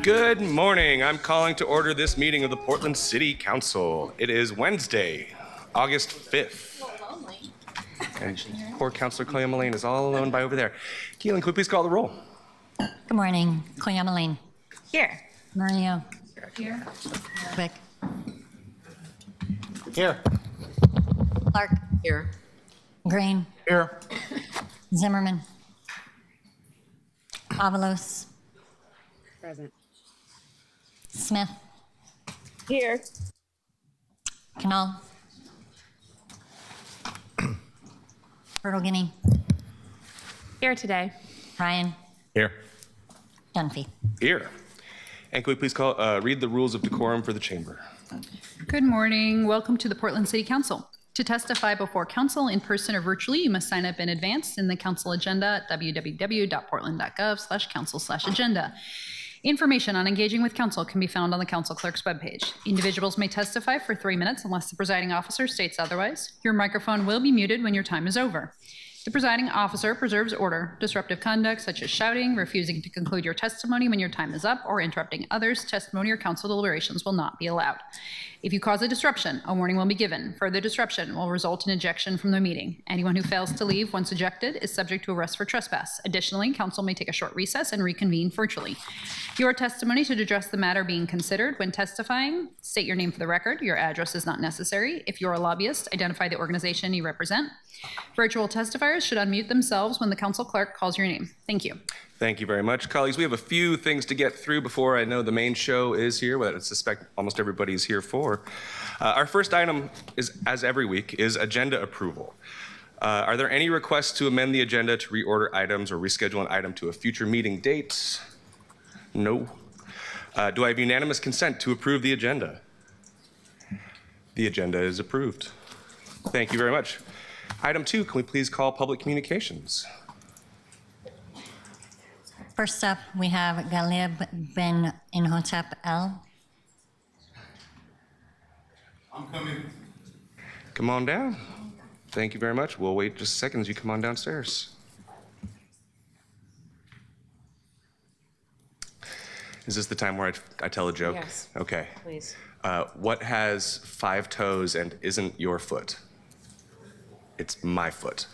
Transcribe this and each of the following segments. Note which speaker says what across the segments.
Speaker 1: Good morning. I'm calling to order this meeting of the Portland City Council. It is Wednesday, August 5th. And poor Councilor Clea Lane is all alone by over there. Keelan, could we please call the roll?
Speaker 2: Good morning. Clea Lane.
Speaker 3: Here.
Speaker 2: Mario.
Speaker 3: Here.
Speaker 2: Vic.
Speaker 4: Here.
Speaker 2: Clark.
Speaker 3: Here.
Speaker 2: Green.
Speaker 4: Here.
Speaker 2: Zimmerman. Avalos.
Speaker 3: Present.
Speaker 2: Smith.
Speaker 3: Here.
Speaker 2: Canal. Bertolini.
Speaker 3: Here today.
Speaker 2: Ryan.
Speaker 4: Here.
Speaker 2: Dunphy.
Speaker 1: Here. And could we please read the rules of decorum for the chamber?
Speaker 5: Good morning. Welcome to the Portland City Council. To testify before council in person or virtually, you must sign up in advance in the council agenda at www.portland.gov/council/agenda. Information on engaging with council can be found on the council clerk's webpage. Individuals may testify for 3 minutes unless the presiding officer states otherwise. Your microphone will be muted when your time is over. The presiding officer preserves order. Disruptive conduct such as shouting, refusing to conclude your testimony when your time is up, or interrupting others' testimony or council deliberations will not be allowed. If you cause a disruption, a warning will be given. Further disruption will result in ejection from the meeting. Anyone who fails to leave once ejected is subject to arrest for trespass. Additionally, council may take a short recess and reconvene virtually. Your testimony should address the matter being considered. When testifying, state your name for the record. Your address is not necessary. If you're a lobbyist, identify the organization you represent. Virtual testifiers should unmute themselves when the council clerk calls your name. Thank you.
Speaker 1: Thank you very much, colleagues. We have a few things to get through before I know the main show is here, what I suspect almost everybody is here for. Our first item is, as every week, is agenda approval. Are there any requests to amend the agenda to reorder items or reschedule an item to a future meeting date? No. Do I have unanimous consent to approve the agenda? The agenda is approved. Thank you very much. Item 2, can we please call public communications?
Speaker 2: First up, we have Galib Ben Inhotep El.
Speaker 6: I'm coming.
Speaker 1: Come on down. Thank you very much. We'll wait just a second as you come on downstairs. Is this the time where I tell a joke?
Speaker 3: Yes.
Speaker 1: Okay.
Speaker 3: Please.
Speaker 1: What has 5 toes and isn't your foot? It's my foot.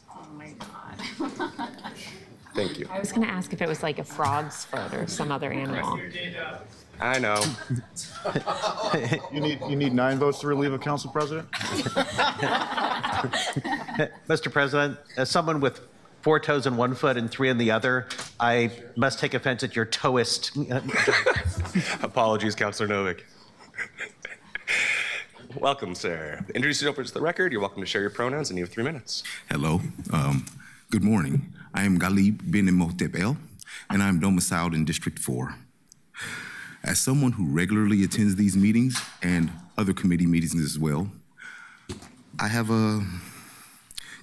Speaker 3: Oh my God.
Speaker 1: Thank you.
Speaker 3: I was going to ask if it was like a frog's foot or some other animal.
Speaker 1: I know.
Speaker 6: You need 9 votes to relieve a council president?
Speaker 4: Mr. President, as someone with 4 toes in one foot and 3 in the other, I must take offense at your toeist.
Speaker 1: Apologies, Councilor Novick. Welcome, sir. Introduce yourself to the record. You're welcome to share your pronouns, and you have 3 minutes.
Speaker 7: Hello. Good morning. I am Galib Ben Imhotep El, and I'm domiciled in District 4. As someone who regularly attends these meetings and other committee meetings as well, I have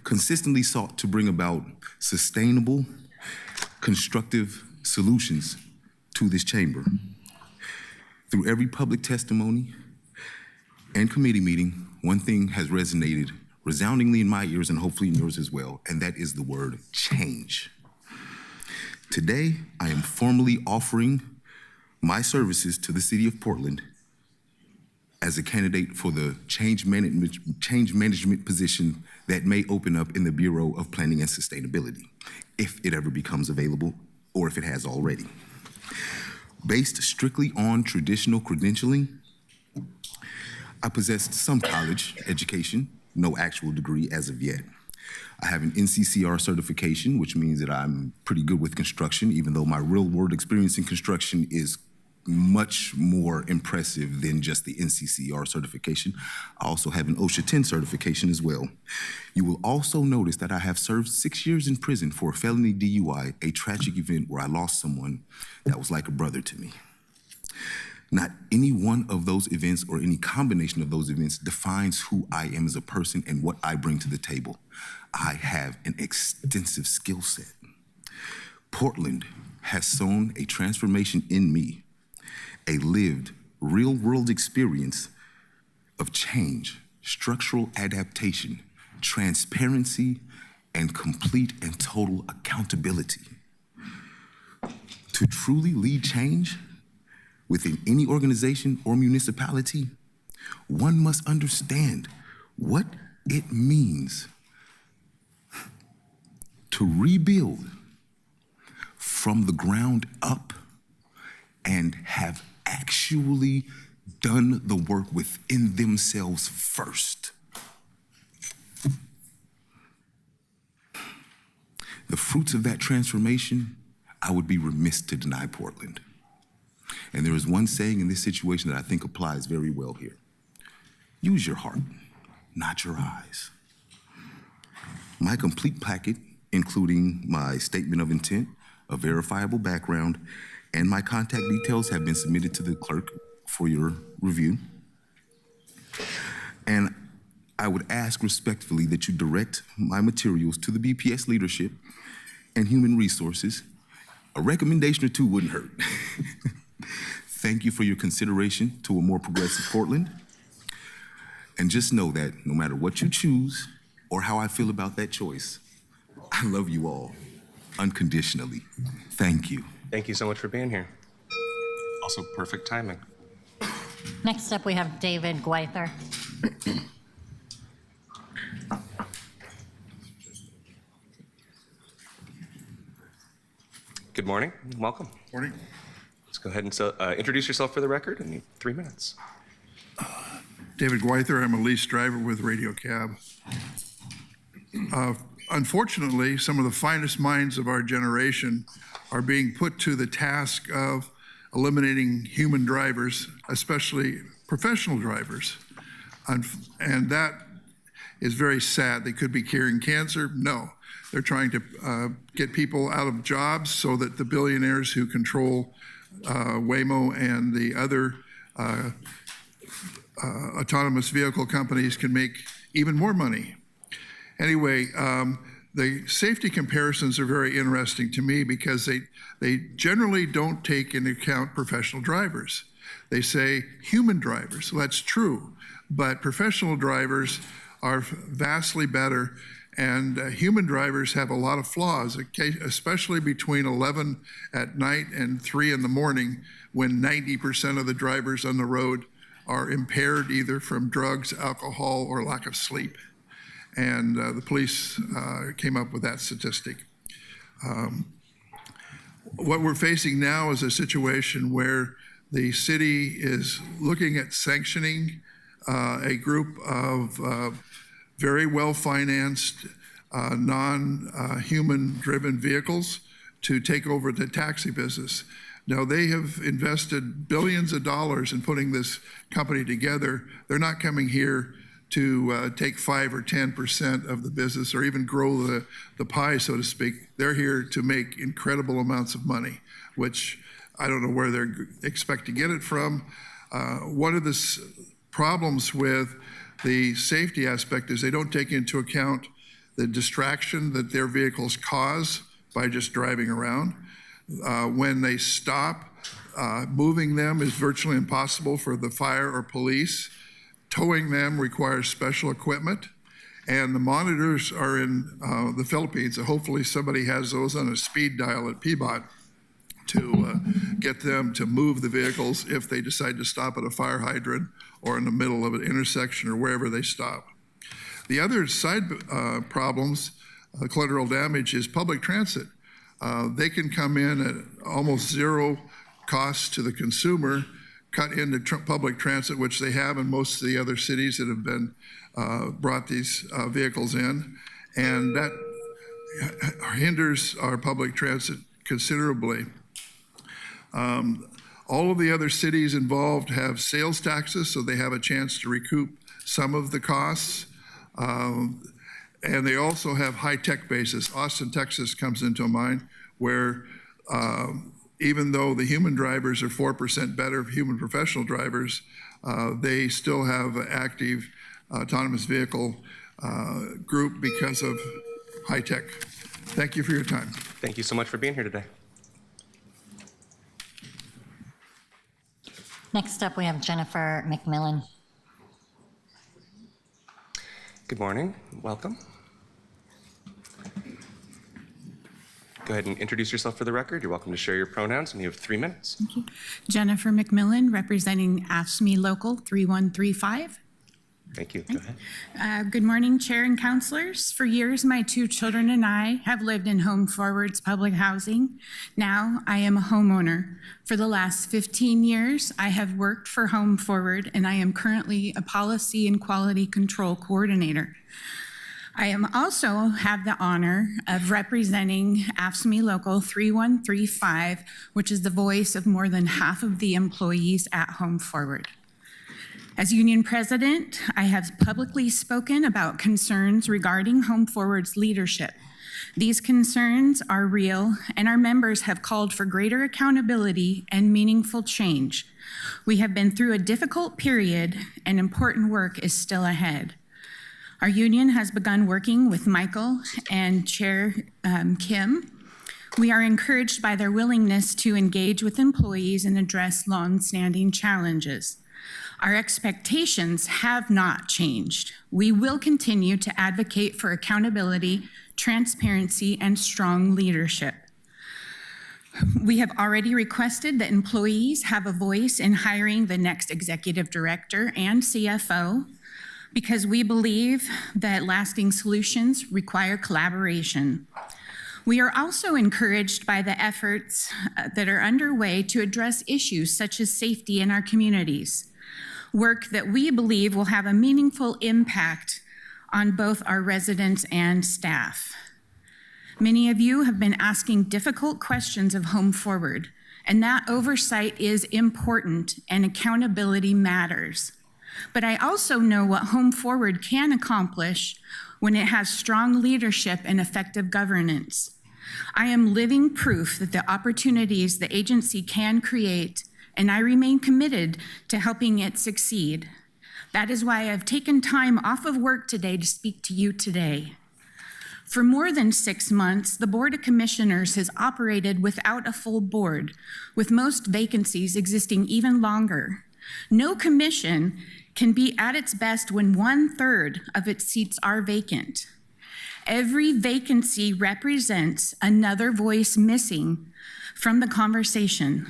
Speaker 7: consistently sought to bring about sustainable, constructive solutions to this chamber. Through every public testimony and committee meeting, one thing has resonated resoundingly in my ears and hopefully in yours as well, and that is the word change. Today, I am formally offering my services to the City of Portland as a candidate for the change management position that may open up in the Bureau of Planning and Sustainability, if it ever becomes available or if it has already. Based strictly on traditional credentialing, I possessed some college education, no actual degree as of yet. I have an NCCR certification, which means that I'm pretty good with construction, even though my real-world experience in construction is much more impressive than just the NCCR certification. I also have an OSHA 10 certification as well. You will also notice that I have served 6 years in prison for a felony DUI, a tragic event where I lost someone that was like a brother to me. Not any one of those events or any combination of those events defines who I am as a person and what I bring to the table. I have an extensive skill set. Portland has sown a transformation in me, a lived, real-world experience of change, structural adaptation, transparency, and complete and total accountability. To truly lead change within any organization or municipality, one must understand what it means to rebuild from the ground up and have actually done the work within themselves first. The fruits of that transformation, I would be remiss to deny Portland. And there is one saying in this situation that I think applies very well here. Use your heart, not your eyes. My complete packet, including my statement of intent, a verifiable background, and my contact details have been submitted to the clerk for your review. And I would ask respectfully that you direct my materials to the BPS leadership and human resources. A recommendation or two wouldn't hurt. Thank you for your consideration to a more progressive Portland. And just know that no matter what you choose or how I feel about that choice, I love you all unconditionally. Thank you.
Speaker 1: Thank you so much for being here. Also, perfect timing.
Speaker 2: Next up, we have David Gweither.
Speaker 1: Good morning. Welcome.
Speaker 6: Morning.
Speaker 1: Let's go ahead and introduce yourself for the record in 3 minutes.
Speaker 8: David Gweither, I'm a lease driver with Radio Cab. Unfortunately, some of the finest minds of our generation are being put to the task of eliminating human drivers, especially professional drivers. And that is very sad. They could be curing cancer. No, they're trying to get people out of jobs so that the billionaires who control Waymo and the other autonomous vehicle companies can make even more money. Anyway, the safety comparisons are very interesting to me because they generally don't take into account professional drivers. They say human drivers. Well, that's true, but professional drivers are vastly better, and human drivers have a lot of flaws, especially between 11 at night and 3 in the morning, when 90% of the drivers on the road are impaired either from drugs, alcohol, or lack of sleep. And the police came up with that statistic. What we're facing now is a situation where the city is looking at sanctioning a group of very well-financed, non-human driven vehicles to take over the taxi business. Now, they have invested billions of dollars in putting this company together. They're not coming here to take 5 or 10% of the business or even grow the pie, so to speak. They're here to make incredible amounts of money, which I don't know where they expect to get it from. One of the problems with the safety aspect is they don't take into account the distraction that their vehicles cause by just driving around. When they stop, moving them is virtually impossible for the fire or police. Towing them requires special equipment, and the monitors are in the Philippines. So hopefully somebody has those on a speed dial at PBOT to get them to move the vehicles if they decide to stop at a fire hydrant or in the middle of an intersection or wherever they stop. The other side problems, collateral damage, is public transit. They can come in at almost zero costs to the consumer, cut into public transit, which they have in most of the other cities that have been brought these vehicles in, and that hinders our public transit considerably. All of the other cities involved have sales taxes, so they have a chance to recoup some of the costs. And they also have high-tech bases. Austin, Texas comes into mind, where even though the human drivers are 4% better, human professional drivers, they still have an active autonomous vehicle group because of high-tech. Thank you for your time.
Speaker 1: Thank you so much for being here today.
Speaker 2: Next up, we have Jennifer McMillan.
Speaker 1: Good morning. Welcome. Go ahead and introduce yourself for the record. You're welcome to share your pronouns, and you have 3 minutes.
Speaker 9: Jennifer McMillan, representing AFSCME Local 3135.
Speaker 1: Thank you. Go ahead.
Speaker 9: Good morning, Chair and Councilors. For years, my 2 children and I have lived in Home Forward's public housing. Now I am a homeowner. For the last 15 years, I have worked for Home Forward, and I am currently a Policy and Quality Control Coordinator. I am also have the honor of representing AFSCME Local 3135, which is the voice of more than half of the employees at Home Forward. As union president, I have publicly spoken about concerns regarding Home Forward's leadership. These concerns are real, and our members have called for greater accountability and meaningful change. We have been through a difficult period, and important work is still ahead. Our union has begun working with Michael and Chair Kim. We are encouraged by their willingness to engage with employees and address long-standing challenges. Our expectations have not changed. We will continue to advocate for accountability, transparency, and strong leadership. We have already requested that employees have a voice in hiring the next executive director and CFO, because we believe that lasting solutions require collaboration. We are also encouraged by the efforts that are underway to address issues such as safety in our communities, work that we believe will have a meaningful impact on both our residents and staff. Many of you have been asking difficult questions of Home Forward, and that oversight is important and accountability matters. But I also know what Home Forward can accomplish when it has strong leadership and effective governance. I am living proof that the opportunities the agency can create, and I remain committed to helping it succeed. That is why I've taken time off of work today to speak to you today. For more than 6 months, the Board of Commissioners has operated without a full board, with most vacancies existing even longer. No commission can be at its best when 1/3 of its seats are vacant. Every vacancy represents another voice missing from the conversation,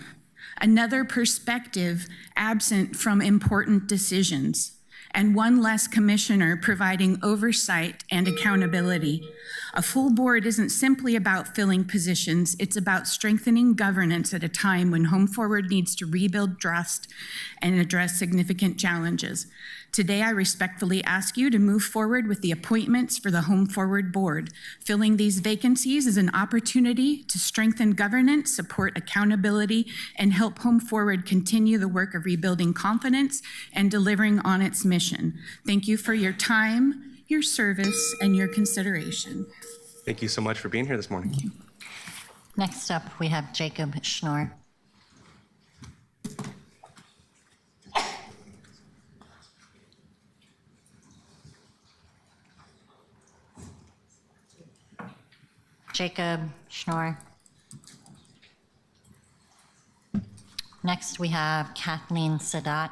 Speaker 9: another perspective absent from important decisions, and one less commissioner providing oversight and accountability. A full board isn't simply about filling positions, it's about strengthening governance at a time when Home Forward needs to rebuild trust and address significant challenges. Today, I respectfully ask you to move forward with the appointments for the Home Forward Board. Filling these vacancies is an opportunity to strengthen governance, support accountability, and help Home Forward continue the work of rebuilding confidence and delivering on its mission. Thank you for your time, your service, and your consideration.
Speaker 1: Thank you so much for being here this morning.
Speaker 2: Next up, we have Jacob Schnorr. Jacob Schnorr. Next, we have Kathleen Sadat.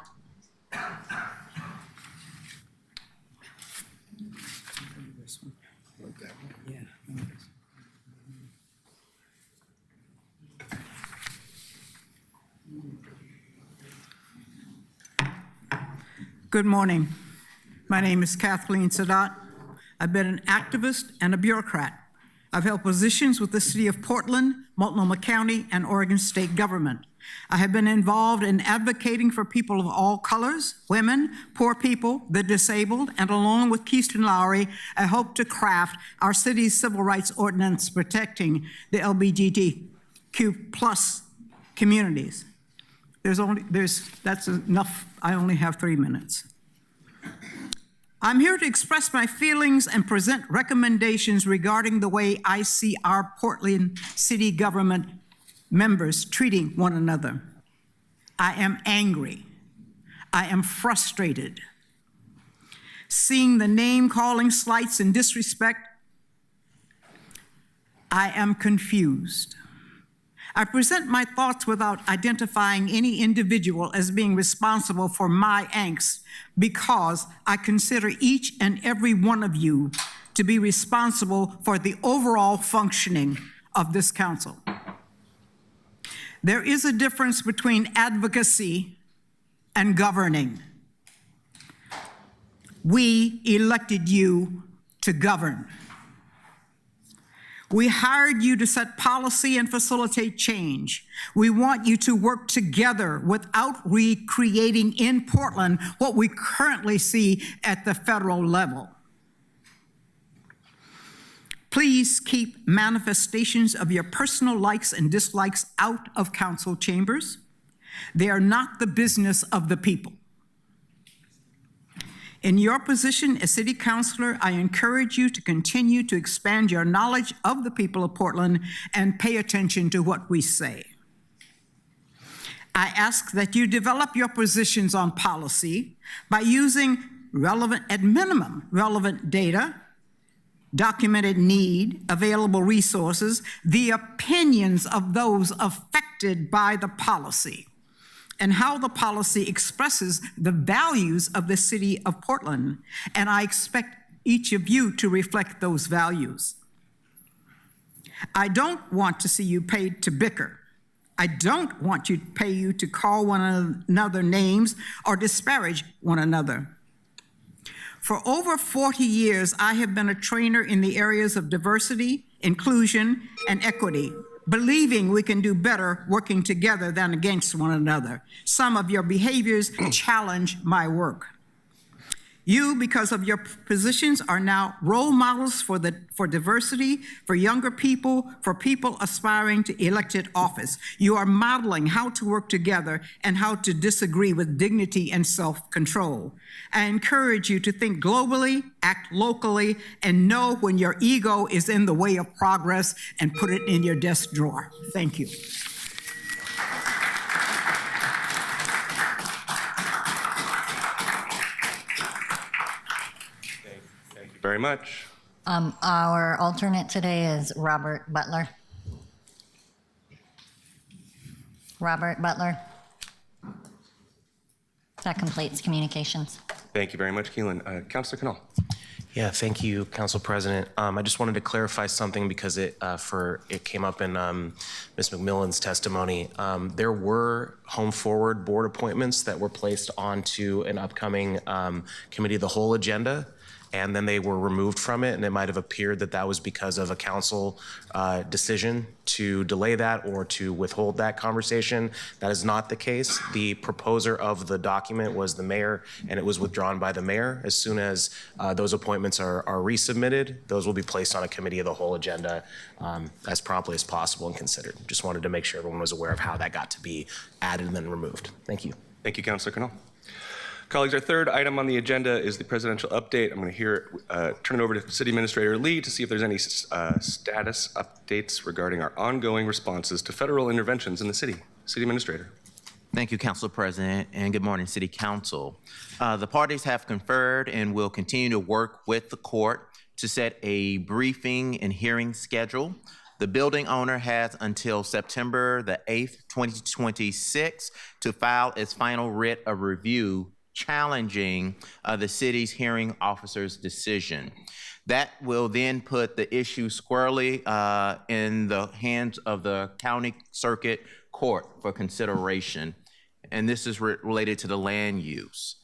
Speaker 10: Good morning. My name is Kathleen Sadat. I've been an activist and a bureaucrat. I've held positions with the City of Portland, Multnomah County, and Oregon State Government. I have been involved in advocating for people of all colors, women, poor people, the disabled, and along with Keystone Lowry, I hope to craft our city's civil rights ordinance protecting the LGBTQ plus communities. That's enough. I only have 3 minutes. I'm here to express my feelings and present recommendations regarding the way I see our Portland city government members treating one another. I am angry. I am frustrated. Seeing the name-calling, slights, and disrespect, I am confused. I present my thoughts without identifying any individual as being responsible for my angst because I consider each and every one of you to be responsible for the overall functioning of this council. There is a difference between advocacy and governing. We elected you to govern. We hired you to set policy and facilitate change. We want you to work together without recreating in Portland what we currently see at the federal level. Please keep manifestations of your personal likes and dislikes out of council chambers. They are not the business of the people. In your position as city councilor, I encourage you to continue to expand your knowledge of the people of Portland and pay attention to what we say. I ask that you develop your positions on policy by using at minimum, relevant data, documented need, available resources, the opinions of those affected by the policy, and how the policy expresses the values of the city of Portland. And I expect each of you to reflect those values. I don't want to see you paid to bicker. I don't want you to pay you to call one another names or disparage one another. For over 40 years, I have been a trainer in the areas of diversity, inclusion, and equity, believing we can do better working together than against one another. Some of your behaviors challenge my work. You, because of your positions, are now role models for diversity, for younger people, for people aspiring to elected office. You are modeling how to work together and how to disagree with dignity and self-control. I encourage you to think globally, act locally, and know when your ego is in the way of progress and put it in your desk drawer. Thank you.
Speaker 1: Very much.
Speaker 2: Our alternate today is Robert Butler. Robert Butler. That completes communications.
Speaker 1: Thank you very much, Keelan. Councilor Cannell.
Speaker 11: Yeah, thank you, Council President. I just wanted to clarify something because it came up in Ms. McMillan's testimony. There were Home Forward board appointments that were placed onto an upcoming committee of the whole agenda, and then they were removed from it, and it might have appeared that that was because of a council decision to delay that or to withhold that conversation. That is not the case. The proposer of the document was the mayor, and it was withdrawn by the mayor. As soon as those appointments are resubmitted, those will be placed on a committee of the whole agenda as promptly as possible and considered. Just wanted to make sure everyone was aware of how that got to be added and then removed. Thank you.
Speaker 1: Thank you, Councilor Cannell. Colleagues, our third item on the agenda is the presidential update. I'm going to turn it over to City Administrator Lee to see if there's any status updates regarding our ongoing responses to federal interventions in the city. City Administrator.
Speaker 12: Thank you, Council President, and good morning, City Council. The parties have conferred and will continue to work with the court to set a briefing and hearing schedule. The building owner has until September the 8th, 2026 to file its final writ of review challenging the city's hearing officer's decision. That will then put the issue squarely in the hands of the county circuit court for consideration. And this is related to the land use.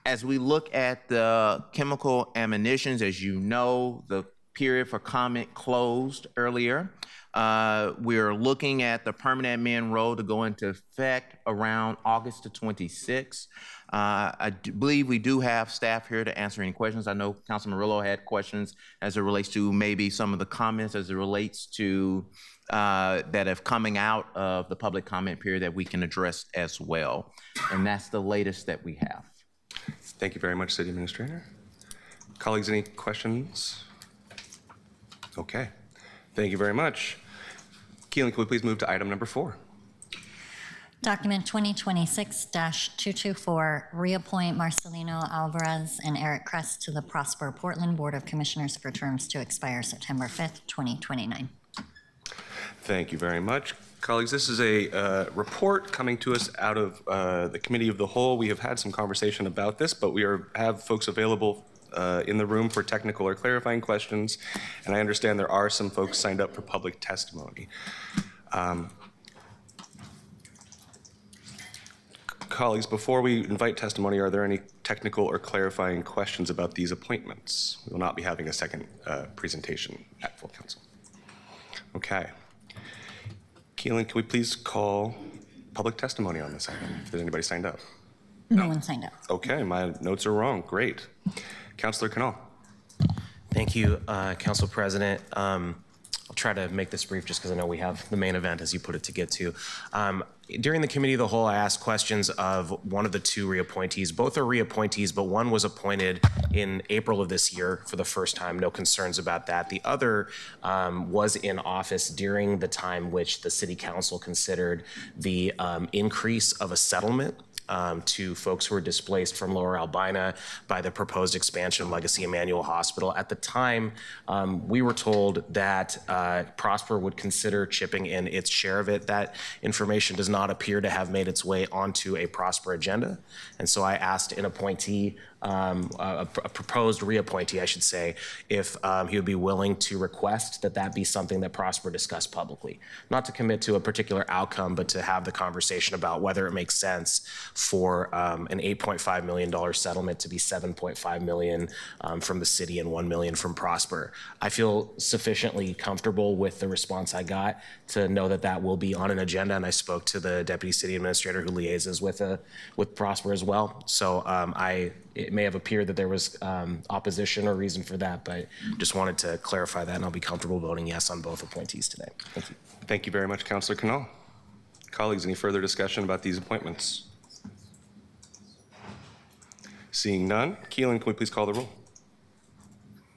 Speaker 12: As we look at the chemical ammunitions, as you know, the period for comment closed earlier. We're looking at the permanent admin role to go into effect around August the 26th. I believe we do have staff here to answer any questions. I know Councilman Murillo had questions as it relates to maybe some of the comments as it relates to that have coming out of the public comment period that we can address as well. And that's the latest that we have.
Speaker 1: Thank you very much, City Administrator. Colleagues, any questions? Okay. Thank you very much. Keelan, can we please move to item number 4?
Speaker 2: Document 2026-224, reappoint Marcelino Alvarez and Eric Crest to the Prosper Portland Board of Commissioners for terms to expire September 5th, 2029.
Speaker 1: Thank you very much. Colleagues, this is a report coming to us out of the Committee of the Whole. We have had some conversation about this, but we have folks available in the room for technical or clarifying questions, and I understand there are some folks signed up for public testimony. Colleagues, before we invite testimony, are there any technical or clarifying questions about these appointments? We will not be having a second presentation at full council. Okay. Keelan, can we please call public testimony on this item, if there's anybody signed up?
Speaker 2: No one signed up.
Speaker 1: Okay, my notes are wrong. Great. Councilor Canal.
Speaker 11: Thank you, Council President. I'll try to make this brief just because I know we have the main event, as you put it, to get to. During the Committee of the Whole, I asked questions of one of the 2 reappointees. Both are reappointees, but one was appointed in April of this year for the first time. No concerns about that. The other was in office during the time which the City Council considered the increase of a settlement to folks who were displaced from Lower Albina by the proposed expansion of Legacy Emmanuel Hospital. At the time, we were told that Prosper would consider chipping in its share of it. That information does not appear to have made its way onto a Prosper agenda. And so I asked an appointee, a proposed reappointee, I should say, if he would be willing to request that that be something that Prosper discuss publicly. Not to commit to a particular outcome, but to have the conversation about whether it makes sense for an $8.5 million settlement to be $7.5 million from the city and $1 million from Prosper. I feel sufficiently comfortable with the response I got to know that that will be on an agenda, and I spoke to the Deputy City Administrator who liaises with Prosper as well. So it may have appeared that there was opposition or reason for that, but just wanted to clarify that, and I'll be comfortable voting yes on both appointees today. Thank you.
Speaker 1: Thank you very much, Councilor Canal. Colleagues, any further discussion about these appointments? Seeing none, Keelan, can we please call the roll?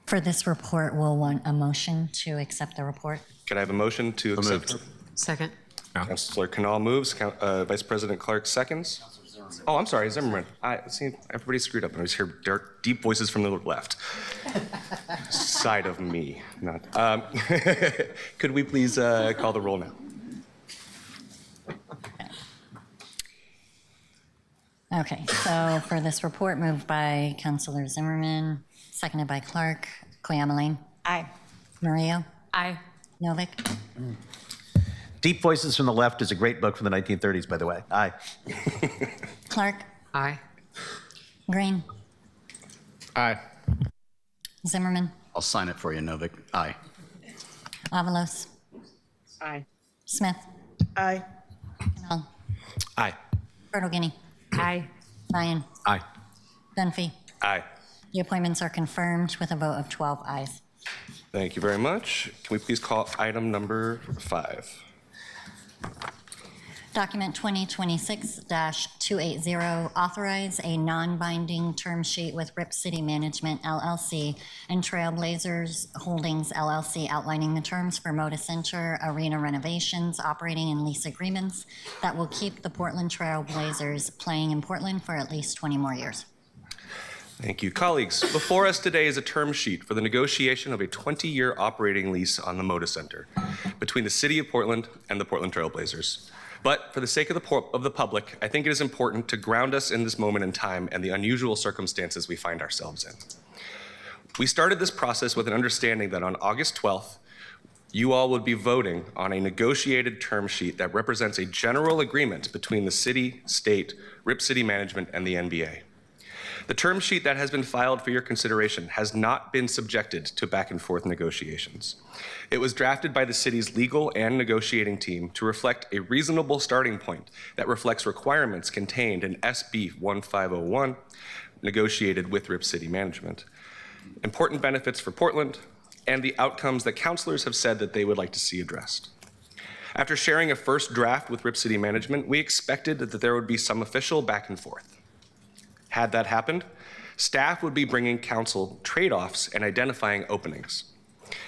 Speaker 2: For this report, we'll want a motion to accept the report.
Speaker 1: Can I have a motion to accept?
Speaker 3: Second.
Speaker 1: Councilor Canal moves. Vice President Clark seconds. Oh, I'm sorry, Zimmerman. I see everybody screwed up. I just hear deep voices from the left side of me. Not. Could we please call the roll now?
Speaker 2: Okay, so for this report, moved by Councilor Zimmerman, seconded by Clark. Cleameline.
Speaker 3: Aye.
Speaker 2: Murillo.
Speaker 3: Aye.
Speaker 2: Novick.
Speaker 4: Deep Voices from the Left is a great book from the 1930s, by the way. Aye.
Speaker 2: Clark.
Speaker 3: Aye.
Speaker 2: Green.
Speaker 6: Aye.
Speaker 2: Zimmerman.
Speaker 6: I'll sign it for you, Novick. Aye.
Speaker 2: Avalos.
Speaker 3: Aye.
Speaker 2: Smith.
Speaker 10: Aye.
Speaker 2: Canal.
Speaker 11: Aye.
Speaker 2: Bertolini.
Speaker 3: Aye.
Speaker 2: Ryan.
Speaker 6: Aye.
Speaker 2: Dunphy.
Speaker 1: Aye.
Speaker 2: The appointments are confirmed with a vote of 12 ayes.
Speaker 1: Thank you very much. Can we please call item number 5?
Speaker 2: Document 2026-280, authorize a non-binding term sheet with Rip City Management LLC and Trailblazers Holdings LLC outlining the terms for Moda Center arena renovations, operating and lease agreements that will keep the Portland Trailblazers playing in Portland for at least 20 more years.
Speaker 1: Thank you. Colleagues, before us today is a term sheet for the negotiation of a 20-year operating lease on the Moda Center between the City of Portland and the Portland Trailblazers. But for the sake of the public, I think it is important to ground us in this moment in time and the unusual circumstances we find ourselves in. We started this process with an understanding that on August 12th, you all would be voting on a negotiated term sheet that represents a general agreement between the city, state, Rip City Management, and the NBA. The term sheet that has been filed for your consideration has not been subjected to back and forth negotiations. It was drafted by the city's legal and negotiating team to reflect a reasonable starting point that reflects requirements contained in SB 1501, negotiated with Rip City Management, important benefits for Portland, and the outcomes that councilors have said that they would like to see addressed. After sharing a first draft with Rip City Management, we expected that there would be some official back and forth. Had that happened, staff would be bringing council trade-offs and identifying openings.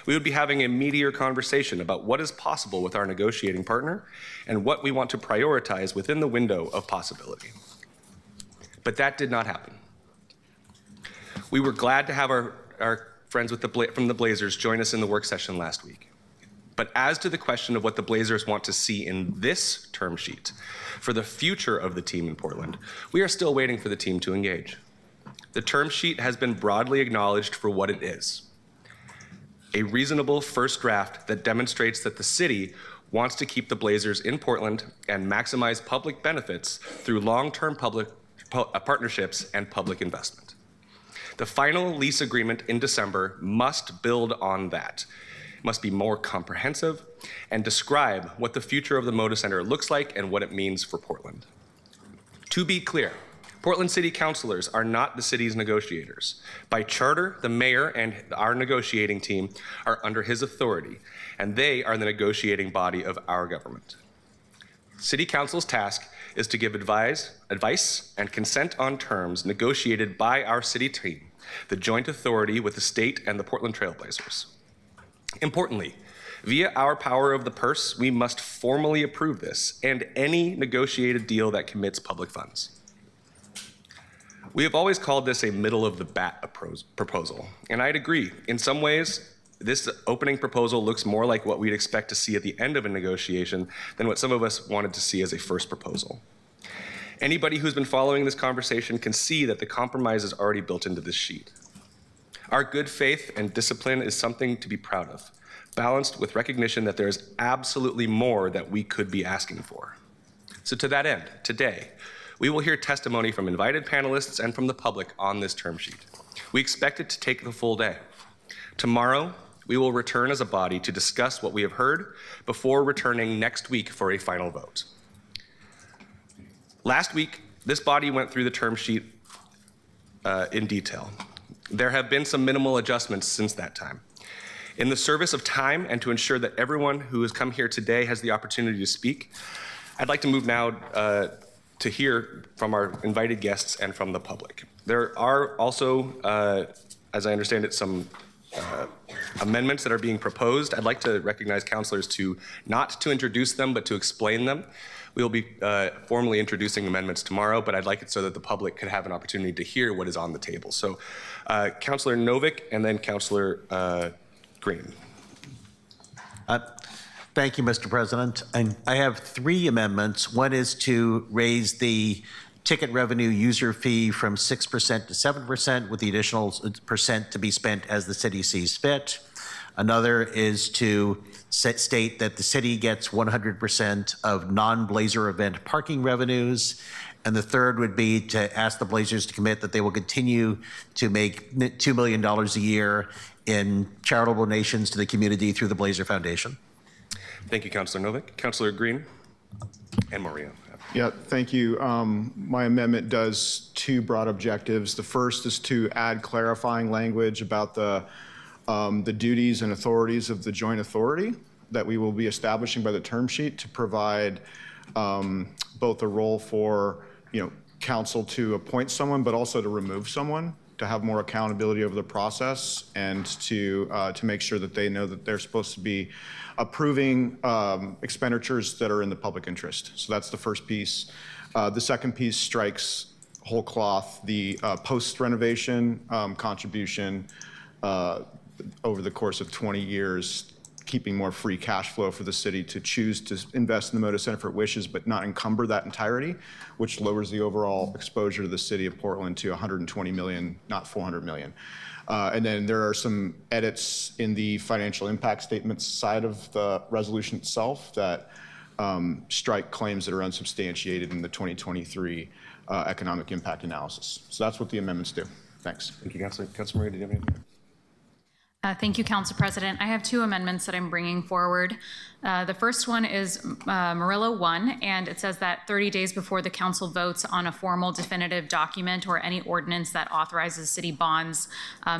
Speaker 1: We would be having a meatier conversation about what is possible with our negotiating partner and what we want to prioritize within the window of possibility. But that did not happen. We were glad to have our friends from the Blazers join us in the work session last week. But as to the question of what the Blazers want to see in this term sheet for the future of the team in Portland, we are still waiting for the team to engage. The term sheet has been broadly acknowledged for what it is: a reasonable first draft that demonstrates that the city wants to keep the Blazers in Portland and maximize public benefits through long-term partnerships and public investment. The final lease agreement in December must build on that. It must be more comprehensive and describe what the future of the Moda Center looks like and what it means for Portland. To be clear, Portland City Councilors are not the city's negotiators. By charter, the mayor and our negotiating team are under his authority, and they are the negotiating body of our government. City Council's task is to give advice and consent on terms negotiated by our city team, the joint authority with the state and the Portland Trailblazers. Importantly, via our power of the purse, we must formally approve this and any negotiated deal that commits public funds. We have always called this a middle-of-the-bat proposal, and I'd agree. In some ways, this opening proposal looks more like what we'd expect to see at the end of a negotiation than what some of us wanted to see as a first proposal. Anybody who's been following this conversation can see that the compromise is already built into this sheet. Our good faith and discipline is something to be proud of, balanced with recognition that there is absolutely more that we could be asking for. So to that end, today, we will hear testimony from invited panelists and from the public on this term sheet. We expect it to take the full day. Tomorrow, we will return as a body to discuss what we have heard before returning next week for a final vote. Last week, this body went through the term sheet in detail. There have been some minimal adjustments since that time. In the service of time and to ensure that everyone who has come here today has the opportunity to speak, I'd like to move now to hear from our invited guests and from the public. There are also, as I understand it, some amendments that are being proposed. I'd like to recognize councilors not to introduce them, but to explain them. We will be formally introducing amendments tomorrow, but I'd like it so that the public could have an opportunity to hear what is on the table. So Councilor Novick and then Councilor Green.
Speaker 4: Thank you, Mr. President. And I have three amendments. One is to raise the ticket revenue user fee from 6% to 7%, with the additional percent to be spent as the city sees fit. Another is to state that the city gets 100% of non-Blazer event parking revenues. And the third would be to ask the Blazers to commit that they will continue to make $2 million a year in charitable donations to the community through the Blazer Foundation.
Speaker 1: Thank you, Councilor Novick. Councilor Green and Maria.
Speaker 6: Yeah, thank you. My amendment does two broad objectives. The first is to add clarifying language about the duties and authorities of the joint authority that we will be establishing by the term sheet to provide both a role for council to appoint someone, but also to remove someone, to have more accountability over the process, and to make sure that they know that they're supposed to be approving expenditures that are in the public interest. So that's the first piece. The second piece strikes whole cloth the post-renovation contribution over the course of 20 years, keeping more free cash flow for the city to choose to invest in the Moda Center if it wishes, but not encumber that entirety, which lowers the overall exposure to the city of Portland to 120 million, not 400 million. And then there are some edits in the financial impact statements side of the resolution itself that strike claims that are unsubstantiated in the 2023 economic impact analysis. So that's what the amendments do. Thanks.
Speaker 1: Thank you, Councilor. Councilor Marie, did you have anything?
Speaker 5: Thank you, Council President. I have two amendments that I'm bringing forward. The first one is Murillo 1, and it says that 30 days before the council votes on a formal definitive document or any ordinance that authorizes city bonds,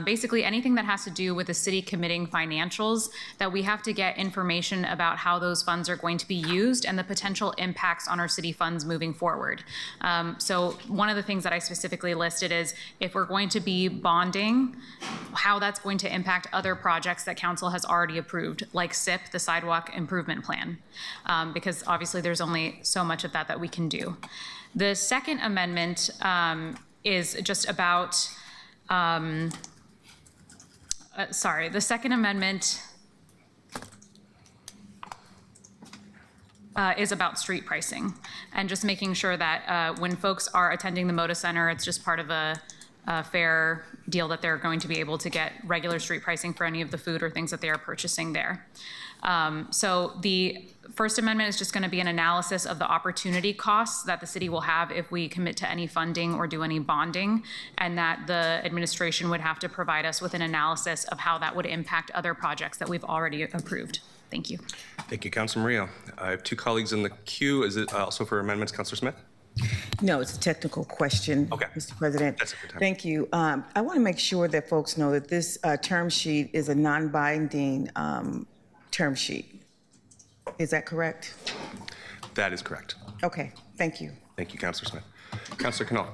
Speaker 5: basically anything that has to do with the city committing financials, that we have to get information about how those funds are going to be used and the potential impacts on our city funds moving forward. So one of the things that I specifically listed is if we're going to be bonding, how that's going to impact other projects that council has already approved, like SIP, the Sidewalk Improvement Plan, because obviously there's only so much of that we can do. The second amendment is just about, the second amendment is about street pricing and just making sure that when folks are attending the Moda Center, it's just part of a fair deal that they're going to be able to get regular street pricing for any of the food or things that they are purchasing there. So the First Amendment is just going to be an analysis of the opportunity costs that the city will have if we commit to any funding or do any bonding, and that the administration would have to provide us with an analysis of how that would impact other projects that we've already approved. Thank you.
Speaker 1: Thank you, Councilor Murillo. I have two colleagues in the queue. Is it also for amendments, Councilor Smith?
Speaker 13: No, it's a technical question,
Speaker 1: Okay.
Speaker 13: Mr. President.
Speaker 1: That's a good time.
Speaker 13: Thank you. I want to make sure that folks know that this term sheet is a non-binding term sheet. Is that correct?
Speaker 1: That is correct.
Speaker 13: Okay, thank you.
Speaker 1: Thank you, Councilor Smith. Councilor Knoll.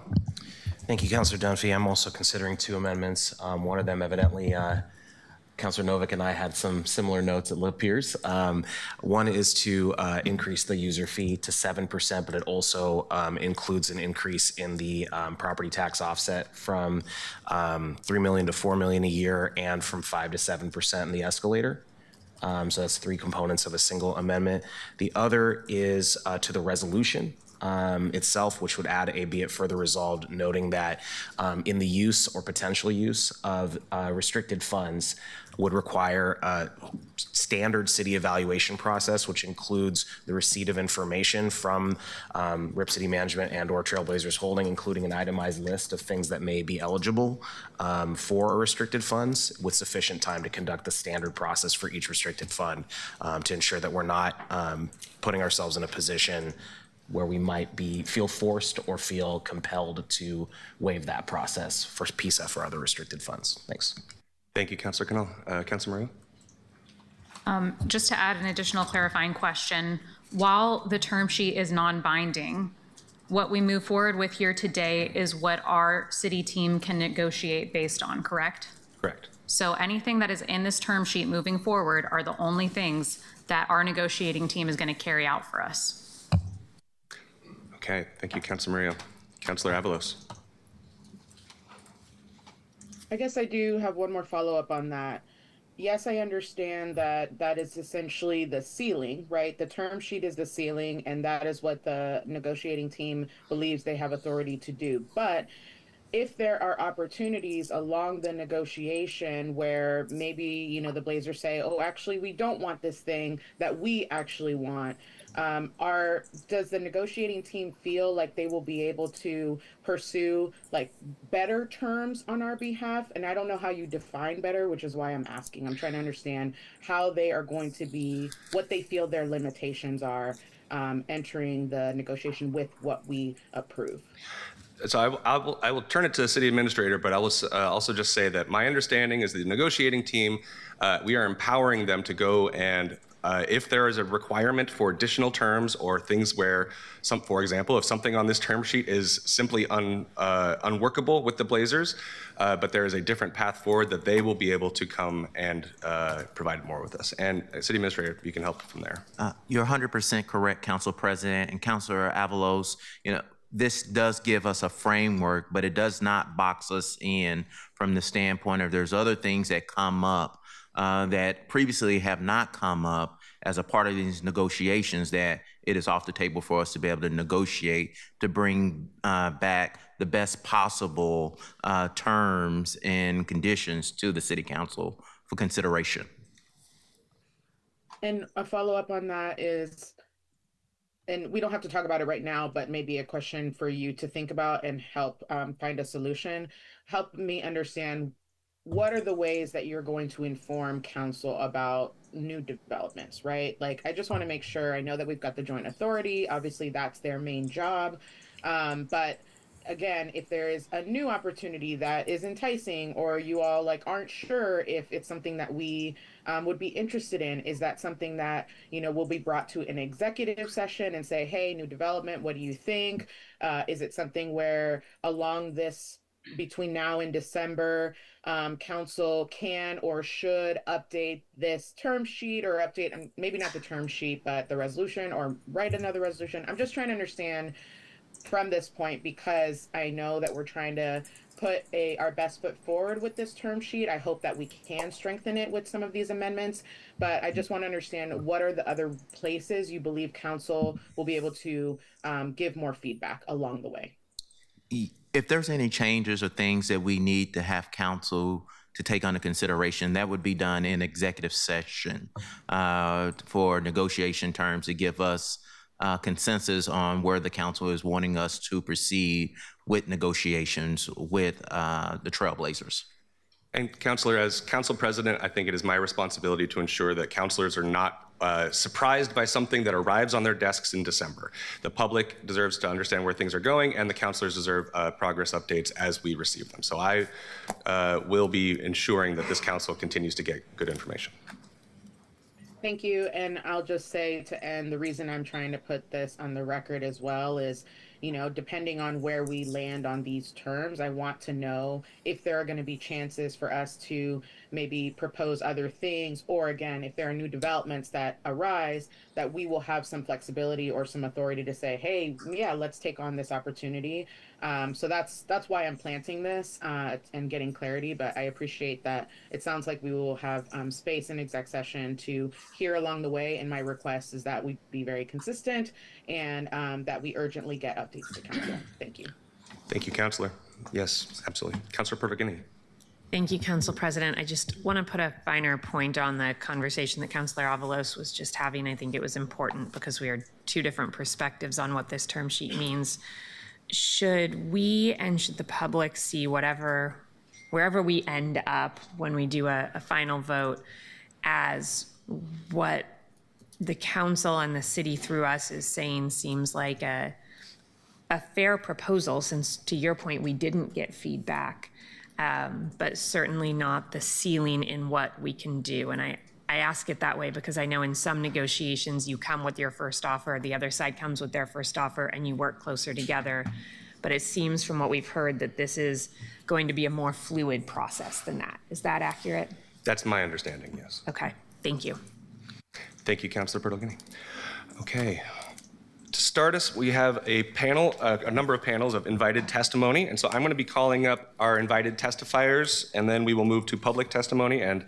Speaker 11: Thank you, Councilor Dunphy. I'm also considering two amendments. One of them evidently Councilor Novick and I had some similar notes, it appears. One is to increase the user fee to 7%, but it also includes an increase in the property tax offset from $3 million to $4 million a year and from 5 to 7% in the escalator. So that's three components of a single amendment. The other is to the resolution itself, which would add a be it further resolved, noting that in the use or potential use of restricted funds would require a standard city evaluation process, which includes the receipt of information from RIP City Management and or Trailblazers Holding, including an itemized list of things that may be eligible for restricted funds, with sufficient time to conduct the standard process for each restricted fund to ensure that we're not putting ourselves in a position where we might feel forced or feel compelled to waive that process for PISA or other restricted funds. Thanks.
Speaker 1: Thank you, Councilor Knoll. Councilor Murillo?
Speaker 5: Just to add an additional clarifying question, while the term sheet is non-binding, what we move forward with here today is what our city team can negotiate based on, correct?
Speaker 1: Correct.
Speaker 5: So anything that is in this term sheet moving forward are the only things that our negotiating team is going to carry out for us.
Speaker 1: Okay, thank you, Councilor Murillo. Councilor Avalos.
Speaker 14: I guess I do have one more follow-up on that. Yes, I understand that that is essentially the ceiling, right? The term sheet is the ceiling, and that is what the negotiating team believes they have authority to do. But if there are opportunities along the negotiation where maybe, you know, the Blazers say, oh, actually, we don't want this thing that we actually want, does the negotiating team feel like they will be able to pursue like better terms on our behalf? And I don't know how you define better, which is why I'm asking. I'm trying to understand how they are going to be, what they feel their limitations are entering the negotiation with what we approve.
Speaker 1: So I will turn it to the city administrator, but I will also just say that my understanding is the negotiating team, we are empowering them to go and if there is a requirement for additional terms or things where, for example, if something on this term sheet is simply unworkable with the Blazers, but there is a different path forward, that they will be able to come and provide more with us. And City Administrator, you can help from there.
Speaker 12: You're 100% correct, Council President and Councilor Avalos. You know, this does give us a framework, but it does not box us in from the standpoint of there's other things that come up that previously have not come up as a part of these negotiations, that it is off the table for us to be able to negotiate to bring back the best possible terms and conditions to the City Council for consideration.
Speaker 14: And a follow-up on that is, and we don't have to talk about it right now, but maybe a question for you to think about and help find a solution. Help me understand, what are the ways that you're going to inform council about new developments, right? Like, I just want to make sure, I know that we've got the joint authority, obviously that's their main job. But again, if there is a new opportunity that is enticing, or you all like aren't sure if it's something that we would be interested in, is that something that, you know, will be brought to an executive session and say, hey, new development, what do you think? Is it something where along this, between now and December, council can or should update this term sheet, or update, maybe not the term sheet, but the resolution, or write another resolution? I'm just trying to understand from this point, because I know that we're trying to put our best foot forward with this term sheet. I hope that we can strengthen it with some of these amendments, but I just want to understand, what are the other places you believe council will be able to give more feedback along the way?
Speaker 12: If there's any changes or things that we need to have council to take under consideration, that would be done in executive session for negotiation terms to give us consensus on where the council is wanting us to proceed with negotiations with the Trailblazers.
Speaker 1: And Councilor, as council president, I think it is my responsibility to ensure that councilors are not surprised by something that arrives on their desks in December. The public deserves to understand where things are going, and the councilors deserve progress updates as we receive them. So I will be ensuring that this council continues to get good information.
Speaker 14: Thank you. And I'll just say to end, the reason I'm trying to put this on the record as well is, you know, depending on where we land on these terms, I want to know if there are going to be chances for us to maybe propose other things, or again, if there are new developments that arise, that we will have some flexibility or some authority to say, hey, yeah, let's take on this opportunity. So that's why I'm planting this and getting clarity. But I appreciate that it sounds like we will have space in exec session to hear along the way. And my request is that we be very consistent, and that we urgently get updates to council. Thank you.
Speaker 1: Thank you, Councilor. Yes, absolutely. Councilor Perfettini.
Speaker 3: Thank you, Council President. I just want to put a finer point on the conversation that Councilor Avalos was just having. I think it was important because we are two different perspectives on what this term sheet means. Should we and should the public see wherever we end up when we do a final vote as what the council and the city through us is saying seems like a fair proposal, since to your point, we didn't get feedback, but certainly not the ceiling in what we can do. And I ask it that way because I know in some negotiations you come with your first offer, the other side comes with their first offer, and you work closer together. But it seems from what we've heard that this is going to be a more fluid process than that. Is that accurate?
Speaker 1: That's my understanding, yes.
Speaker 3: Okay, thank you.
Speaker 1: Thank you, Councilor Perfettini. Okay. To start us, we have a panel, a number of panels of invited testimony. And so I'm going to be calling up our invited testifiers, and then we will move to public testimony. And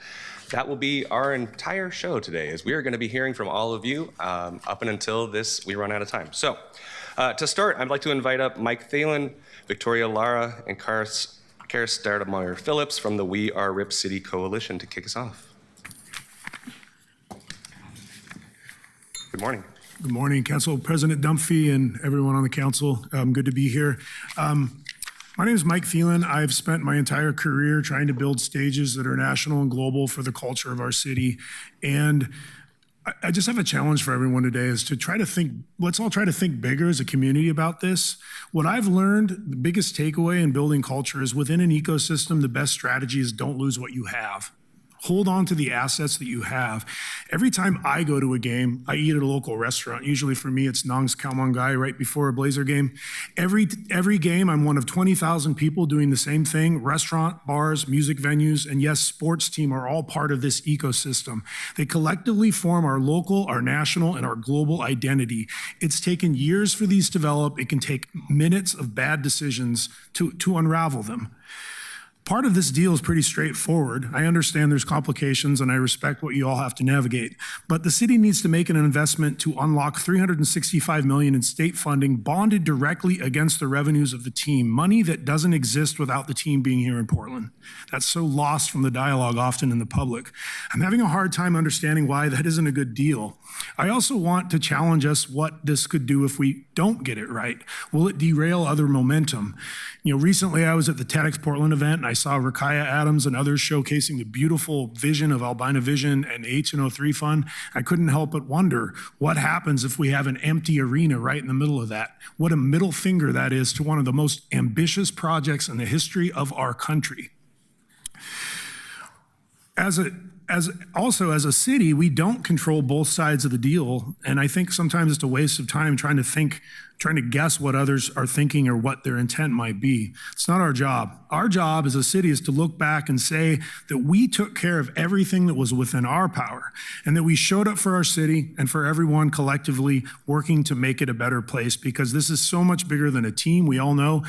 Speaker 1: that will be our entire show today, as we are going to be hearing from all of you up and until we run out of time. So to start, I'd like to invite up Mike Thelen, Victoria Lara, and Karis Stardemeyer Phillips from the We Are Rip City Coalition to kick us off. Good morning.
Speaker 15: Good morning, Council President Dunphy and everyone on the council. Good to be here. My name is Mike Thielen. I've spent my entire career trying to build stages that are national and global for the culture of our city. And I just have a challenge for everyone today, is to try to think, let's all try to think bigger as a community about this. What I've learned, the biggest takeaway in building culture is within an ecosystem, the best strategy is don't lose what you have. Hold on to the assets that you have. Every time I go to a game, I eat at a local restaurant. Usually for me, it's Nong's Khao Man Gai right before a Blazer game. Every game, I'm one of 20,000 people doing the same thing. Restaurant, bars, music venues, and yes, sports team are all part of this ecosystem. They collectively form our local, our national, and our global identity. It's taken years for these to develop. It can take minutes of bad decisions to unravel them. Part of this deal is pretty straightforward. I understand there's complications, and I respect what you all have to navigate. But the city needs to make an investment to unlock $365 million in state funding bonded directly against the revenues of the team, money that doesn't exist without the team being here in Portland. That's so lost from the dialogue often in the public. I'm having a hard time understanding why that isn't a good deal. I also want to challenge us what this could do if we don't get it right. Will it derail other momentum? Recently I was at the TEDx Portland event and I saw Rakaya Adams and others showcasing the beautiful vision of Albina Vision and the H&O3 Fund. I couldn't help but wonder what happens if we have an empty arena right in the middle of that. What a middle finger that is to one of the most ambitious projects in the history of our country. As a city, we don't control both sides of the deal, and I think sometimes it's a waste of time trying to guess what others are thinking or what their intent might be. It's not our job. Our job as a city is to look back and say that we took care of everything that was within our power, and that we showed up for our city and for everyone collectively working to make it a better place, because this is so much bigger than a team. We all know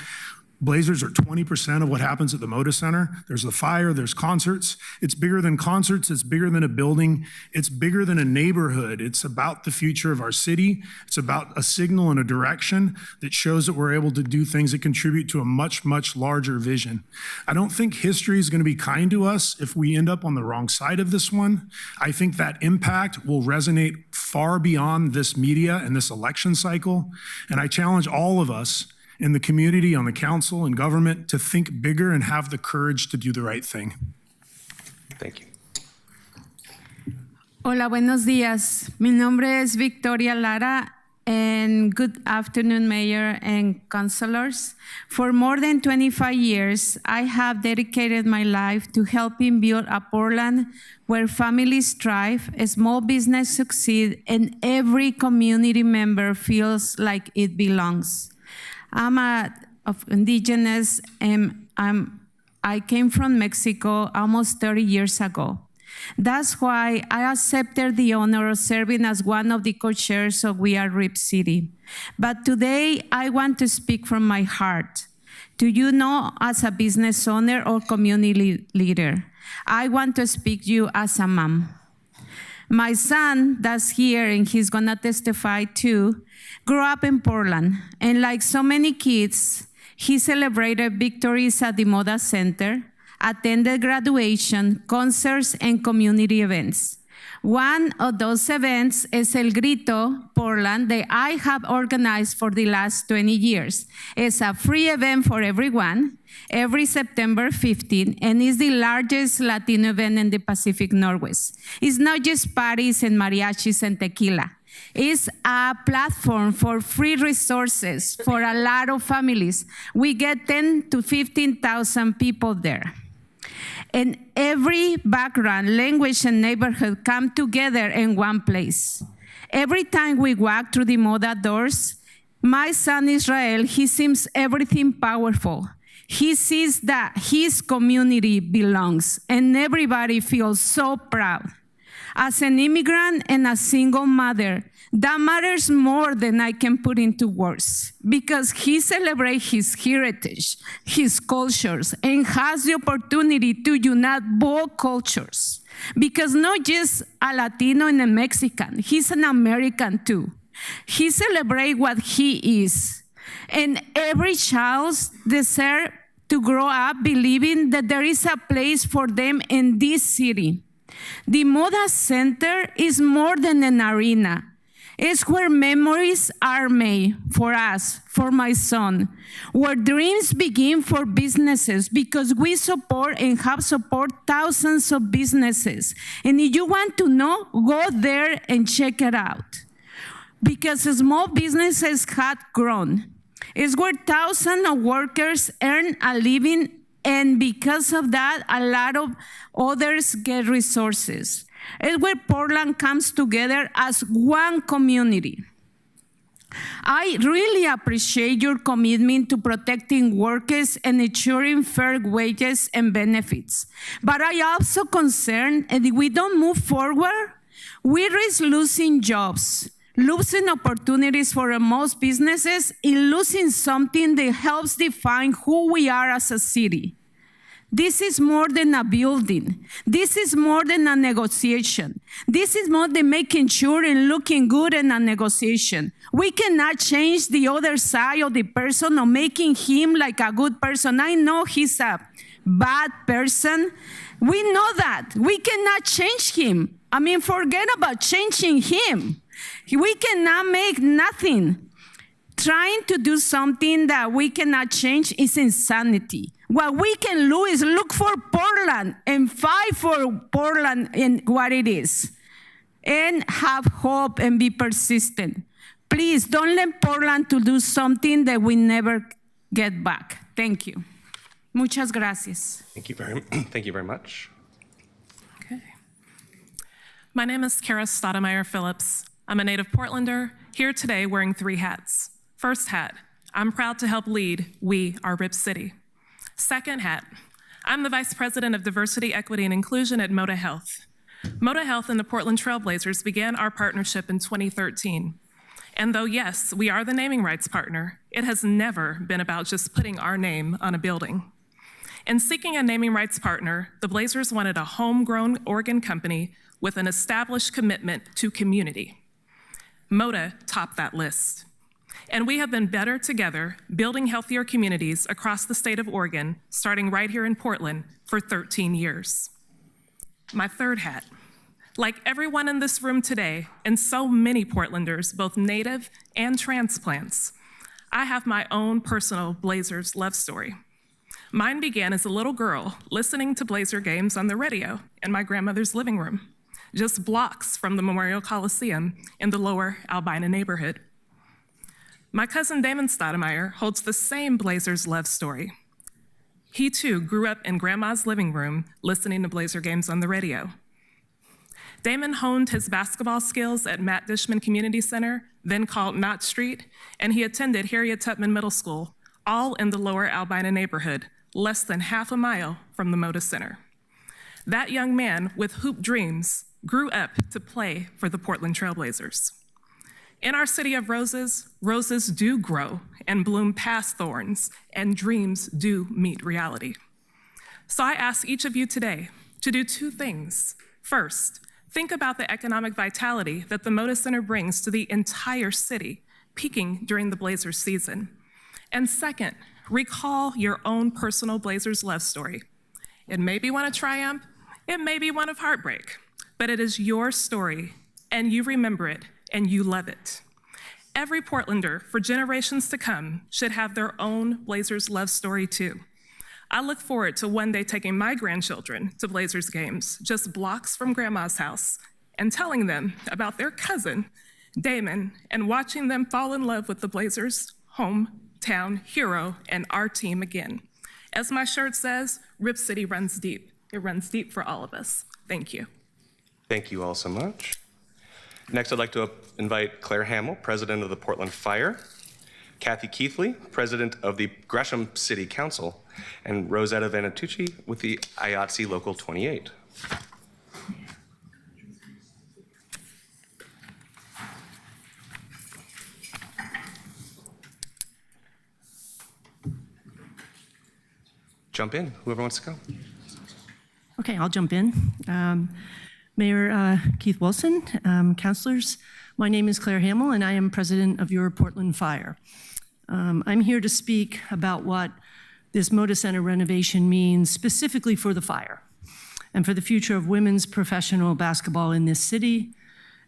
Speaker 15: Blazers are 20% of what happens at the Moda Center. There's the fire, there's concerts. It's bigger than concerts, it's bigger than a building, it's bigger than a neighborhood. It's about the future of our city. It's about a signal and a direction that shows that we're able to do things that contribute to a much, much larger vision. I don't think history is going to be kind to us if we end up on the wrong side of this one. I think that impact will resonate far beyond this media and this election cycle. And I challenge all of us in the community, on the council and government, to think bigger and have the courage to do the right thing.
Speaker 1: Thank you.
Speaker 16: Hola, buenos días. Mi nombre es Victoria Lara, and good afternoon, Mayor and councilors. For more than 25 years, I have dedicated my life to helping build a Portland where families thrive, small business succeed, and every community member feels like it belongs. I'm of indigenous, and I came from Mexico almost 30 years ago. That's why I accepted the honor of serving as one of the co-chairs of We Are Rip City. But today, I want to speak from my heart. Do you know, as a business owner or community leader, I want to speak to you as a mom. My son, that's here, and he's gonna testify too, grew up in Portland, and like so many kids, he celebrated victories at the Moda Center, attended graduation, concerts, and community events. One of those events is El Grito Portland that I have organized for the last 20 years. It's a free event for everyone every September 15, and is the largest Latino event in the Pacific Northwest. It's not just parties and mariachis and tequila. It's a platform for free resources for a lot of families. We get 10 to 15,000 people there. And every background, language, and neighborhood come together in one place. Every time we walk through the Moda doors, my son Israel, he sees everything powerful. He sees that his community belongs, and everybody feels so proud. As an immigrant and a single mother, that matters more than I can put into words, because he celebrates his heritage, his cultures, and has the opportunity to unite both cultures. Because not just a Latino and a Mexican, he's an American too. He celebrates what he is. And every child deserves to grow up believing that there is a place for them in this city. The Moda Center is more than an arena. It's where memories are made for us, for my son, where dreams begin for businesses, because we support and have support thousands of businesses. And if you want to know, go there and check it out. Because small businesses have grown. It's where thousands of workers earn a living, and because of that, a lot of others get resources. It's where Portland comes together as one community. I really appreciate your commitment to protecting workers and ensuring fair wages and benefits. But I also concerned that if we don't move forward, we risk losing jobs, losing opportunities for most businesses, and losing something that helps define who we are as a city. This is more than a building. This is more than a negotiation. This is more than making sure and looking good in a negotiation. We cannot change the other side of the person or making him like a good person. I know he's a bad person. We know that. We cannot change him. I mean, forget about changing him. We cannot make nothing. Trying to do something that we cannot change is insanity. What we can do is look for Portland and fight for Portland and what it is. And have hope and be persistent. Please don't let Portland to do something that we never get back. Thank you. Muchas gracias.
Speaker 1: Thank you very much.
Speaker 17: Okay. My name is Kara Stoudemire Phillips. I'm a native Portlander, here today wearing 3 hats. First hat, I'm proud to help lead We Are Rip City. Second hat, I'm the Vice President of Diversity, Equity, and Inclusion at Moda Health. Moda Health and the Portland Trailblazers began our partnership in 2013. And though, yes, we are the naming rights partner, it has never been about just putting our name on a building. In seeking a naming rights partner, the Blazers wanted a homegrown Oregon company with an established commitment to community. Moda topped that list. And we have been better together, building healthier communities across the state of Oregon, starting right here in Portland, for 13 years. My third hat. Like everyone in this room today, and so many Portlanders, both native and transplants, I have my own personal Blazers love story. Mine began as a little girl listening to Blazer games on the radio in my grandmother's living room, just blocks from the Memorial Coliseum in the lower Albina neighborhood. My cousin Damon Stoudemire holds the same Blazers love story. He too grew up in grandma's living room listening to Blazer games on the radio. Damon honed his basketball skills at Matt Dishman Community Center, then called Knott Street, and he attended Harriet Tubman Middle School, all in the lower Albina neighborhood, less than half a mile from the Moda Center. That young man with hoop dreams grew up to play for the Portland Trailblazers. In our city of roses, roses do grow and bloom past thorns, and dreams do meet reality. So I ask each of you today to do 2 things. First, think about the economic vitality that the Moda Center brings to the entire city, peaking during the Blazers season. And second, recall your own personal Blazers love story. It may be one of triumph, it may be one of heartbreak, but it is your story, and you remember it, and you love it. Every Portlander, for generations to come, should have their own Blazers love story too. I look forward to one day taking my grandchildren to Blazers games, just blocks from grandma's house, and telling them about their cousin, Damon, and watching them fall in love with the Blazers, hometown hero, and our team again. As my shirt says, Rip City runs deep. It runs deep for all of us. Thank you.
Speaker 1: Thank you all so much. Next, I'd like to invite Claire Hamill, President of the Portland Fire, Kathy Keithley, President of the Gresham City Council, and Rosetta Vanatucci with the IATSE Local 28. Jump in, whoever wants to go.
Speaker 18: Okay, I'll jump in. Mayor Keith Wilson, councilors, my name is Claire Hamill, and I am president of your Portland Fire. I'm here to speak about what this Moda Center renovation means specifically for the fire and for the future of women's professional basketball in this city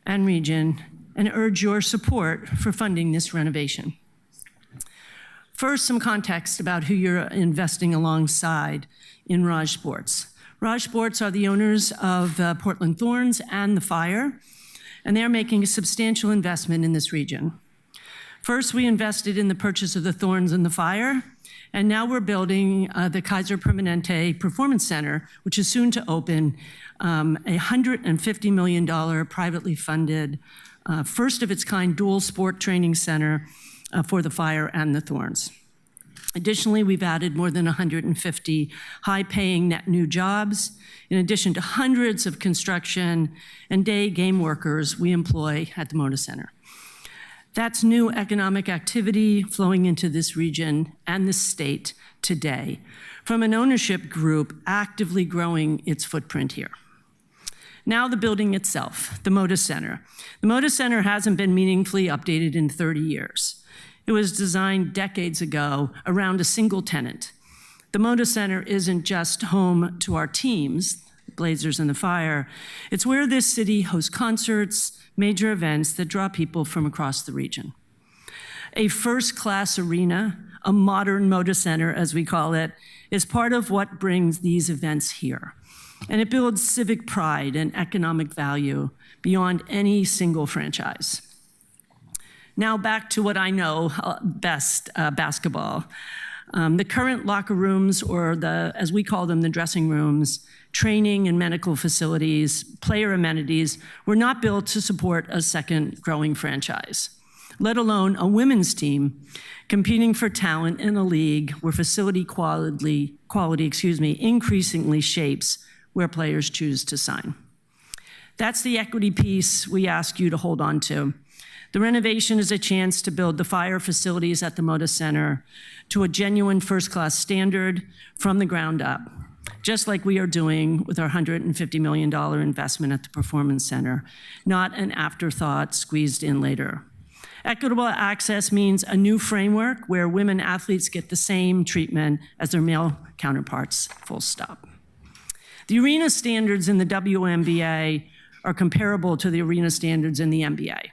Speaker 18: and region, and urge your support for funding this renovation. First, some context about who you're investing alongside in Raj Sports. Raj Sports are the owners of Portland Thorns and the Fire, and they're making a substantial investment in this region. First, we invested in the purchase of the Thorns and the Fire, and now we're building the Kaiser Permanente Performance Center, which is soon to open, a $150 million privately funded, first of its kind dual sport training center for the Fire and the Thorns. Additionally, we've added more than 150 high-paying net new jobs, in addition to hundreds of construction and day game workers we employ at the Moda Center. That's new economic activity flowing into this region and this state today from an ownership group actively growing its footprint here. Now the building itself, the Moda Center. The Moda Center hasn't been meaningfully updated in 30 years. It was designed decades ago around a single tenant. The Moda Center isn't just home to our teams, Blazers and the Fire. It's where this city hosts concerts, major events that draw people from across the region. A first-class arena, a modern Moda Center, as we call it, is part of what brings these events here. And it builds civic pride and economic value beyond any single franchise. Now back to what I know best, basketball. The current locker rooms, or as we call them, the dressing rooms, training and medical facilities, player amenities, were not built to support a second growing franchise, let alone a women's team competing for talent in a league where facility quality increasingly shapes where players choose to sign. That's the equity piece we ask you to hold on to. The renovation is a chance to build the Fire facilities at the Moda Center to a genuine first-class standard from the ground up, just like we are doing with our $150 million investment at the Performance Center, not an afterthought squeezed in later. Equitable access means a new framework where women athletes get the same treatment as their male counterparts, full stop. The arena standards in the WNBA are comparable to the arena standards in the NBA,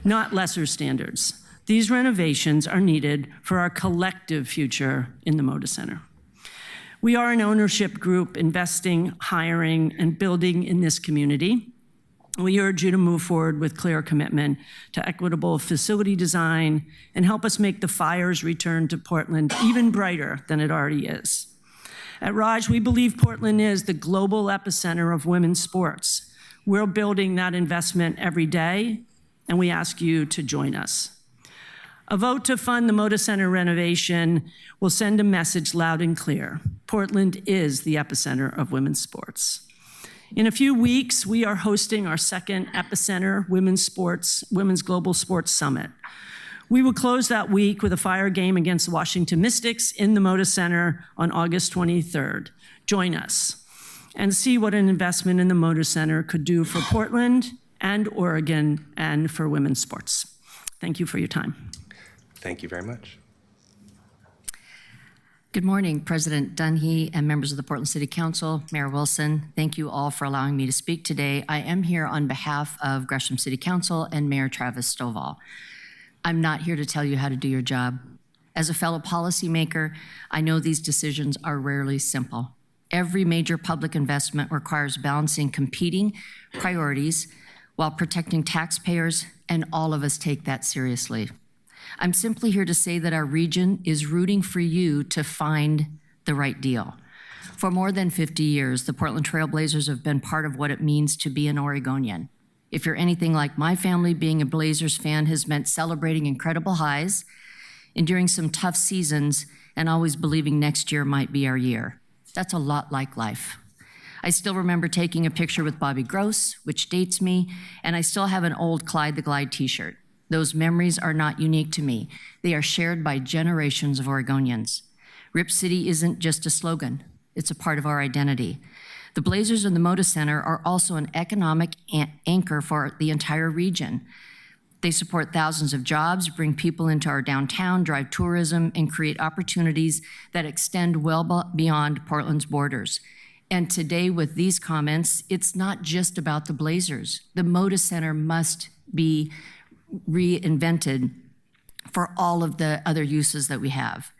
Speaker 18: not lesser standards. These renovations are needed for our collective future in the Moda Center. We are an ownership group investing, hiring, and building in this community. We urge you to move forward with clear commitment to equitable facility design and help us make the Fire's return to Portland even brighter than it already is. At Raj, we believe Portland is the global epicenter of women's sports. We're building that investment every day, and we ask you to join us. A vote to fund the Moda Center renovation will send a message loud and clear. Portland is the epicenter of women's sports. In a few weeks, we are hosting our second Epicenter Women's Global Sports Summit. We will close that week with a Fire game against the Washington Mystics in the Moda Center on August 23rd. Join us and see what an investment in the Moda Center could do for Portland and Oregon and for women's sports. Thank you for your time.
Speaker 1: Thank you very much.
Speaker 19: Good morning, President Dunhee and members of the Portland City Council, Mayor Wilson. Thank you all for allowing me to speak today. I am here on behalf of Gresham City Council and Mayor Travis Stovall. I'm not here to tell you how to do your job. As a fellow policymaker, I know these decisions are rarely simple. Every major public investment requires balancing competing priorities while protecting taxpayers, and all of us take that seriously. I'm simply here to say that our region is rooting for you to find the right deal. For more than 50 years, the Portland Trail Blazers have been part of what it means to be an Oregonian. If you're anything like my family, being a Blazers fan has meant celebrating incredible highs, enduring some tough seasons, and always believing next year might be our year. That's a lot like life. I still remember taking a picture with Bobby Gross, which dates me, and I still have an old Clyde the Glide t-shirt. Those memories are not unique to me. They are shared by generations of Oregonians. Rip City isn't just a slogan. It's a part of our identity. The Blazers and the Moda Center are also an economic anchor for the entire region. They support thousands of jobs, bring people into our downtown, drive tourism, and create opportunities that extend well beyond Portland's borders. And today, with these comments, it's not just about the Blazers. The Moda Center must be reinvented for all of the other uses that we have.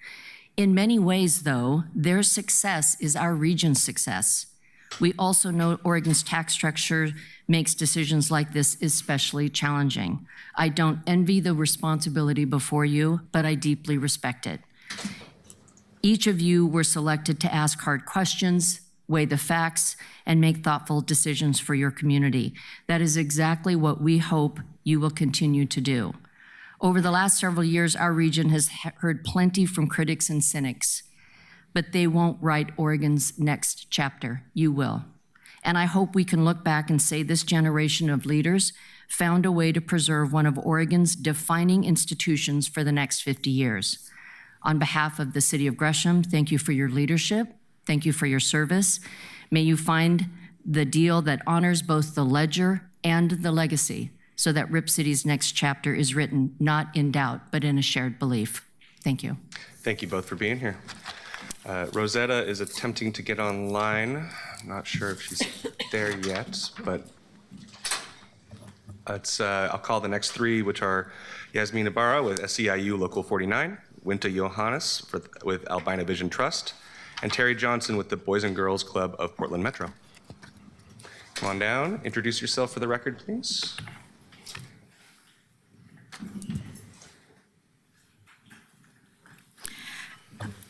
Speaker 19: In many ways, though, their success is our region's success. We also know Oregon's tax structure makes decisions like this especially challenging. I don't envy the responsibility before you, but I deeply respect it. Each of you were selected to ask hard questions, weigh the facts, and make thoughtful decisions for your community. That is exactly what we hope you will continue to do. Over the last several years, our region has heard plenty from critics and cynics, but they won't write Oregon's next chapter. You will. And I hope we can look back and say this generation of leaders found a way to preserve one of Oregon's defining institutions for the next 50 years. On behalf of the City of Gresham, thank you for your leadership. Thank you for your service. May you find the deal that honors both the ledger and the legacy, so that Rip City's next chapter is written not in doubt, but in a shared belief. Thank you.
Speaker 1: Thank you both for being here. Rosetta is attempting to get online. I'm not sure if she's there yet, but I'll call the next three, which are Yasmin Ibarra with SEIU Local 49, Winta Johannes with Albina Vision Trust, and Terry Johnson with the Boys and Girls Club of Portland Metro. Come on down, introduce yourself for the record, please.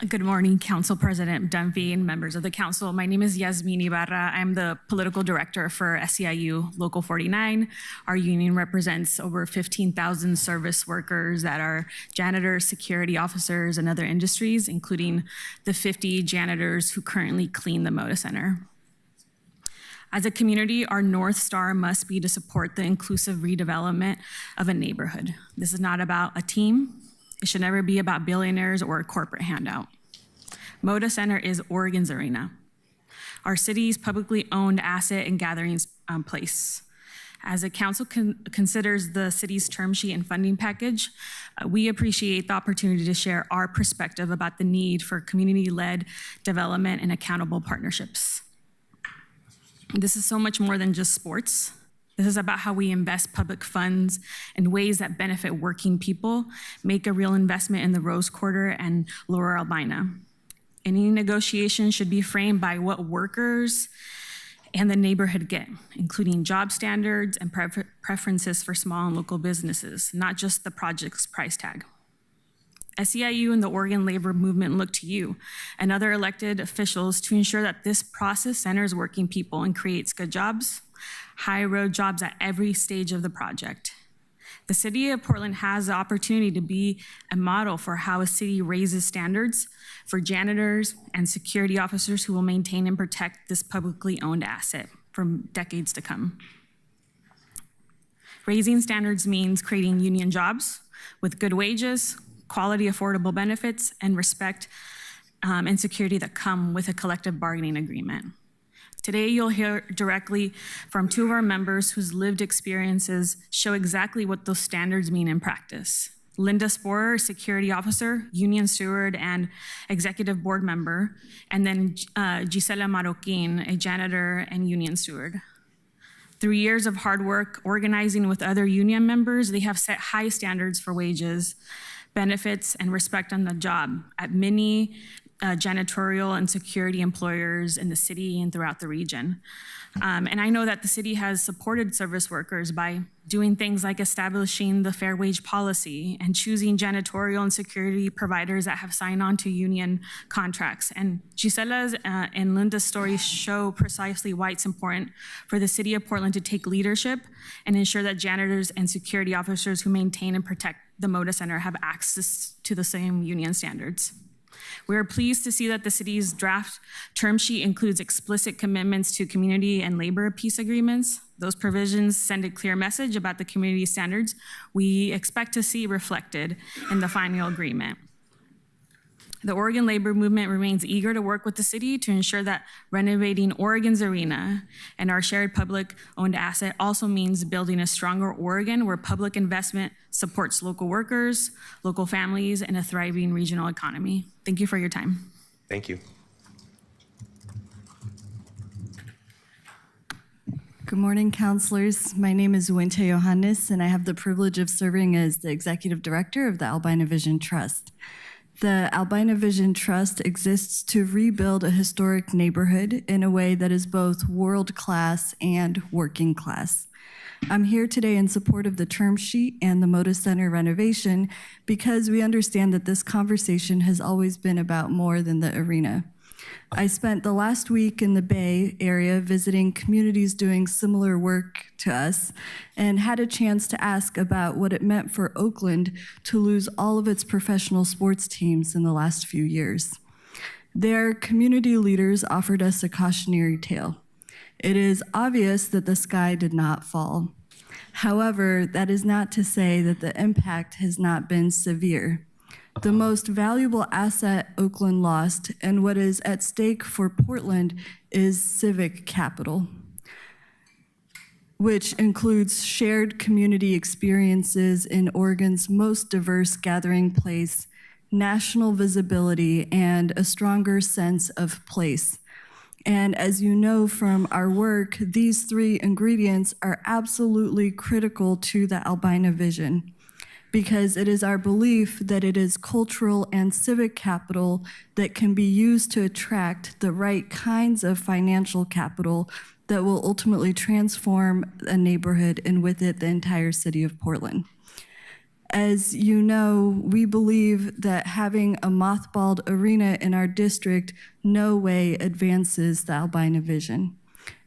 Speaker 20: Good morning, Council President Dunphy and members of the council. My name is Yasmin Ibarra. I'm the political director for SEIU Local 49. Our union represents over 15,000 service workers that are janitors, security officers, and other industries, including the 50 janitors who currently clean the Moda Center. As a community, our North Star must be to support the inclusive redevelopment of a neighborhood. This is not about a team. It should never be about billionaires or a corporate handout. Moda Center is Oregon's arena, our city's publicly owned asset and gathering place. As the council considers the city's term sheet and funding package, we appreciate the opportunity to share our perspective about the need for community-led development and accountable partnerships. This is so much more than just sports. This is about how we invest public funds in ways that benefit working people, make a real investment in the Rose Quarter and Lower Albina. Any negotiation should be framed by what workers and the neighborhood get, including job standards and preferences for small and local businesses, not just the project's price tag. SEIU and the Oregon labor movement look to you and other elected officials to ensure that this process centers working people and creates good jobs, high-road jobs at every stage of the project. The city of Portland has the opportunity to be a model for how a city raises standards for janitors and security officers who will maintain and protect this publicly owned asset for decades to come. Raising standards means creating union jobs with good wages, quality, affordable benefits, and respect and security that come with a collective bargaining agreement. Today, you'll hear directly from two of our members whose lived experiences show exactly what those standards mean in practice. Linda Sporer, security officer, union steward, and executive board member, and then Gisela Marroquin, a janitor and union steward. Through years of hard work organizing with other union members, they have set high standards for wages, benefits, and respect on the job at many janitorial and security employers in the city and throughout the region. And I know that the city has supported service workers by doing things like establishing the fair wage policy and choosing janitorial and security providers that have signed on to union contracts. And Gisela's and Linda's stories show precisely why it's important for the city of Portland to take leadership and ensure that janitors and security officers who maintain and protect the Moda Center have access to the same union standards. We are pleased to see that the city's draft term sheet includes explicit commitments to community and labor peace agreements. Those provisions send a clear message about the community standards we expect to see reflected in the final agreement. The Oregon labor movement remains eager to work with the city to ensure that renovating Oregon's arena and our shared public-owned asset also means building a stronger Oregon where public investment supports local workers, local families, and a thriving regional economy. Thank you for your time.
Speaker 1: Thank you.
Speaker 21: Good morning, councilors. My name is Winta Johannes, and I have the privilege of serving as the executive director of the Albina Vision Trust. The Albina Vision Trust exists to rebuild a historic neighborhood in a way that is both world-class and working class. I'm here today in support of the term sheet and the Moda Center renovation because we understand that this conversation has always been about more than the arena. I spent the last week in the Bay Area visiting communities doing similar work to us and had a chance to ask about what it meant for Oakland to lose all of its professional sports teams in the last few years. Their community leaders offered us a cautionary tale. It is obvious that the sky did not fall. However, that is not to say that the impact has not been severe. The most valuable asset Oakland lost and what is at stake for Portland is civic capital, which includes shared community experiences in Oregon's most diverse gathering place national visibility, and a stronger sense of place. And as you know from our work, these three ingredients are absolutely critical to the Albina vision, because it is our belief that it is cultural and civic capital that can be used to attract the right kinds of financial capital that will ultimately transform a neighborhood and with it the entire city of Portland. As you know, we believe that having a mothballed arena in our district no way advances the Albina vision.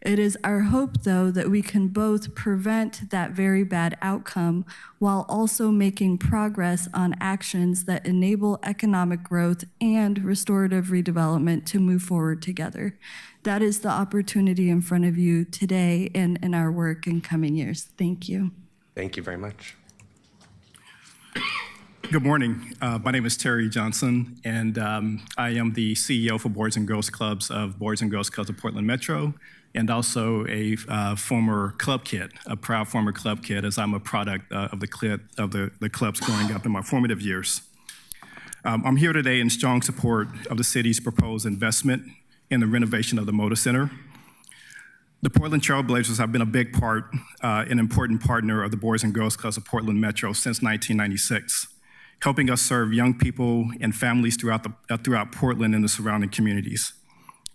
Speaker 21: It is our hope, though, that we can both prevent that very bad outcome while also making progress on actions that enable economic growth and restorative redevelopment to move forward together. That is the opportunity in front of you today and in our work in coming years. Thank you.
Speaker 1: Thank you very much.
Speaker 7: Good morning. My name is Terry Johnson, and I am the CEO for Boys and Girls Clubs of Boys and Girls Clubs of Portland Metro, and also a former club kid, a proud former club kid, as I'm a product of the clubs growing up in my formative years. I'm here today in strong support of the city's proposed investment in the renovation of the Moda Center. The Portland Trailblazers have been a big part, an important partner of the Boys and Girls Clubs of Portland Metro since 1996. Helping us serve young people and families throughout Portland and the surrounding communities.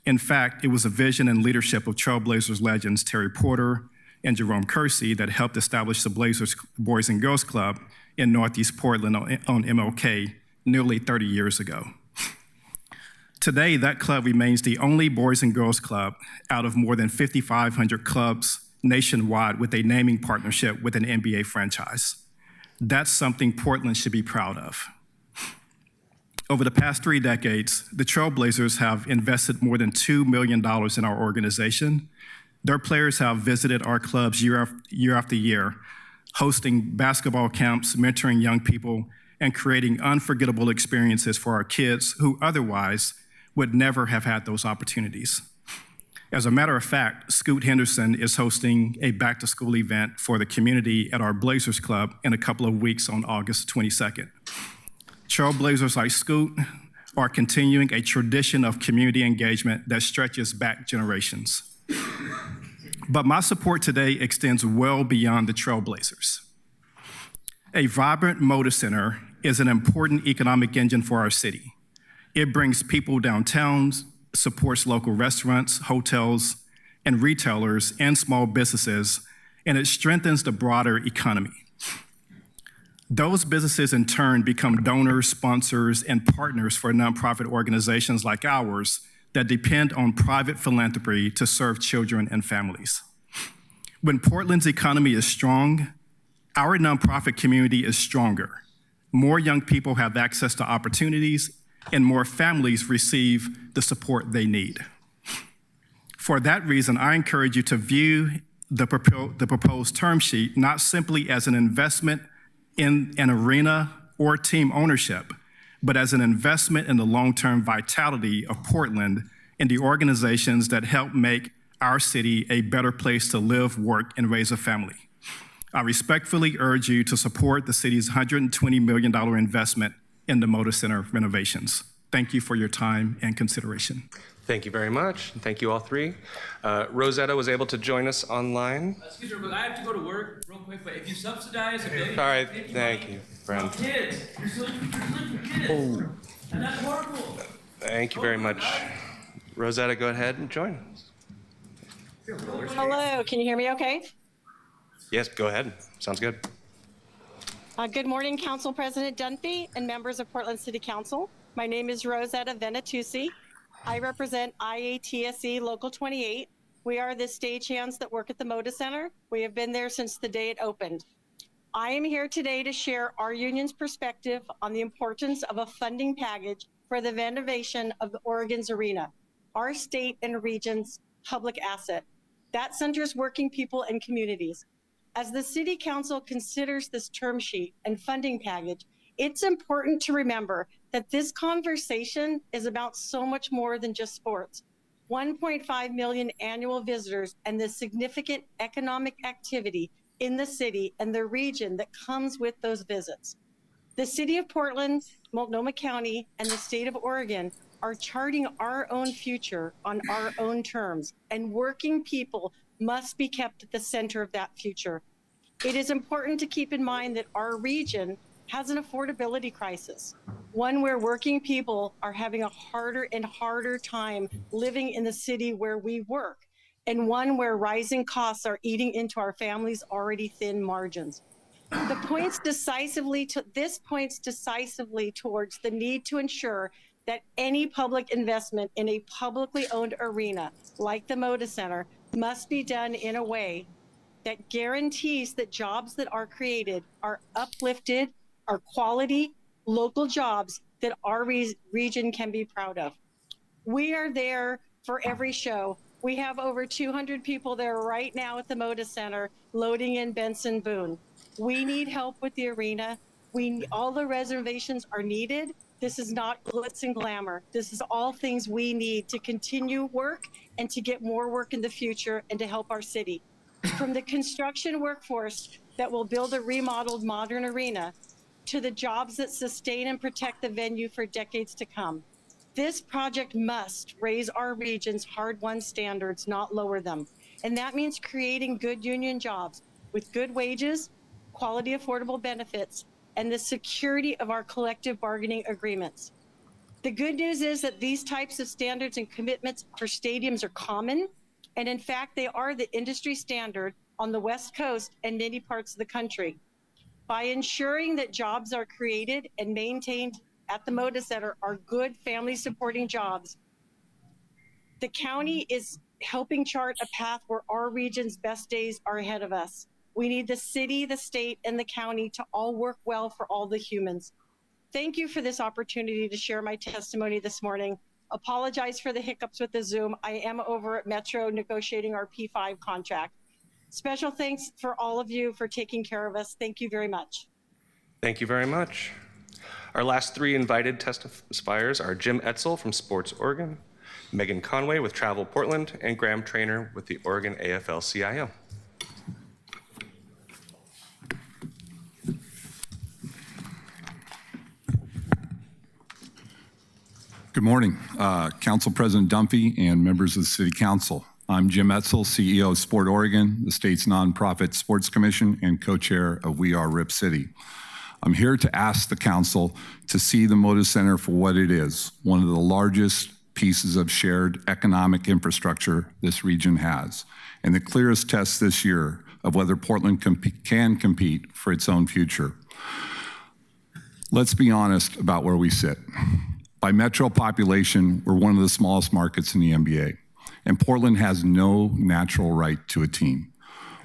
Speaker 7: In fact, it was a vision and leadership of Trailblazers legends Terry Porter and Jerome Kersey that helped establish the Blazers Boys and Girls Club in Northeast Portland on MLK nearly 30 years ago. Today, that club remains the only Boys and Girls Club out of more than 5,500 clubs nationwide with a naming partnership with an NBA franchise. That's something Portland should be proud of. Over the past 3 decades, the Trailblazers have invested more than $2 million in our organization. Their players have visited our clubs year after year, hosting basketball camps, mentoring young people, and creating unforgettable experiences for our kids who otherwise would never have had those opportunities. As a matter of fact, Scoot Henderson is hosting a back-to-school event for the community at our Blazers Club in a couple of weeks on August 22nd. Trailblazers like Scoot are continuing a tradition of community engagement that stretches back generations. But my support today extends well beyond the Trailblazers. A vibrant Moda Center is an important economic engine for our city. It brings people downtown, supports local restaurants, hotels, and retailers and small businesses, and it strengthens the broader economy. Those businesses in turn become donors, sponsors, and partners for nonprofit organizations like ours that depend on private philanthropy to serve children and families. When Portland's economy is strong, our nonprofit community is stronger. More young people have access to opportunities, and more families receive the support they need. For that reason, I encourage you to view the proposed term sheet not simply as an investment in an arena or team ownership, but as an investment in the long-term vitality of Portland and the organizations that help make our city a better place to live, work, and raise a family. I respectfully urge you to support the city's $120 million investment in the Moda Center renovations. Thank you for your time and consideration.
Speaker 1: Thank you very much. Thank you all three. Rosetta was able to join us online.
Speaker 22: Excuse me, but I have to go to work real quick, but if you subsidize $1 billion,
Speaker 1: all right, thank you, friend.
Speaker 22: Kids, you're sleeping kids.
Speaker 1: Oh.
Speaker 22: And that's horrible.
Speaker 1: Thank you very much. Rosetta, go ahead and join us.
Speaker 23: Hello, can you hear me okay?
Speaker 1: Yes, go ahead. Sounds good.
Speaker 23: Good morning, Council President Dunphy and members of Portland City Council. My name is Rosetta Venatusi. I represent IATSE Local 28. We are the stagehands that work at the Moda Center. We have been there since the day it opened. I am here today to share our union's perspective on the importance of a funding package for the renovation of the Oregon's Arena, our state and region's public asset. That centers working people and communities. As the City Council considers this term sheet and funding package, it's important to remember that this conversation is about so much more than just sports. 1.5 million annual visitors and the significant economic activity in the city and the region that comes with those visits. The city of Portland, Multnomah County, and the state of Oregon are charting our own future on our own terms, and working people must be kept at the center of that future. It is important to keep in mind that our region has an affordability crisis, one where working people are having a harder and harder time living in the city where we work, and one where rising costs are eating into our families' already thin margins. This points decisively towards the need to ensure that any public investment in a publicly owned arena like the Moda Center must be done in a way that guarantees that jobs that are created are uplifted, are quality, local jobs that our region can be proud of. We are there for every show. We have over 200 people there right now at the Moda Center loading in Benson Boone. We need help with the arena. All the reservations are needed. This is not glitz and glamour. This is all things we need to continue work and to get more work in the future and to help our city. From the construction workforce that will build a remodeled modern arena to the jobs that sustain and protect the venue for decades to come. This project must raise our region's hard-won standards, not lower them. And that means creating good union jobs with good wages, quality affordable benefits, and the security of our collective bargaining agreements. The good news is that these types of standards and commitments for stadiums are common, and in fact, they are the industry standard on the West Coast and many parts of the country. By ensuring that jobs are created and maintained at the Moda Center are good family supporting jobs, the county is helping chart a path where our region's best days are ahead of us. We need the city, the state, and the county to all work well for all the humans. Thank you for this opportunity to share my testimony this morning. Apologize for the hiccups with the Zoom. I am over at Metro negotiating our P5 contract. Special thanks for all of you for taking care of us. Thank you very much.
Speaker 1: Thank you very much. Our last three invited testifiers are Jim Etzel from Sports Oregon, Megan Conway with Travel Portland, and Graham Trainer with the Oregon AFL-CIO.
Speaker 8: Good morning, Council President Dunphy and members of the City Council. I'm Jim Etzel, CEO of Sport Oregon, the state's nonprofit sports commission and co-chair of We Are Rip City. I'm here to ask the council to see the Moda Center for what it is, one of the largest pieces of shared economic infrastructure this region has, and the clearest test this year of whether Portland can compete for its own future. Let's be honest about where we sit. By metro population, we're one of the smallest markets in the NBA, and Portland has no natural right to a team.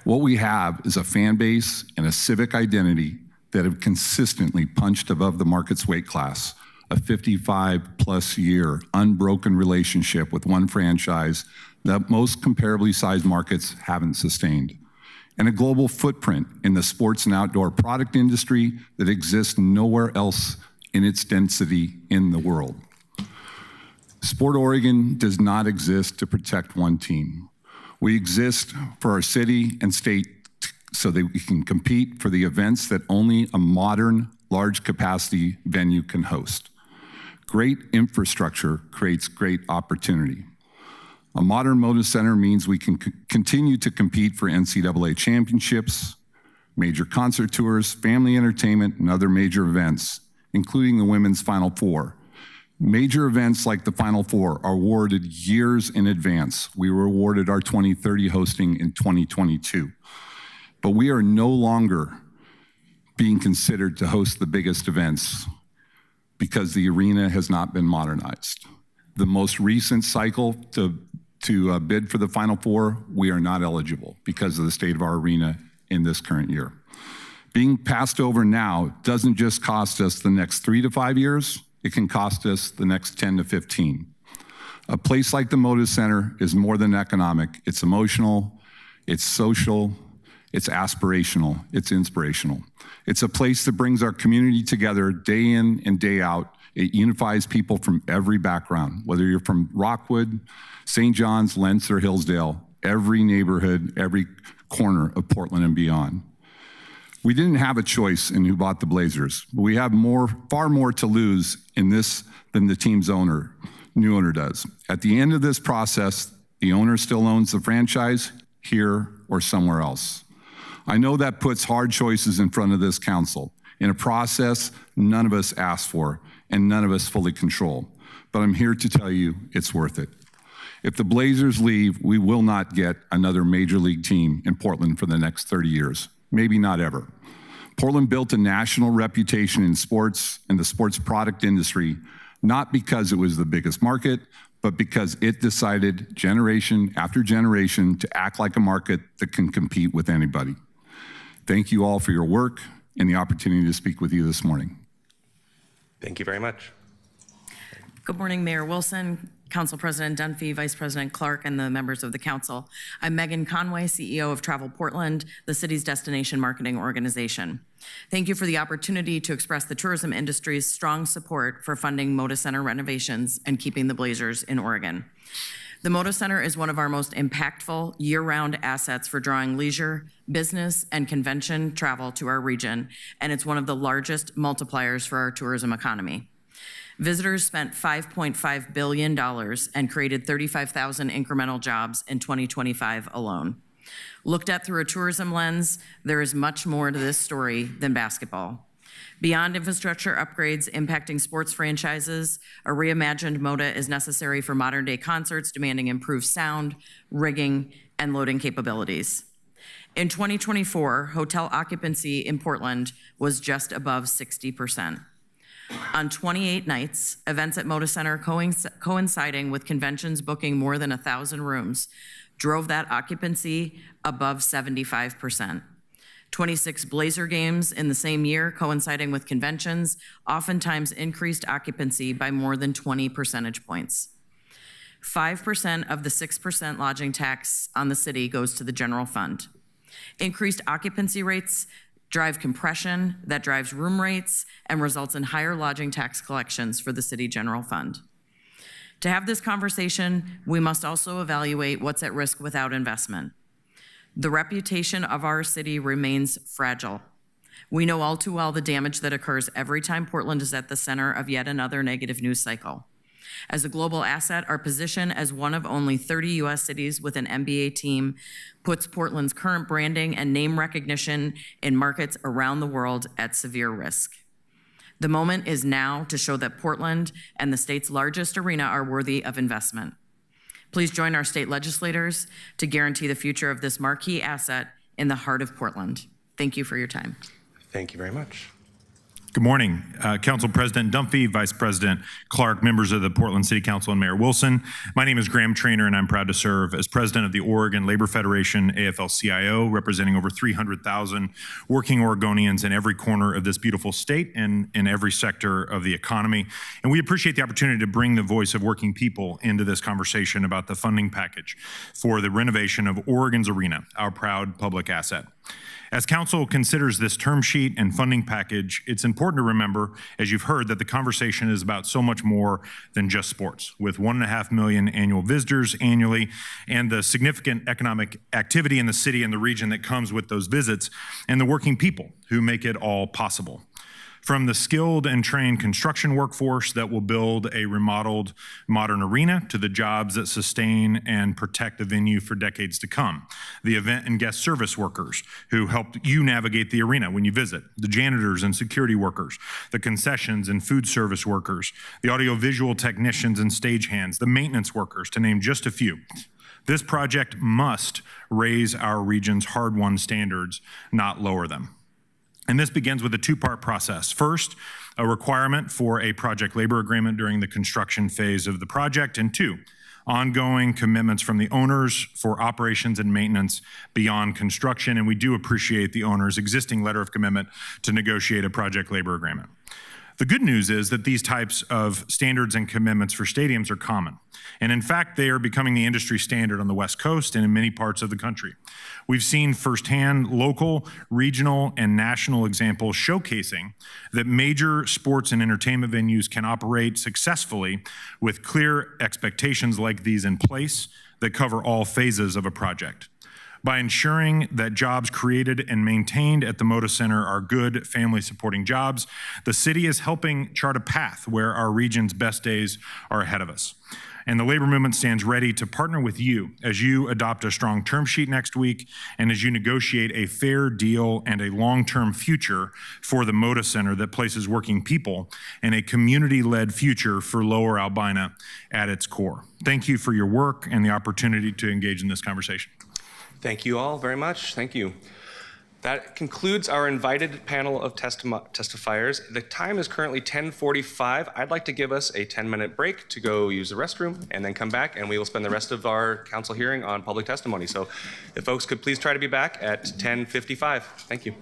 Speaker 8: What we have is a fan base and a civic identity that have consistently punched above the market's weight class, a 55-plus year unbroken relationship with one franchise that most comparably sized markets haven't sustained, and a global footprint in the sports and outdoor product industry that exists nowhere else in its density in the world. Sport Oregon does not exist to protect one team. We exist for our city and state so that we can compete for the events that only a modern, large capacity venue can host. Great infrastructure creates great opportunity. A modern Moda Center means we can continue to compete for NCAA championships, major concert tours, family entertainment, and other major events, including the Women's Final Four. Major events like the Final Four are awarded years in advance. We were awarded our 2030 hosting in 2022. But we are no longer being considered to host the biggest events because the arena has not been modernized. The most recent cycle to bid for the Final Four, we are not eligible because of the state of our arena in this current year. Being passed over now doesn't just cost us the next 3 to 5 years, it can cost us the next 10 to 15. A place like the Moda Center is more than economic. It's emotional, it's social, it's aspirational, it's inspirational. It's a place that brings our community together day in and day out. It unifies people from every background, whether you're from Rockwood, St. John's, Lentz, or Hillsdale, every neighborhood, every corner of Portland and beyond. We didn't have a choice in who bought the Blazers, but we have far more to lose in this than the team's new owner does. At the end of this process, the owner still owns the franchise here or somewhere else. I know that puts hard choices in front of this council in a process none of us asked for and none of us fully control. But I'm here to tell you it's worth it. If the Blazers leave, we will not get another major league team in Portland for the next 30 years, maybe not ever. Portland built a national reputation in sports and the sports product industry, not because it was the biggest market, but because it decided generation after generation to act like a market that can compete with anybody. Thank you all for your work and the opportunity to speak with you this morning.
Speaker 1: Thank you very much.
Speaker 2: Good morning, Mayor Wilson, Council President Dunphy, Vice President Clark, and the members of the council. I'm Megan Conway, CEO of Travel Portland, the city's destination marketing organization. Thank you for the opportunity to express the tourism industry's strong support for funding Moda Center renovations and keeping the Blazers in Oregon. The Moda Center is one of our most impactful year-round assets for drawing leisure, business, and convention travel to our region, and it's one of the largest multipliers for our tourism economy. Visitors spent $5.5 billion and created 35,000 incremental jobs in 2025 alone. Looked at through a tourism lens, there is much more to this story than basketball. Beyond infrastructure upgrades impacting sports franchises, a reimagined Moda is necessary for modern-day concerts demanding improved sound, rigging, and loading capabilities. In 2024, hotel occupancy in Portland was just above 60%. On 28 nights, events at Moda Center coinciding with conventions booking more than 1,000 rooms drove that occupancy above 75%. 26 Blazer games in the same year coinciding with conventions oftentimes increased occupancy by more than 20 percentage points. 5% of the 6% lodging tax on the city goes to the general fund. Increased occupancy rates drive compression that drives room rates and results in higher lodging tax collections for the city general fund. To have this conversation, we must also evaluate what's at risk without investment. The reputation of our city remains fragile. We know all too well the damage that occurs every time Portland is at the center of yet another negative news cycle. As a global asset, our position as one of only 30 U.S. cities with an NBA team puts Portland's current branding and name recognition in markets around the world at severe risk. The moment is now to show that Portland and the state's largest arena are worthy of investment. Please join our state legislators to guarantee the future of this marquee asset in the heart of Portland. Thank you for your time.
Speaker 1: Thank you very much.
Speaker 9: Good morning, Council President Dunphy, Vice President Clark, members of the Portland City Council, and Mayor Wilson. My name is Graham Trainer, and I'm proud to serve as President of the Oregon Labor Federation, AFL-CIO, representing over 300,000 working Oregonians in every corner of this beautiful state and in every sector of the economy. And we appreciate the opportunity to bring the voice of working people into this conversation about the funding package for the renovation of Oregon's arena, our proud public asset. As Council considers this term sheet and funding package, it's important to remember, as you've heard, that the conversation is about so much more than just sports. With 1.5 million annual visitors annually and the significant economic activity in the city and the region that comes with those visits, and the working people who make it all possible. From the skilled and trained construction workforce that will build a remodeled modern arena to the jobs that sustain and protect the venue for decades to come. The event and guest service workers who help you navigate the arena when you visit. The janitors and security workers, the concessions and food service workers, the audiovisual technicians and stagehands, the maintenance workers, to name just a few. This project must raise our region's hard-won standards, not lower them. And this begins with a two-part process. First, a requirement for a project labor agreement during the construction phase of the project, and two, ongoing commitments from the owners for operations and maintenance beyond construction, and we do appreciate the owner's existing letter of commitment to negotiate a project labor agreement. The good news is that these types of standards and commitments for stadiums are common. And in fact, they are becoming the industry standard on the West Coast and in many parts of the country. We've seen firsthand local, regional, and national examples showcasing that major sports and entertainment venues can operate successfully with clear expectations like these in place that cover all phases of a project. By ensuring that jobs created and maintained at the Moda Center are good, family-supporting jobs, the city is helping chart a path where our region's best days are ahead of us. And the labor movement stands ready to partner with you as you adopt a strong term sheet next week and as you negotiate a fair deal and a long-term future for the Moda Center that places working people and a community-led future for Lower Albina at its core. Thank you for your work and the opportunity to engage in this conversation.
Speaker 1: Thank you all very much. Thank you. That concludes our invited panel of testifiers. The time is currently 10:45. I'd like to give us a 10-minute break to go use the restroom and then come back, and we will spend the rest of our council hearing on public testimony. So if folks could please try to be back at 10:55. Thank you.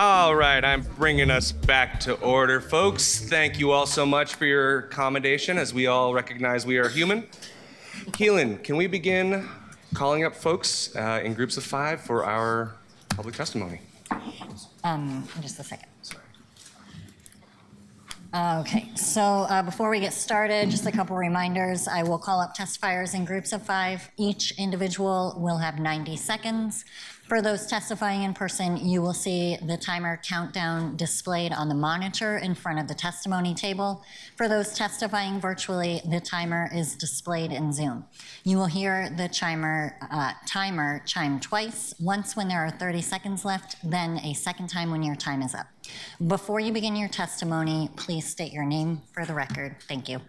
Speaker 1: All right, I'm bringing us back to order, folks. Thank you all so much for your accommodation as we all recognize we are human. Keelan, can we begin calling up folks in groups of 5 for our public testimony?
Speaker 4: Just a second. Okay, so before we get started, just a couple reminders. I will call up testifiers in groups of 5. Each individual will have 90 seconds. For those testifying in person, you will see the timer countdown displayed on the monitor in front of the testimony table. For those testifying virtually, the timer is displayed in Zoom. You will hear the timer chime twice, once when there are 30 seconds left, then a second time when your time is up. Before you begin your testimony, please state your name for the record. Thank you.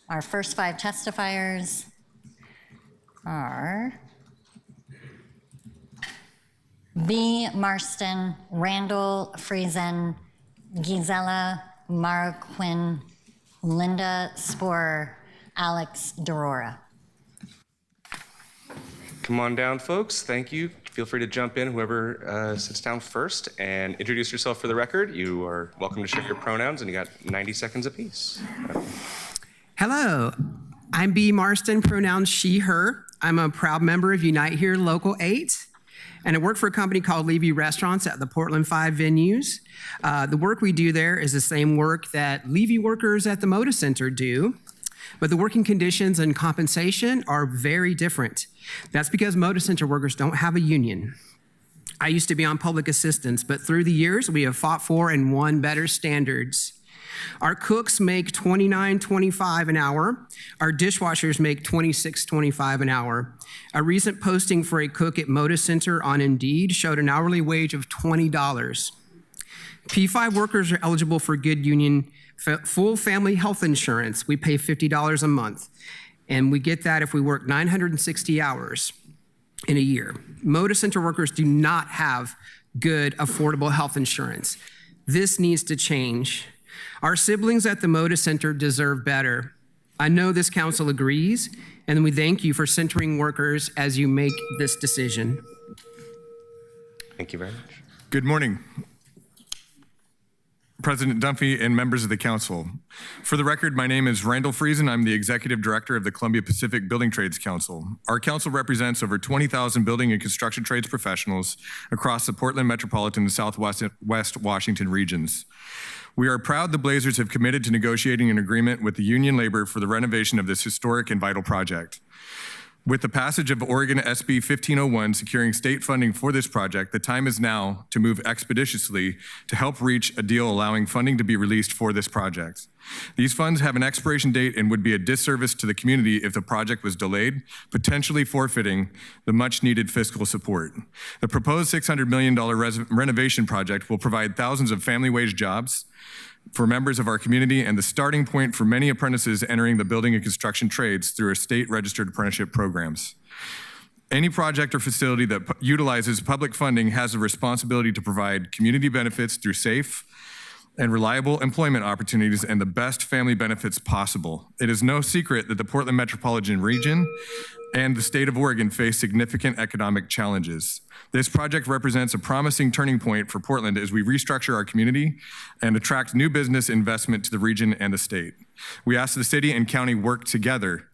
Speaker 4: Our first 5 testifiers are B. Marston, Randall Friesen, Gisela Marroquin, Linda Sporer, Alex Derora.
Speaker 1: Come on down, folks. Thank you. Feel free to jump in, whoever sits down first, and introduce yourself for the record. You are welcome to share your pronouns, and you got 90 seconds apiece.
Speaker 6: Hello, I'm B. Marston, pronouns she, her. I'm a proud member of Unite Here Local 8, and I work for a company called Levy Restaurants at the Portland 5 venues. The work we do there is the same work that Levy workers at the Moda Center do, but the working conditions and compensation are very different. That's because Moda Center workers don't have a union. I used to be on public assistance, but through the years, we have fought for and won better standards. Our cooks make $29.25 an hour. Our dishwashers make $26.25 an hour. A recent posting for a cook at Moda Center on Indeed showed an hourly wage of $20. P5 workers are eligible for good union full family health insurance. We pay $50 a month, and we get that if we work 960 hours in a year. Moda Center workers do not have good, affordable health insurance. This needs to change. Our siblings at the Moda Center deserve better. I know this council agrees, and we thank you for centering workers as you make this decision.
Speaker 1: Thank you very much.
Speaker 10: Good morning, President Dunphy and members of the council. For the record, my name is Randall Friesen. I'm the Executive Director of the Columbia Pacific Building Trades Council. Our council represents over 20,000 building and construction trades professionals across the Portland metropolitan and Southwest Washington regions. We are proud the Blazers have committed to negotiating an agreement with the union labor for the renovation of this historic and vital project. With the passage of Oregon SB 1501 securing state funding for this project, the time is now to move expeditiously to help reach a deal allowing funding to be released for this project. These funds have an expiration date and would be a disservice to the community if the project was delayed, potentially forfeiting the much-needed fiscal support. The proposed $600 million renovation project will provide thousands of family wage jobs for members of our community and the starting point for many apprentices entering the building and construction trades through our state-registered apprenticeship programs. Any project or facility that utilizes public funding has a responsibility to provide community benefits through safe and reliable employment opportunities and the best family benefits possible. It is no secret that the Portland metropolitan region and the state of Oregon face significant economic challenges. This project represents a promising turning point for Portland as we restructure our community and attract new business investment to the region and the state. We ask the city and county work together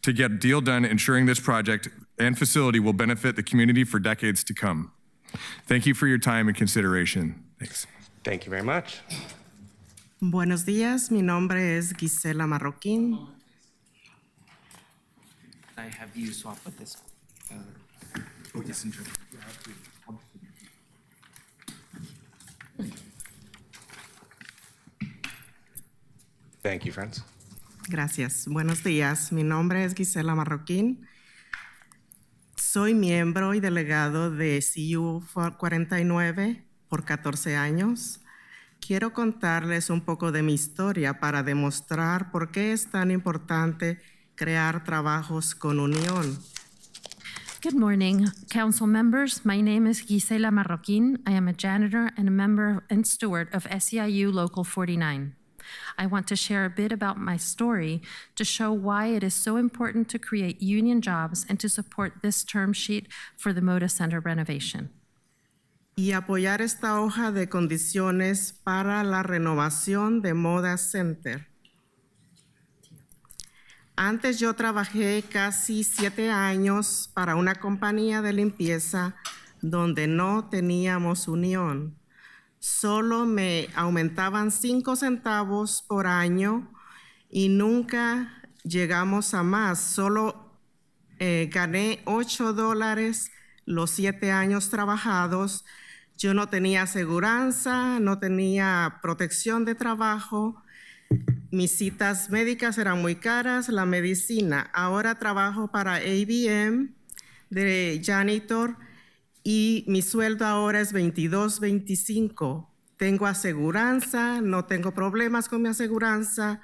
Speaker 10: to get a deal done, ensuring this project and facility will benefit the community for decades to come. Thank you for your time and consideration. Thanks.
Speaker 1: Thank you very much.
Speaker 24: Buenos días, mi nombre es Gisela Marroquín.
Speaker 25: I have you swap with this. With this intro.
Speaker 1: Thank you, friends.
Speaker 24: Gracias. Buenos días. Mi nombre es Gisela Marroquín. Soy miembro y delegado de CU 49 por 14 años. Quiero contarles un poco de mi historia para demostrar por qué es tan importante crear trabajos con unión.
Speaker 5: Good morning, council members. My name is Gisela Marroquin. I am a janitor and a member and steward of SEIU Local 49. I want to share a bit about my story to show why it is so important to create union jobs and to support this term sheet for the Moda Center renovation.
Speaker 24: Y apoyar esta hoja de condiciones para la renovación de Moda Center. Antes yo trabajé casi 7 años para una compañía de limpieza donde no teníamos unión. Solo me aumentaban 5 centavos por año y nunca llegamos a más. Solo gané $8 los 7 años trabajados. Yo no tenía aseguranza, no tenía protección de trabajo. Mis citas médicas eran muy caras, la medicina. Ahora trabajo para ABM de janitor y mi sueldo ahora es $22.25. Tengo aseguranza, no tengo problemas con mi aseguranza,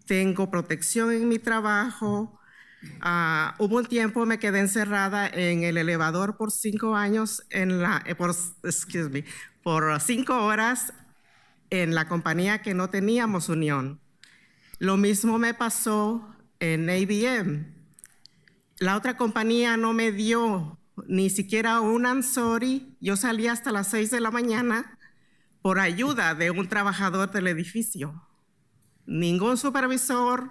Speaker 24: tengo protección en mi trabajo. Hubo un tiempo me quedé encerrada en el elevador por 5 años por 5 horas en la compañía que no teníamos unión. Lo mismo me pasó en ABM. La otra compañía no me dio ni siquiera un I'm sorry. Yo salí hasta las 6 de la mañana por ayuda de un trabajador del edificio. Ningún supervisor,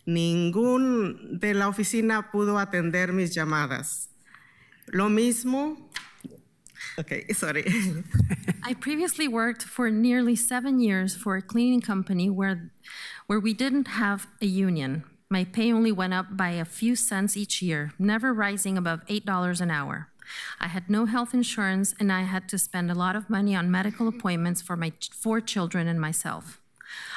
Speaker 24: ningún de la oficina pudo atender mis llamadas. Lo mismo. Okay, sorry.
Speaker 5: I previously worked for nearly 7 years for a cleaning company where we didn't have a union. My pay only went up by a few cents each year, never rising above $8 an hour. I had no health insurance and I had to spend a lot of money on medical appointments for my 4 children and myself.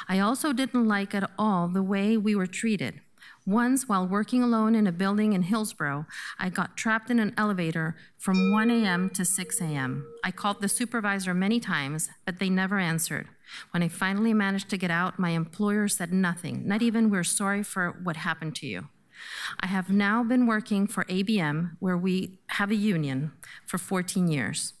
Speaker 5: I also didn't like at all the way we were treated. Once, while working alone in a building in Hillsborough, I got trapped in an elevator from 1 a.m. to 6 a.m. I called the supervisor many times, but they never answered. When I finally managed to get out, my employer said nothing, not even "we're sorry for what happened to you." I have now been working for ABM, where we have a union, for 14 years.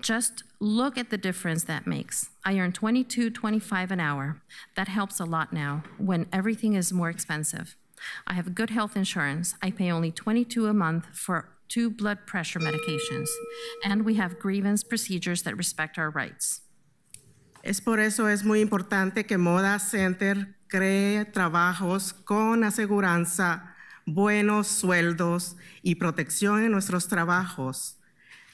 Speaker 5: Just look at the difference that makes. I earn $22.25 an hour. That helps a lot now when everything is more expensive. I have good health insurance. I pay only $22 a month for 2 blood pressure medications, and we have grievance procedures that respect our rights.
Speaker 24: Es por eso es muy importante que Moda Center cree trabajos con aseguranza, buenos sueldos y protección en nuestros trabajos.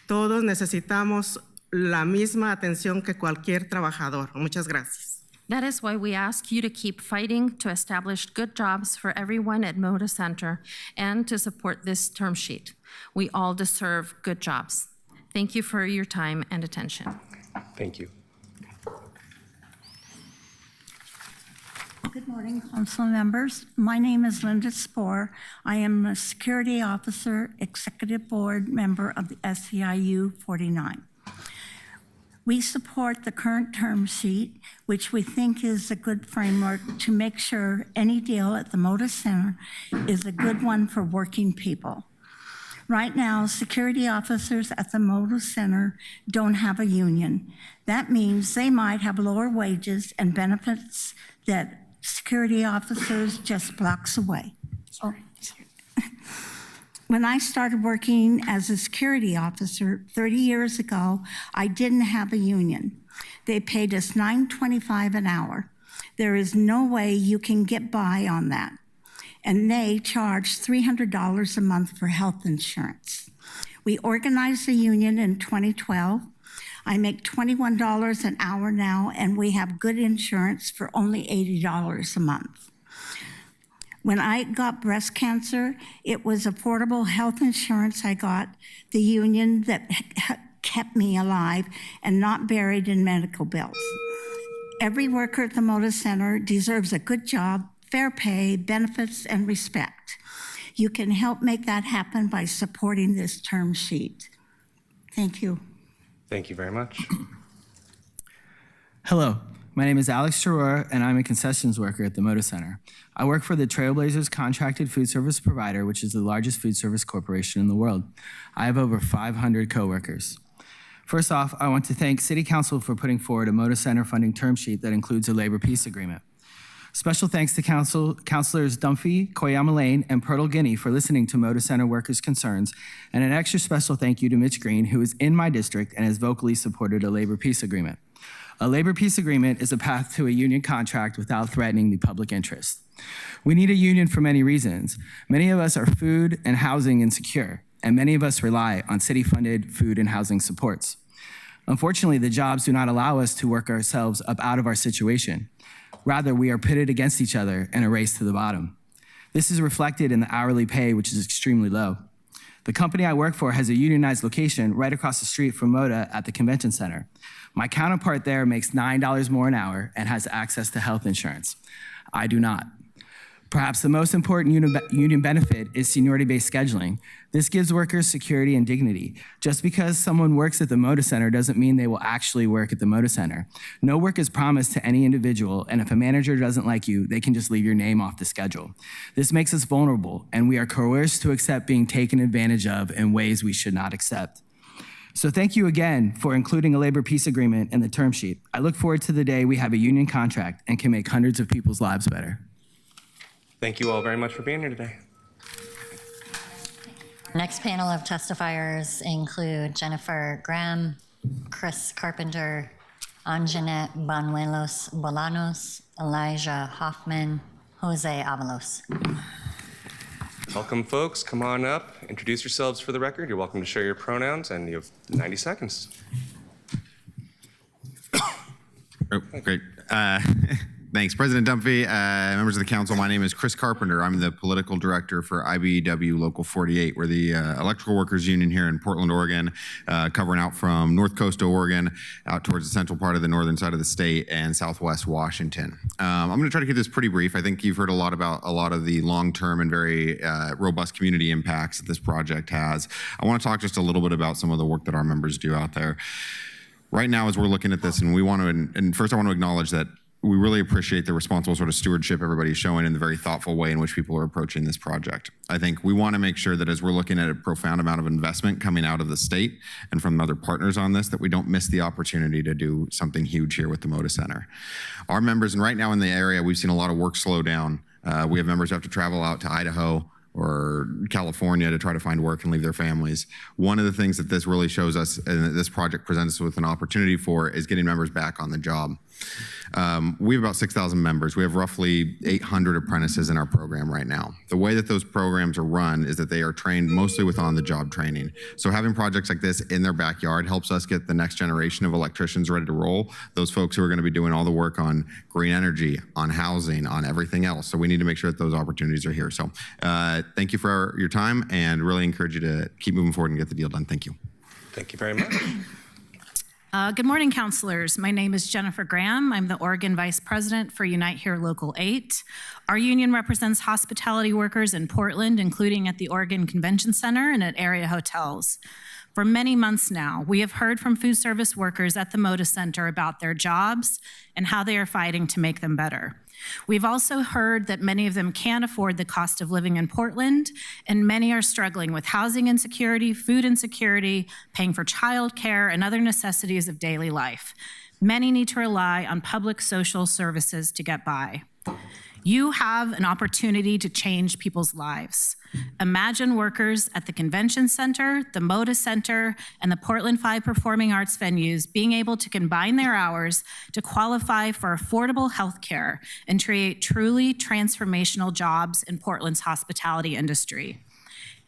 Speaker 24: Todos necesitamos la misma atención que cualquier trabajador. Muchas gracias.
Speaker 5: That is why we ask you to keep fighting to establish good jobs for everyone at Moda Center and to support this term sheet. We all deserve good jobs. Thank you for your time and attention.
Speaker 1: Thank you.
Speaker 11: Good morning, council members. My name is Linda Spohr. I am a security officer, executive board member of the SEIU 49. We support the current term sheet, which we think is a good framework to make sure any deal at the Moda Center is a good one for working people. Right now, security officers at the Moda Center don't have a union. That means they might have lower wages and benefits that security officers just blocks away. When I started working as a security officer 30 years ago, I didn't have a union. They paid us $9.25 an hour. There is no way you can get by on that. And they charge $300 a month for health insurance. We organized a union in 2012. I make $21 an hour now, and we have good insurance for only $80 a month. When I got breast cancer, it was affordable health insurance I got, the union that kept me alive and not buried in medical bills. Every worker at the Moda Center deserves a good job, fair pay, benefits, and respect. You can help make that happen by supporting this term sheet. Thank you.
Speaker 1: Thank you very much.
Speaker 3: Hello, my name is Alex Chirora, and I'm a concessions worker at the Moda Center. I work for the Trailblazers Contracted Food Service Provider, which is the largest food service corporation in the world. I have over 500 coworkers. First off, I want to thank City Council for putting forward a Moda Center funding term sheet that includes a labor peace agreement. Special thanks to Councilors Dunphy, Koyama Lane, and Pirtle Guinea for listening to Moda Center workers' concerns, and an extra special thank you to Mitch Green, who is in my district and has vocally supported a labor peace agreement. A labor peace agreement is a path to a union contract without threatening the public interest. We need a union for many reasons. Many of us are food and housing insecure, and many of us rely on city-funded food and housing supports. Unfortunately, the jobs do not allow us to work ourselves up out of our situation. Rather, we are pitted against each other in a race to the bottom. This is reflected in the hourly pay, which is extremely low. The company I work for has a unionized location right across the street from Moda at the convention center. My counterpart there makes $9 more an hour and has access to health insurance. I do not. Perhaps the most important union benefit is seniority-based scheduling. This gives workers security and dignity. Just because someone works at the Moda Center doesn't mean they will actually work at the Moda Center. No work is promised to any individual, and if a manager doesn't like you, they can just leave your name off the schedule. This makes us vulnerable, and we are coerced to accept being taken advantage of in ways we should not accept. So thank you again for including a labor peace agreement in the term sheet. I look forward to the day we have a union contract and can make hundreds of people's lives better.
Speaker 1: Thank you all very much for being here today.
Speaker 4: Next panel of testifiers include Jennifer Graham, Chris Carpenter, Anjanette Banuelos Bolanos, Elijah Hoffman, Jose Avalos.
Speaker 1: Welcome, folks. Come on up. Introduce yourselves for the record. You're welcome to share your pronouns, and you have 90 seconds.
Speaker 12: Oh, great. Thanks, President Dunphy, members of the council. My name is Chris Carpenter. I'm the political director for IBEW Local 48. We're the electrical workers union here in Portland, Oregon, covering out from North Coast of Oregon out towards the central part of the northern side of the state and Southwest Washington. I'm going to try to keep this pretty brief. I think you've heard a lot about a lot of the long-term and very robust community impacts that this project has. I want to talk just a little bit about some of the work that our members do out there. Right now, as we're looking at this, and we want to, and first I want to acknowledge that we really appreciate the responsible sort of stewardship everybody's showing in the very thoughtful way in which people are approaching this project. I think we want to make sure that as we're looking at a profound amount of investment coming out of the state and from other partners on this, that we don't miss the opportunity to do something huge here with the Moda Center. Our members, and right now in the area, we've seen a lot of work slow down. We have members who have to travel out to Idaho or California to try to find work and leave their families. One of the things that this really shows us and that this project presents us with an opportunity for is getting members back on the job. We have about 6,000 members. We have roughly 800 apprentices in our program right now. The way that those programs are run is that they are trained mostly with on-the-job training. So having projects like this in their backyard helps us get the next generation of electricians ready to roll, those folks who are going to be doing all the work on green energy, on housing, on everything else. So we need to make sure that those opportunities are here. So thank you for your time and really encourage you to keep moving forward and get the deal done. Thank you.
Speaker 1: Thank you very much.
Speaker 20: Good morning, councilors. My name is Jennifer Graham. I'm the Oregon Vice President for Unite Here Local 8. Our union represents hospitality workers in Portland, including at the Oregon Convention Center and at area hotels. For many months now, we have heard from food service workers at the Moda Center about their jobs and how they are fighting to make them better. We've also heard that many of them can't afford the cost of living in Portland, and many are struggling with housing insecurity, food insecurity, paying for childcare, and other necessities of daily life. Many need to rely on public social services to get by. You have an opportunity to change people's lives. Imagine workers at the Convention Center, the Moda Center, and the Portland 5 Performing Arts venues being able to combine their hours to qualify for affordable health care and create truly transformational jobs in Portland's hospitality industry.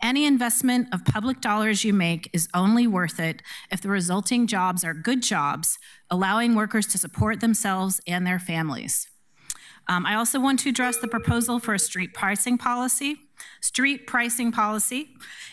Speaker 20: Any investment of public dollars you make is only worth it if the resulting jobs are good jobs, allowing workers to support themselves and their families. I also want to address the proposal for a street pricing policy.
Speaker 13: Street pricing policy.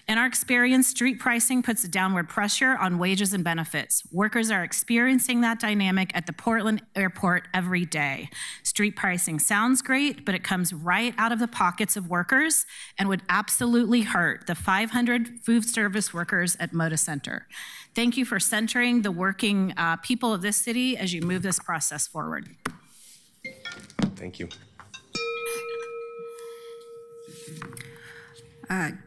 Speaker 13: In our experience, street pricing puts a downward pressure on wages and benefits. Workers are experiencing that dynamic at the Portland Airport every day. Street pricing sounds great, but it comes right out of the pockets of workers and would absolutely hurt the 500 food service workers at Moda Center. Thank you for centering the working people of this city as you move this process forward.
Speaker 1: Thank you.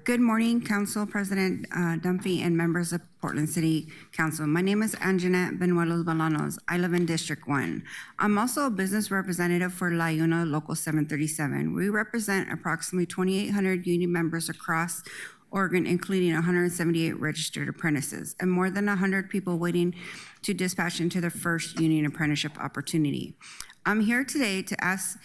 Speaker 14: Good morning, Council President Dunphy and members of Portland City Council. My name is Anjanette Benuelos Balanos. I live in District 1. I'm also a business representative for La Una Local 737. We represent approximately 2,800 union members across Oregon, including 178 registered apprentices and more than 100 people waiting to dispatch into their first union apprenticeship opportunity. I'm here today to ask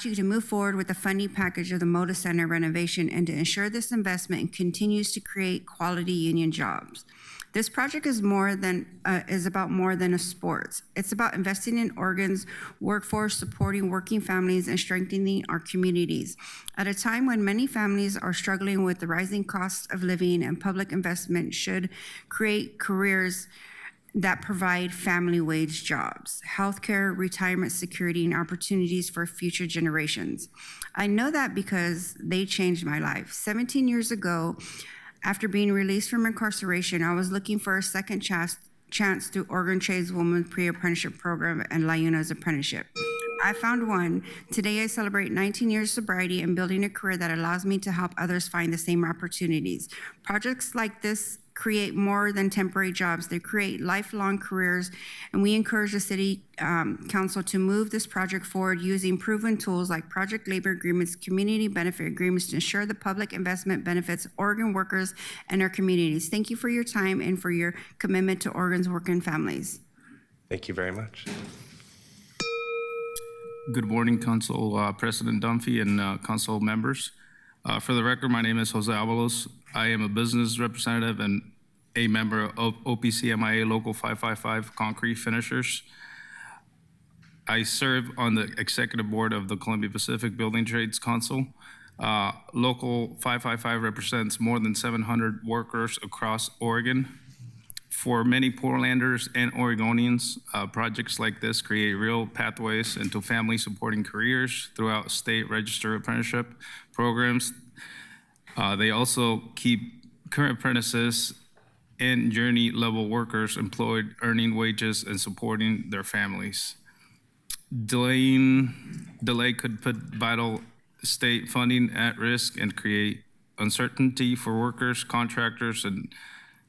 Speaker 14: you to move forward with the funding package of the Moda Center renovation and to ensure this investment continues to create quality union jobs. This project is about more than a sports. It's about investing in Oregon's workforce, supporting working families, and strengthening our communities. At a time when many families are struggling with the rising cost of living, and public investment should create careers that provide family wage jobs, healthcare, retirement security, and opportunities for future generations. I know that because they changed my life. 17 years ago, after being released from incarceration, I was looking for a second chance through Oregon Tradeswoman Pre-Apprenticeship Program and La Una's apprenticeship. I found one. Today I celebrate 19 years sobriety and building a career that allows me to help others find the same opportunities. Projects like this create more than temporary jobs. They create lifelong careers, and we encourage the City Council to move this project forward using proven tools like project labor agreements, community benefit agreements to ensure the public investment benefits Oregon workers and our communities. Thank you for your time and for your commitment to Oregon's working families.
Speaker 1: Thank you very much.
Speaker 15: Good morning, Council President Dunphy and Council members. For the record, my name is Jose Avalos. I am a business representative and a member of OPCMIA Local 555 Concrete Finishers. I serve on the executive board of the Columbia Pacific Building Trades Council. Local 555 represents more than 700 workers across Oregon. For many Portlanders and Oregonians, projects like this create real pathways into family supporting careers throughout state registered apprenticeship programs. They also keep current apprentices and journey level workers employed, earning wages and supporting their families. Delay could put vital state funding at risk and create uncertainty for workers, contractors, and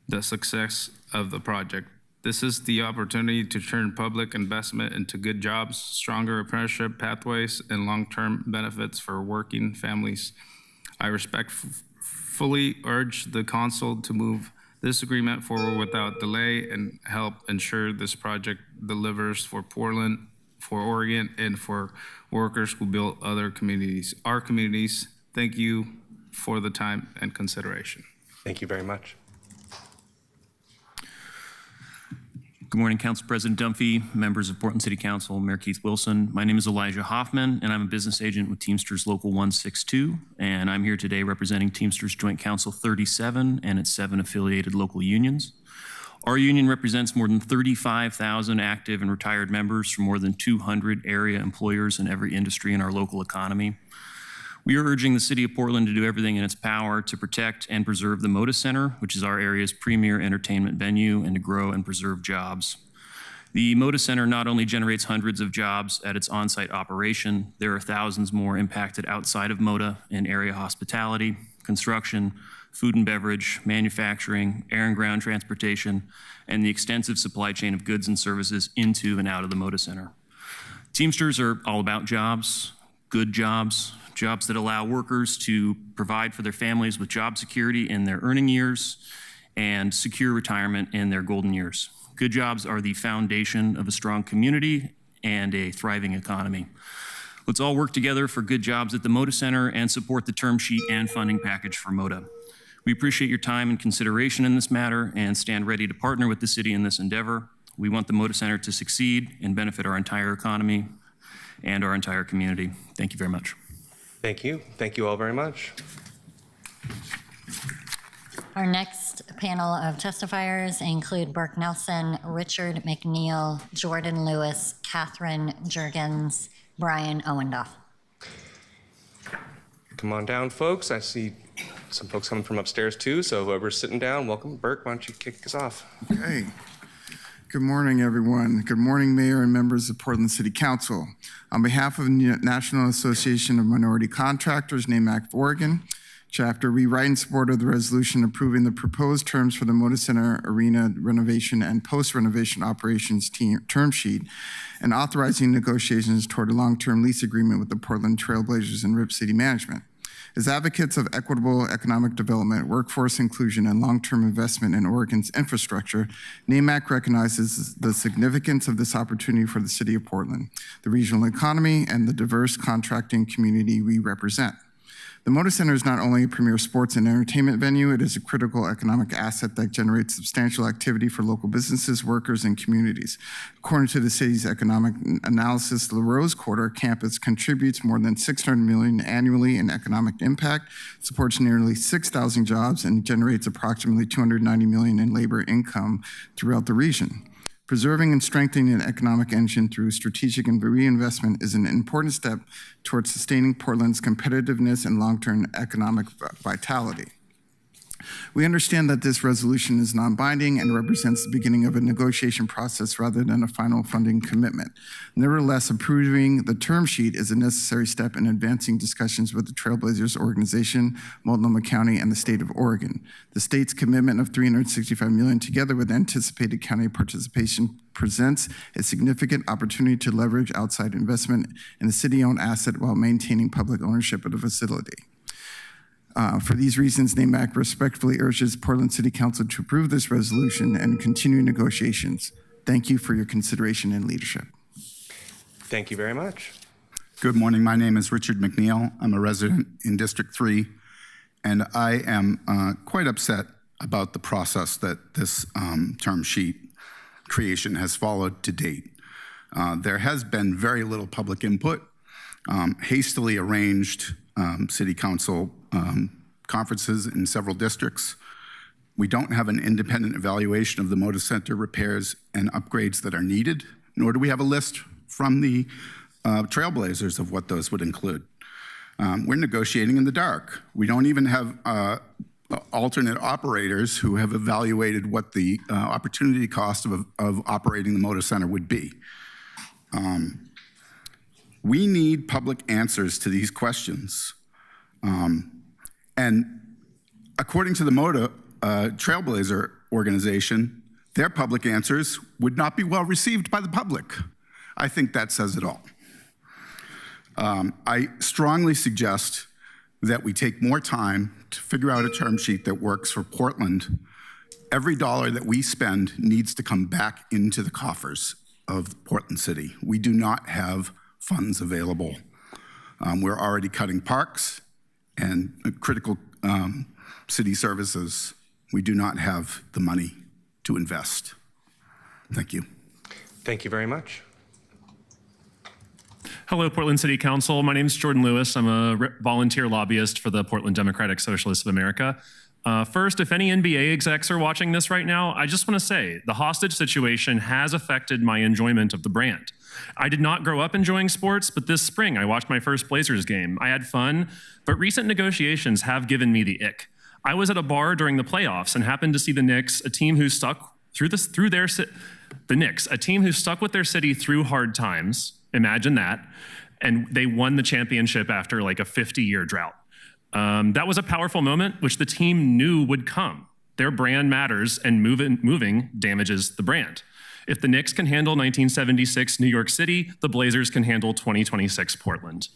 Speaker 15: the success of the project. This is the opportunity to turn public investment into good jobs, stronger apprenticeship pathways, and long-term benefits for working families. I respectfully urge the council to move this agreement forward without delay and help ensure this project delivers for Portland, for Oregon, and for workers who build other communities, our communities. Thank you for the time and consideration.
Speaker 1: Thank you very much.
Speaker 16: Good morning, Council President Dunphy, members of Portland City Council, Mayor Keith Wilson. My name is Elijah Hoffman, and I'm a business agent with Teamsters Local 162, and I'm here today representing Teamsters Joint Council 37 and its 7 affiliated local unions. Our union represents more than 35,000 active and retired members from more than 200 area employers in every industry in our local economy. We are urging the City of Portland to do everything in its power to protect and preserve the Moda Center, which is our area's premier entertainment venue, and to grow and preserve jobs. The Moda Center not only generates hundreds of jobs at its on-site operation, there are thousands more impacted outside of Moda in area hospitality, construction, food and beverage, manufacturing, air and ground transportation, and the extensive supply chain of goods and services into and out of the Moda Center. Teamsters are all about jobs, good jobs, jobs that allow workers to provide for their families with job security in their earning years and secure retirement in their golden years. Good jobs are the foundation of a strong community and a thriving economy. Let's all work together for good jobs at the Moda Center and support the term sheet and funding package for Moda. We appreciate your time and consideration in this matter and stand ready to partner with the city in this endeavor. We want the Moda Center to succeed and benefit our entire economy and our entire community. Thank you very much.
Speaker 1: Thank you. Thank you all very much.
Speaker 4: Our next panel of testifiers include Burke Nelson, Richard McNeil, Jordan Lewis, Catherine Jurgens, Brian Owendorf.
Speaker 1: Come on down, folks. I see some folks coming from upstairs too, so whoever's sitting down, welcome. Burke, why don't you kick us off?
Speaker 7: Okay. Good morning, everyone. Good morning, Mayor and members of Portland City Council. On behalf of the National Association of Minority Contractors, NAMAC of Oregon, Chapter, we write in support of the resolution approving the proposed terms for the Moda Center Arena renovation and post-renovation operations term sheet and authorizing negotiations toward a long-term lease agreement with the Portland Trail Blazers and Rip City Management. As advocates of equitable economic development, workforce inclusion, and long-term investment in Oregon's infrastructure, NAMAC recognizes the significance of this opportunity for the city of Portland, the regional economy, and the diverse contracting community we represent. The Moda Center is not only a premier sports and entertainment venue, it is a critical economic asset that generates substantial activity for local businesses, workers, and communities. According to the city's economic analysis, the Rose Quarter campus contributes more than $600 million annually in economic impact, supports nearly 6,000 jobs, and generates approximately $290 million in labor income throughout the region. Preserving and strengthening an economic engine through strategic and reinvestment is an important step towards sustaining Portland's competitiveness and long-term economic vitality. We understand that this resolution is non-binding and represents the beginning of a negotiation process rather than a final funding commitment. Nevertheless, approving the term sheet is a necessary step in advancing discussions with the Trailblazers organization, Multnomah County, and the state of Oregon. The state's commitment of $365 million, together with anticipated county participation, presents a significant opportunity to leverage outside investment in a city-owned asset while maintaining public ownership of the facility. For these reasons, NAMAC respectfully urges Portland City Council to approve this resolution and continue negotiations. Thank you for your consideration and leadership.
Speaker 1: Thank you very much.
Speaker 17: Good morning. My name is Richard McNeil. I'm a resident in District 3, and I am quite upset about the process that this term sheet creation has followed to date. There has been very little public input, hastily arranged city council conferences in several districts. We don't have an independent evaluation of the Moda Center repairs and upgrades that are needed, nor do we have a list from the Trailblazers of what those would include. We're negotiating in the dark. We don't even have alternate operators who have evaluated what the opportunity cost of operating the Moda Center would be. We need public answers to these questions. And according to the Moda Trailblazer organization, their public answers would not be well received by the public. I think that says it all. I strongly suggest that we take more time to figure out a term sheet that works for Portland. Every dollar that we spend needs to come back into the coffers of Portland City. We do not have funds available. We're already cutting parks and critical city services. We do not have the money to invest. Thank you.
Speaker 1: Thank you very much.
Speaker 18: Hello, Portland City Council. My name is Jordan Lewis. I'm a volunteer lobbyist for the Portland Democratic Socialists of America. First, if any NBA execs are watching this right now, I just want to say the hostage situation has affected my enjoyment of the brand. I did not grow up enjoying sports, but this spring I watched my first Blazers game. I had fun, but recent negotiations have given me the ick. I was at a bar during the playoffs and happened to see the Knicks, a team who stuck a team who stuck with their city through hard times. Imagine that. And they won the championship after like a 50-year drought. That was a powerful moment, which the team knew would come. Their brand matters, and moving damages the brand. If the Knicks can handle 1976 New York City, the Blazers can handle 2026 Portland.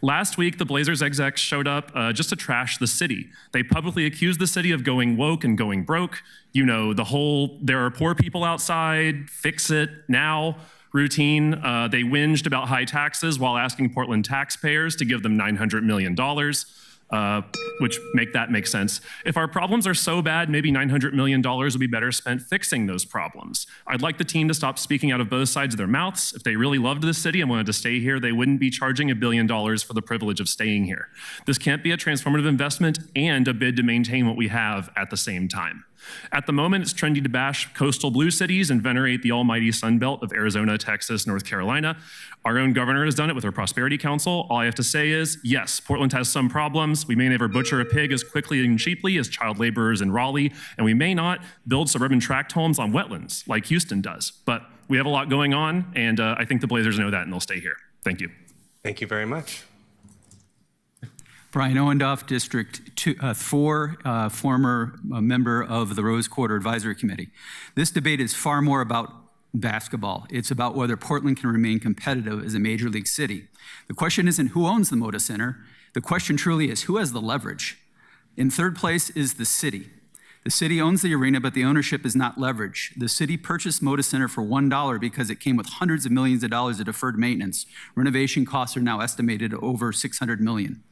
Speaker 18: Last week, the Blazers execs showed up just to trash the city. They publicly accused the city of going woke and going broke. You know, the whole, there are poor people outside, fix it now routine. They whinged about high taxes while asking Portland taxpayers to give them $900 million. which make that make sense. If our problems are so bad, maybe $900 million would be better spent fixing those problems. I'd like the team to stop speaking out of both sides of their mouths. If they really loved this city and wanted to stay here, they wouldn't be charging $1 billion for the privilege of staying here. This can't be a transformative investment and a bid to maintain what we have at the same time. At the moment, it's trendy to bash coastal blue cities and venerate the almighty Sun Belt of Arizona, Texas, North Carolina. Our own governor has done it with her Prosperity Council. All I have to say is, yes, Portland has some problems. We may never butcher a pig as quickly and cheaply as child laborers in Raleigh, and we may not build suburban tract homes on wetlands like Houston does. But we have a lot going on, and I think the Blazers know that, and they'll stay here. Thank you.
Speaker 1: Thank you very much.
Speaker 8: Brian Owendoff, District 4, former member of the Rose Quarter Advisory Committee. This debate is far more about basketball. It's about whether Portland can remain competitive as a major league city. The question isn't who owns the Moda Center. The question truly is who has the leverage. In third place is the city. The city owns the arena, but the ownership is not leverage. The city purchased Moda Center for $1 because it came with hundreds of millions of dollars of deferred maintenance. Renovation costs are now estimated at over $600 million.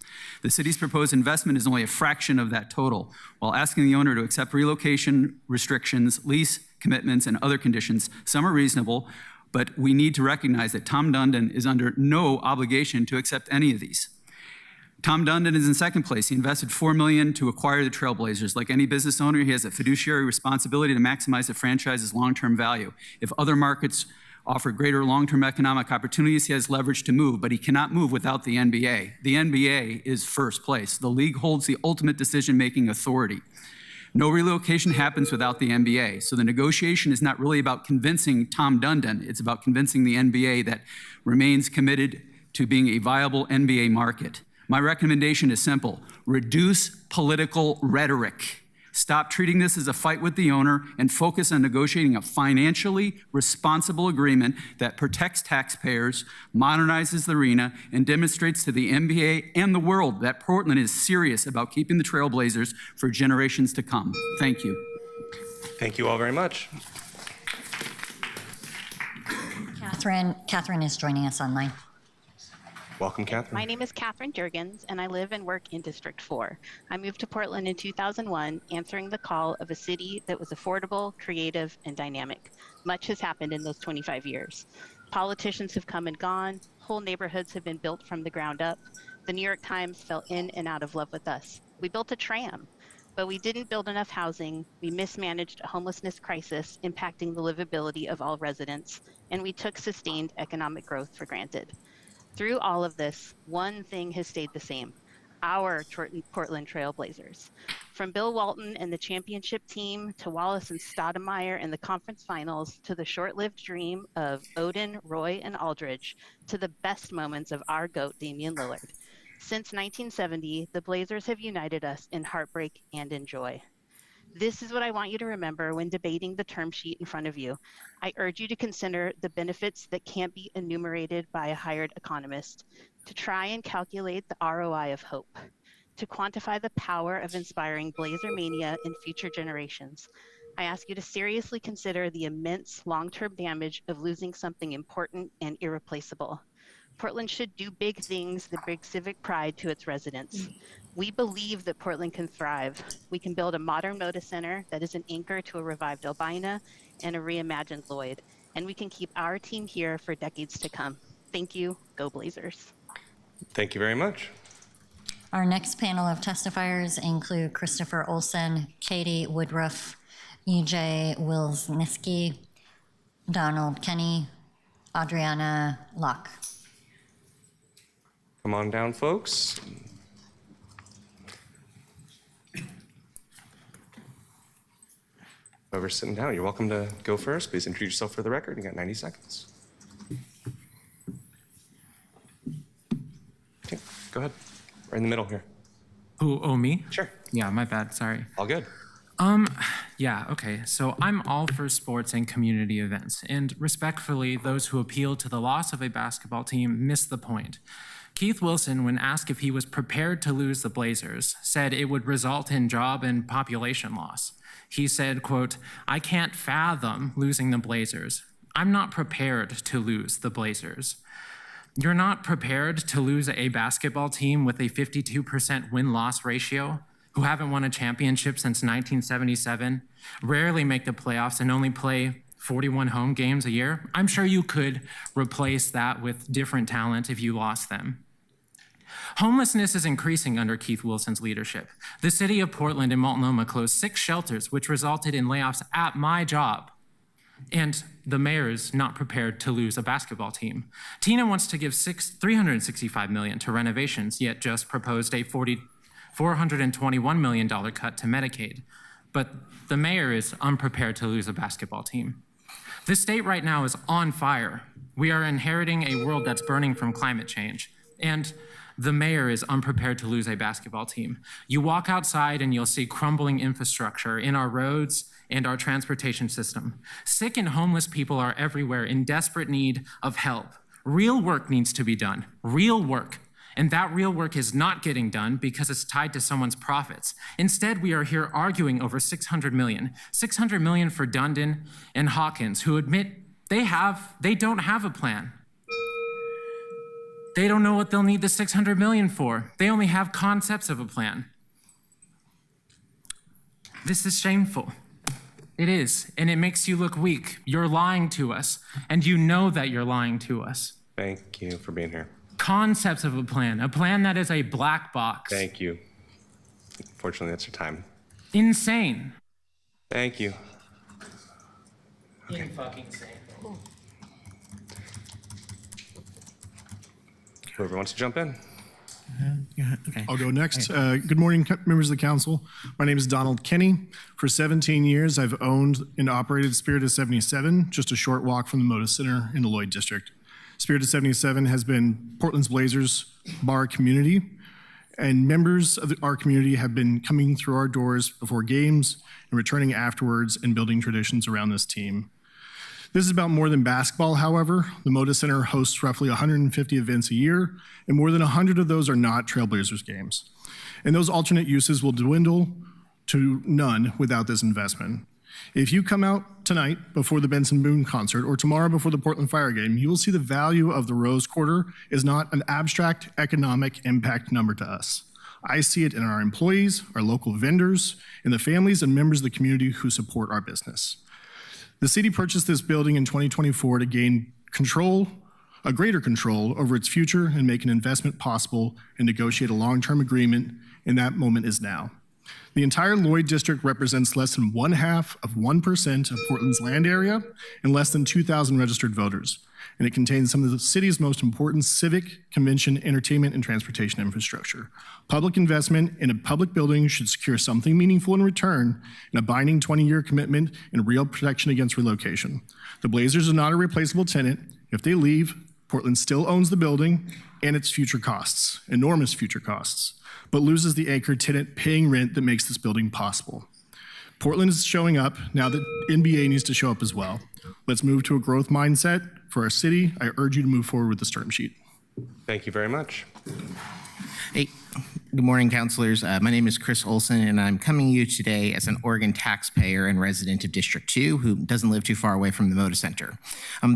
Speaker 8: The city's proposed investment is only a fraction of that total. While asking the owner to accept relocation restrictions, lease commitments, and other conditions, some are reasonable, but we need to recognize that Tom Dundon is under no obligation to accept any of these. Tom Dundon is in second place. He invested $4 million to acquire the Trailblazers. Like any business owner, he has a fiduciary responsibility to maximize the franchise's long-term value. If other markets offer greater long-term economic opportunities, he has leverage to move, but he cannot move without the NBA. The NBA is first place. The league holds the ultimate decision-making authority. No relocation happens without the NBA. So the negotiation is not really about convincing Tom Dundon. It's about convincing the NBA that remains committed to being a viable NBA market. My recommendation is simple. Reduce political rhetoric. Stop treating this as a fight with the owner and focus on negotiating a financially responsible agreement that protects taxpayers, modernizes the arena, and demonstrates to the NBA and the world that Portland is serious about keeping the Trailblazers for generations to come. Thank you.
Speaker 1: Thank you all very much.
Speaker 4: Catherine is joining us online.
Speaker 1: Welcome, Catherine.
Speaker 19: My name is Catherine Jurgens, and I live and work in District 4. I moved to Portland in 2001, answering the call of a city that was affordable, creative, and dynamic. Much has happened in those 25 years. Politicians have come and gone. Whole neighborhoods have been built from the ground up. The New York Times fell in and out of love with us. We built a tram, but we didn't build enough housing. We mismanaged a homelessness crisis impacting the livability of all residents, and we took sustained economic growth for granted. Through all of this, one thing has stayed the same: our Portland Trailblazers. From Bill Walton and the championship team to Wallace and Stoudemire in the conference finals to the short-lived dream of Oden, Roy, and Aldridge to the best moments of our GOAT, Damian Lillard. Since 1970, the Blazers have united us in heartbreak and in joy. This is what I want you to remember when debating the term sheet in front of you. I urge you to consider the benefits that can't be enumerated by a hired economist, to try and calculate the ROI of hope, to quantify the power of inspiring Blazer mania in future generations. I ask you to seriously consider the immense long-term damage of losing something important and irreplaceable. Portland should do big things that bring civic pride to its residents. We believe that Portland can thrive. We can build a modern Moda Center that is an anchor to a revived Albina and a reimagined Lloyd. And we can keep our team here for decades to come. Thank you. Go Blazers.
Speaker 1: Thank you very much.
Speaker 4: Our next panel of testifiers include Christopher Olson, Katie Woodruff, EJ Wilsniski, Donald Kenny, Adriana Locke.
Speaker 1: Come on down, folks. Whoever's sitting down, you're welcome to go first. Please introduce yourself for the record. You got 90 seconds. Okay, go ahead. Right in the middle here.
Speaker 21: Oh, me?
Speaker 1: Sure.
Speaker 21: Yeah, my bad, sorry.
Speaker 1: All good.
Speaker 21: Yeah, okay. So I'm all for sports and community events, and respectfully, those who appeal to the loss of a basketball team miss the point. Keith Wilson, when asked if he was prepared to lose the Blazers, said it would result in job and population loss. He said, quote, "I can't fathom losing the Blazers. I'm not prepared to lose the Blazers." You're not prepared to lose a basketball team with a 52% win-loss ratio, who haven't won a championship since 1977, rarely make the playoffs, and only play 41 home games a year. I'm sure you could replace that with different talent if you lost them. Homelessness is increasing under Keith Wilson's leadership. The city of Portland and Multnomah closed 6 shelters, which resulted in layoffs at my job. And the mayor is not prepared to lose a basketball team. Tina wants to give $365 million to renovations, yet just proposed a $421 million cut to Medicaid. But the mayor is unprepared to lose a basketball team. The state right now is on fire. We are inheriting a world that's burning from climate change. And the mayor is unprepared to lose a basketball team. You walk outside and you'll see crumbling infrastructure in our roads and our transportation system. Sick and homeless people are everywhere in desperate need of help. Real work needs to be done, real work. And that real work is not getting done because it's tied to someone's profits. Instead, we are here arguing over $600 million. $600 million for Dundon and Hawkins, who admit they don't have a plan. They don't know what they'll need the $600 million for. They only have concepts of a plan. This is shameful. It is, and it makes you look weak. You're lying to us, and you know that you're lying to us.
Speaker 1: Thank you for being here.
Speaker 21: Concepts of a plan that is a black box.
Speaker 1: Thank you. Unfortunately, that's your time.
Speaker 21: Insane.
Speaker 1: Thank you.
Speaker 21: Okay. Fucking insane.
Speaker 1: Whoever wants to jump in.
Speaker 2: Okay. I'll go next. Good morning, members of the council. My name is Donald Kenny. For 17 years, I've owned and operated Spirit of 77, just a short walk from the Moda Center in the Lloyd District. Spirit of 77 has been Portland's Blazers bar community, and members of our community have been coming through our doors before games and returning afterwards and building traditions around this team. This is about more than basketball, however. The Moda Center hosts roughly 150 events a year, and more than 100 of those are not Trailblazers games. And those alternate uses will dwindle to none without this investment. If you come out tonight before the Benson Boone concert or tomorrow before the Portland Fire game, you will see the value of the Rose Quarter is not an abstract economic impact number to us. I see it in our employees, our local vendors, and the families and members of the community who support our business. The city purchased this building in 2024 to gain a greater control over its future and make an investment possible and negotiate a long-term agreement, and that moment is now. The entire Lloyd District represents less than 0.5% of Portland's land area and less than 2,000 registered voters. And it contains some of the city's most important civic, convention, entertainment, and transportation infrastructure. Public investment in a public building should secure something meaningful in return, and a binding 20-year commitment and real protection against relocation. The Blazers are not a replaceable tenant. If they leave, Portland still owns the building and its future costs, enormous future costs, but loses the anchor tenant paying rent that makes this building possible. Portland is showing up, now that NBA needs to show up as well. Let's move to a growth mindset for our city. I urge you to move forward with this term sheet.
Speaker 1: Thank you very much.
Speaker 6: Hey, good morning, councilors. My name is Chris Olson, and I'm coming to you today as an Oregon taxpayer and resident of District 2 who doesn't live too far away from the Moda Center.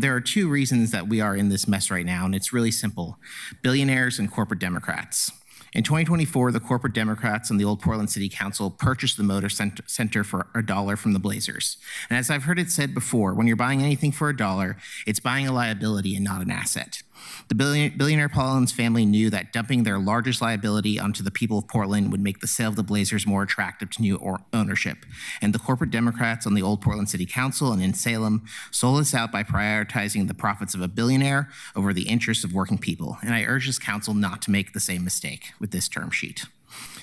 Speaker 6: There are 2 reasons that we are in this mess right now, and it's really simple. Billionaires and corporate Democrats. In 2024, the corporate Democrats on the old Portland City Council purchased the Moda Center for $1 from the Blazers. And as I've heard it said before, when you're buying anything for $1, it's buying a liability and not an asset. The billionaire Paulins family knew that dumping their largest liability onto the people of Portland would make the sale of the Blazers more attractive to new ownership. And the corporate Democrats on the old Portland City Council and in Salem sold us out by prioritizing the profits of a billionaire over the interests of working people. And I urge this council not to make the same mistake with this term sheet.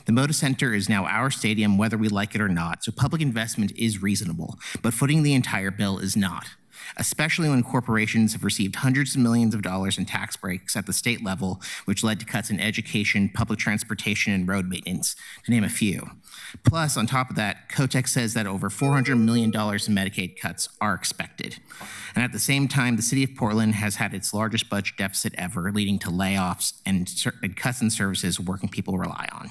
Speaker 6: The Moda Center is now our stadium, whether we like it or not, so public investment is reasonable, but footing the entire bill is not. Especially when corporations have received hundreds of millions of dollars in tax breaks at the state level, which led to cuts in education, public transportation, and road maintenance, to name a few. Plus, on top of that, Kotek says that over $400 million in Medicaid cuts are expected. And at the same time, the city of Portland has had its largest budget deficit ever, leading to layoffs and cuts in services working people rely on.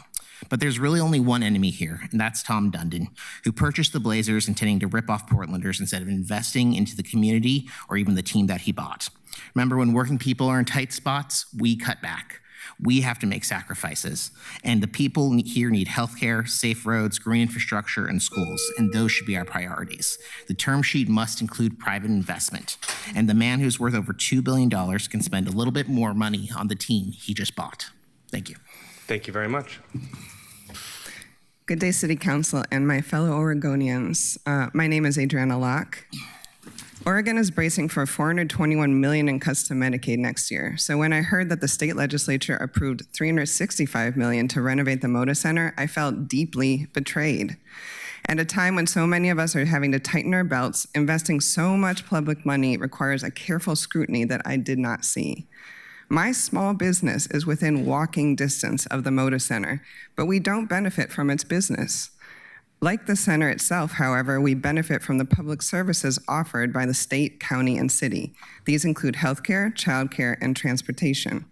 Speaker 6: But there's really only one enemy here, and that's Tom Dundon, who purchased the Blazers intending to rip off Portlanders instead of investing into the community or even the team that he bought. Remember, when working people are in tight spots, we cut back. We have to make sacrifices, and the people here need healthcare, safe roads, green infrastructure, and schools, and those should be our priorities. The term sheet must include private investment, and the man who's worth over $2 billion can spend a little bit more money on the team he just bought. Thank you.
Speaker 1: Thank you very much.
Speaker 9: Good day, City Council and my fellow Oregonians. My name is Adriana Locke. Oregon is bracing for $421 million in cuts to Medicaid next year. So when I heard that the state legislature approved $365 million to renovate the Moda Center, I felt deeply betrayed. At a time when so many of us are having to tighten our belts, investing so much public money requires a careful scrutiny that I did not see. My small business is within walking distance of the Moda Center, but we don't benefit from its business. Like the center itself, however, we benefit from the public services offered by the state, county, and city. These include healthcare, childcare, and transportation.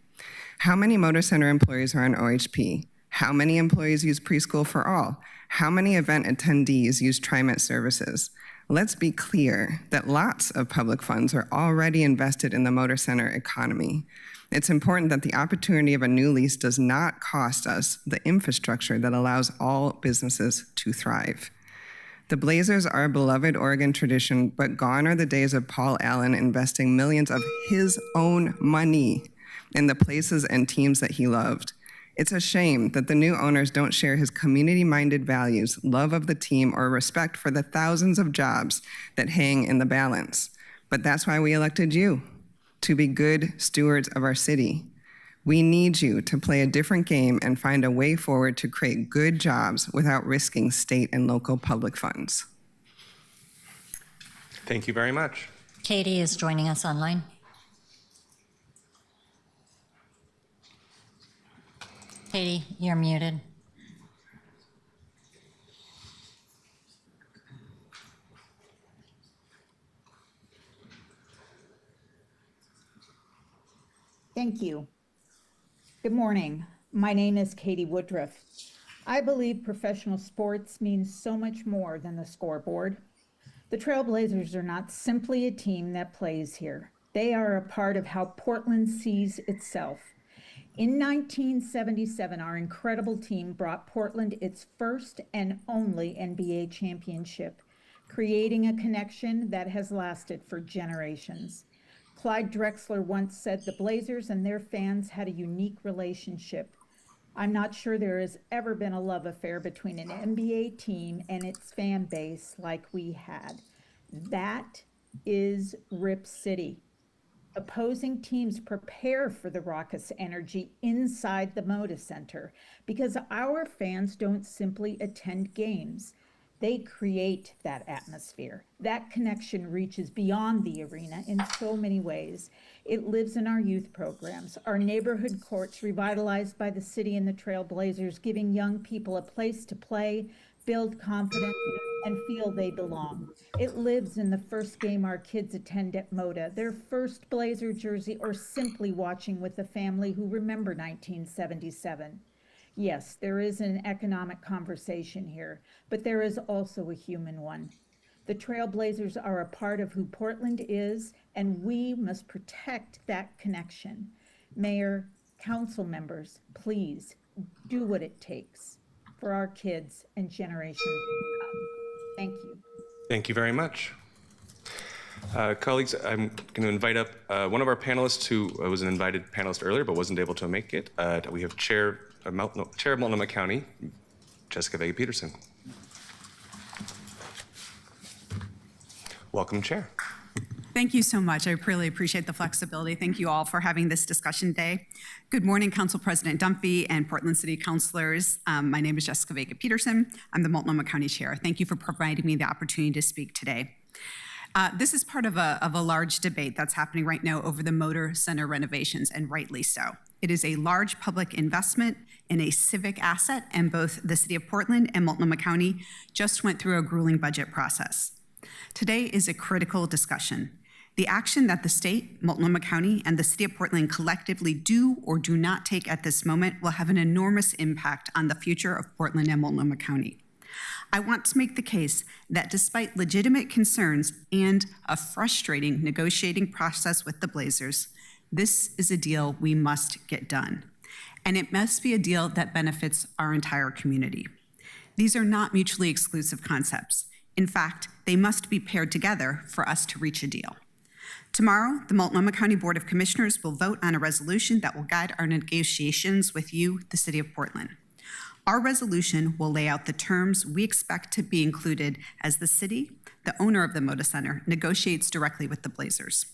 Speaker 9: How many Moda Center employees are on OHP? How many employees use Preschool for All? How many event attendees use TriMet services? Let's be clear that lots of public funds are already invested in the Moda Center economy. It's important that the opportunity of a new lease does not cost us the infrastructure that allows all businesses to thrive. The Blazers are a beloved Oregon tradition, but gone are the days of Paul Allen investing millions of his own money in the places and teams that he loved. It's a shame that the new owners don't share his community-minded values, love of the team, or respect for the thousands of jobs that hang in the balance. But that's why we elected you, to be good stewards of our city. We need you to play a different game and find a way forward to create good jobs without risking state and local public funds.
Speaker 1: Thank you very much.
Speaker 4: Katie is joining us online. Katie, you're muted.
Speaker 10: Thank you. Good morning. My name is Katie Woodruff. I believe professional sports means so much more than the scoreboard. The Trailblazers are not simply a team that plays here. They are a part of how Portland sees itself. In 1977, our incredible team brought Portland its first and only NBA championship, creating a connection that has lasted for generations. Clyde Drexler once said the Blazers and their fans had a unique relationship. I'm not sure there has ever been a love affair between an NBA team and its fan base like we had. That is Rip City. Opposing teams prepare for the raucous energy inside the Moda Center because our fans don't simply attend games. They create that atmosphere. That connection reaches beyond the arena in so many ways. It lives in our youth programs, our neighborhood courts revitalized by the city and the Trailblazers, giving young people a place to play, build confidence, and feel they belong. It lives in the first game our kids attend at Moda, their first Blazer jersey, or simply watching with the family who remember 1977. Yes, there is an economic conversation here, but there is also a human one. The Trailblazers are a part of who Portland is, and we must protect that connection. Mayor, council members, please do what it takes for our kids and generations to come. Thank you.
Speaker 1: Thank you very much. Colleagues, I'm going to invite up one of our panelists who was an invited panelist earlier but wasn't able to make it. We have Chair of Multnomah County, Jessica Vega Peterson. Welcome, Chair.
Speaker 22: Thank you so much. I really appreciate the flexibility. Thank you all for having this discussion today. Good morning, Council President Dunphy and Portland City Councilors. My name is Jessica Vega Peterson. I'm the Multnomah County Chair. Thank you for providing me the opportunity to speak today. This is part of a large debate that's happening right now over the Moda Center renovations, and rightly so. It is a large public investment in a civic asset, and both the City of Portland and Multnomah County just went through a grueling budget process. Today is a critical discussion. The action that the state, Multnomah County, and the City of Portland collectively do or do not take at this moment will have an enormous impact on the future of Portland and Multnomah County. I want to make the case that despite legitimate concerns and a frustrating negotiating process with the Blazers, this is a deal we must get done. And it must be a deal that benefits our entire community. These are not mutually exclusive concepts. In fact, they must be paired together for us to reach a deal. Tomorrow, the Multnomah County Board of Commissioners will vote on a resolution that will guide our negotiations with you, the City of Portland. Our resolution will lay out the terms we expect to be included as the city, the owner of the Moda Center, negotiates directly with the Blazers.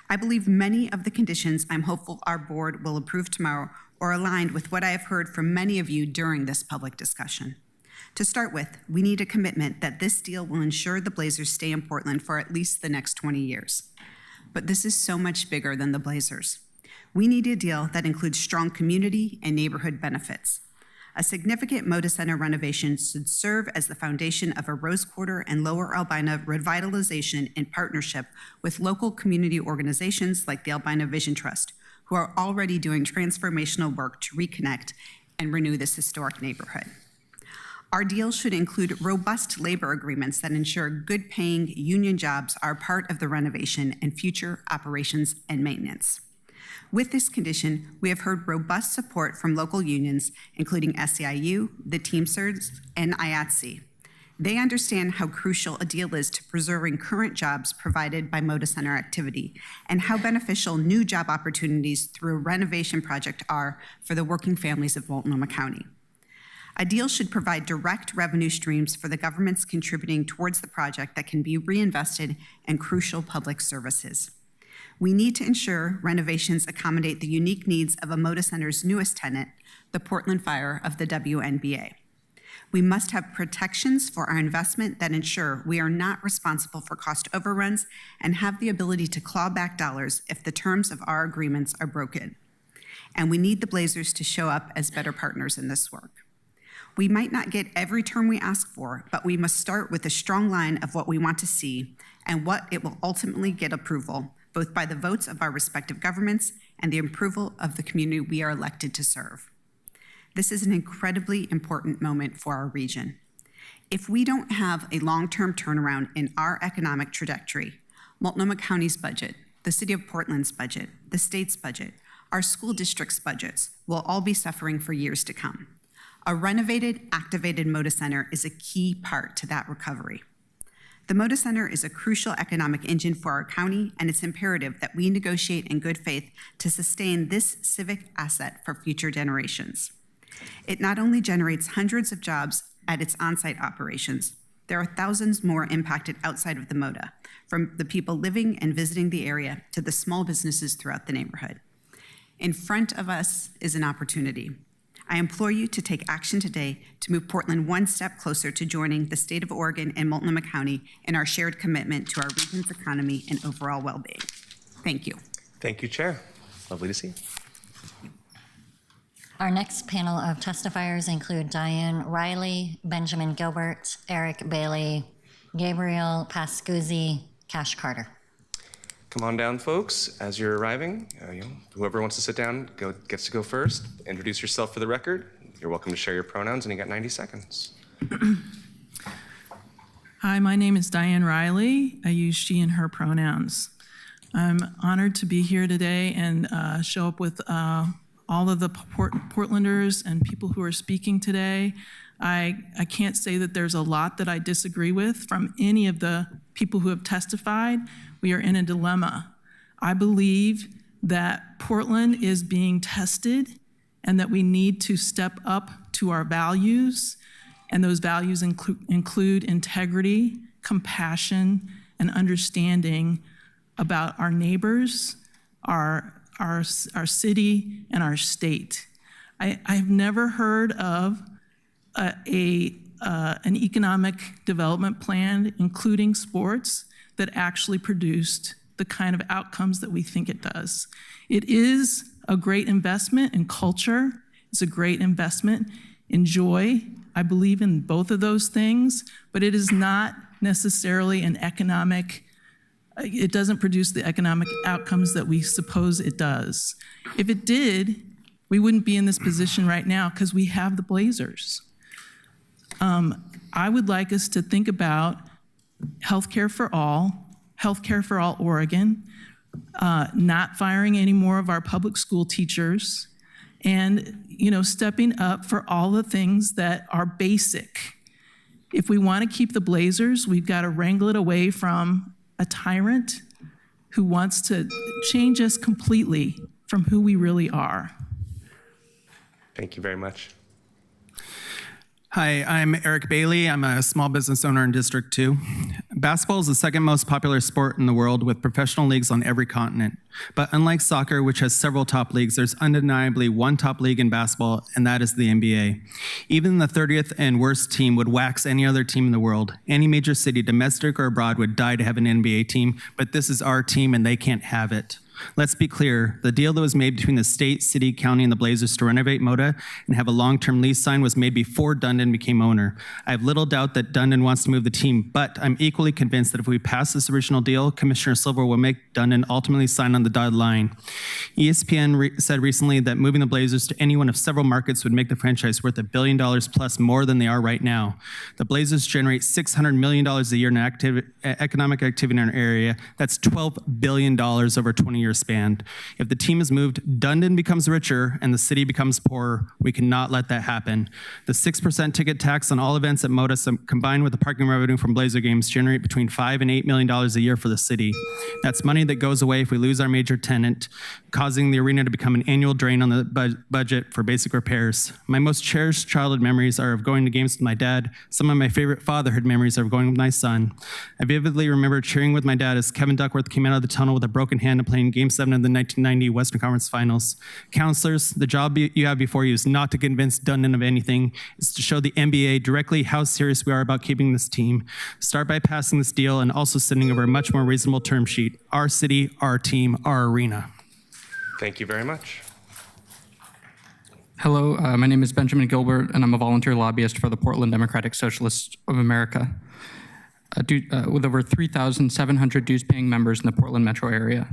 Speaker 22: I believe many of the conditions I'm hopeful our board will approve tomorrow are aligned with what I have heard from many of you during this public discussion. To start with, we need a commitment that this deal will ensure the Blazers stay in Portland for at least the next 20 years. But this is so much bigger than the Blazers. We need a deal that includes strong community and neighborhood benefits. A significant Moda Center renovation should serve as the foundation of a Rose Quarter and Lower Albina revitalization in partnership with local community organizations like the Albina Vision Trust, who are already doing transformational work to reconnect and renew this historic neighborhood. Our deal should include robust labor agreements that ensure good-paying union jobs are part of the renovation and future operations and maintenance. With this condition, we have heard robust support from local unions, including SEIU, the Teamsters, and IATSE. They understand how crucial a deal is to preserving current jobs provided by Moda Center activity and how beneficial new job opportunities through a renovation project are for the working families of Multnomah County. A deal should provide direct revenue streams for the governments contributing towards the project that can be reinvested in crucial public services. We need to ensure renovations accommodate the unique needs of a Moda Center's newest tenant, the Portland Fire of the WNBA. We must have protections for our investment that ensure we are not responsible for cost overruns and have the ability to claw back dollars if the terms of our agreements are broken. And we need the Blazers to show up as better partners in this work. We might not get every term we ask for, but we must start with a strong line of what we want to see and what it will ultimately get approval, both by the votes of our respective governments and the approval of the community we are elected to serve. This is an incredibly important moment for our region. If we don't have a long-term turnaround in our economic trajectory, Multnomah County's budget, the City of Portland's budget, the state's budget, our school district's budgets will all be suffering for years to come. A renovated, activated Moda Center is a key part to that recovery. The Moda Center is a crucial economic engine for our county, and it's imperative that we negotiate in good faith to sustain this civic asset for future generations. It not only generates hundreds of jobs at its on-site operations, there are thousands more impacted outside of the Moda, from the people living and visiting the area to the small businesses throughout the neighborhood. In front of us is an opportunity. I implore you to take action today to move Portland one step closer to joining the state of Oregon and Multnomah County in our shared commitment to our region's economy and overall well-being. Thank you.
Speaker 1: Thank you, Chair. Lovely to see you.
Speaker 4: Our next panel of testifiers include Diane Riley, Benjamin Gilbert, Eric Bailey, Gabriel Pascuzzi, Cash Carter.
Speaker 1: Come on down, folks. As you're arriving, whoever wants to sit down gets to go first. Introduce yourself for the record. You're welcome to share your pronouns, and you got 90 seconds.
Speaker 5: Hi, my name is Diane Riley. I use she and her pronouns. I'm honored to be here today and show up with all of the Portlanders and people who are speaking today. I can't say that there's a lot that I disagree with from any of the people who have testified. We are in a dilemma. I believe that Portland is being tested and that we need to step up to our values, and those values include integrity, compassion, and understanding about our neighbors, our city, and our state. I've never heard of an economic development plan, including sports, that actually produced the kind of outcomes that we think it does. It is a great investment in culture. It's a great investment in joy. I believe in both of those things, but it is not necessarily an economic it doesn't produce the economic outcomes that we suppose it does. If it did, we wouldn't be in this position right now because we have the Blazers. I would like us to think about healthcare for all Oregon, not firing any more of our public school teachers, and stepping up for all the things that are basic. If we want to keep the Blazers, we've got to wrangle it away from a tyrant who wants to change us completely from who we really are.
Speaker 1: Thank you very much.
Speaker 3: Hi, I'm Eric Bailey. I'm a small business owner in District 2. Basketball is the second most popular sport in the world with professional leagues on every continent. But unlike soccer, which has several top leagues, there's undeniably one top league in basketball, and that is the NBA. Even the 30th and worst team would wax any other team in the world. Any major city, domestic or abroad, would die to have an NBA team, but this is our team and they can't have it. Let's be clear, the deal that was made between the state, city, county, and the Blazers to renovate Moda and have a long-term lease signed was made before Dundon became owner. I have little doubt that Dundon wants to move the team, but I'm equally convinced that if we pass this original deal, Commissioner Silver will make Dundon ultimately sign on the dotted line. ESPN said recently that moving the Blazers to any one of several markets would make the franchise worth $1 billion plus more than they are right now. The Blazers generate $600 million a year in economic activity in our area. That's $12 billion over 20 year span. If the team is moved, Dundon becomes richer and the city becomes poorer. We cannot let that happen. The 6% ticket tax on all events at Moda, combined with the parking revenue from Blazer games, generate between $5 and $8 million a year for the city. That's money that goes away if we lose our major tenant, causing the arena to become an annual drain on the budget for basic repairs. My most cherished childhood memories are of going to games with my dad. Some of my favorite fatherhood memories are of going with my son. I vividly remember cheering with my dad as Kevin Duckworth came out of the tunnel with a broken hand and playing Game 7 of the 1990 Western Conference Finals. Counselors, the job you have before you is not to convince Dundon of anything. It's to show the NBA directly how serious we are about keeping this team. Start by passing this deal and also sending over a much more reasonable term sheet. Our city, our team, our arena.
Speaker 1: Thank you very much.
Speaker 11: Hello, my name is Benjamin Gilbert, and I'm a volunteer lobbyist for the Portland Democratic Socialists of America, with over 3,700 dues-paying members in the Portland metro area.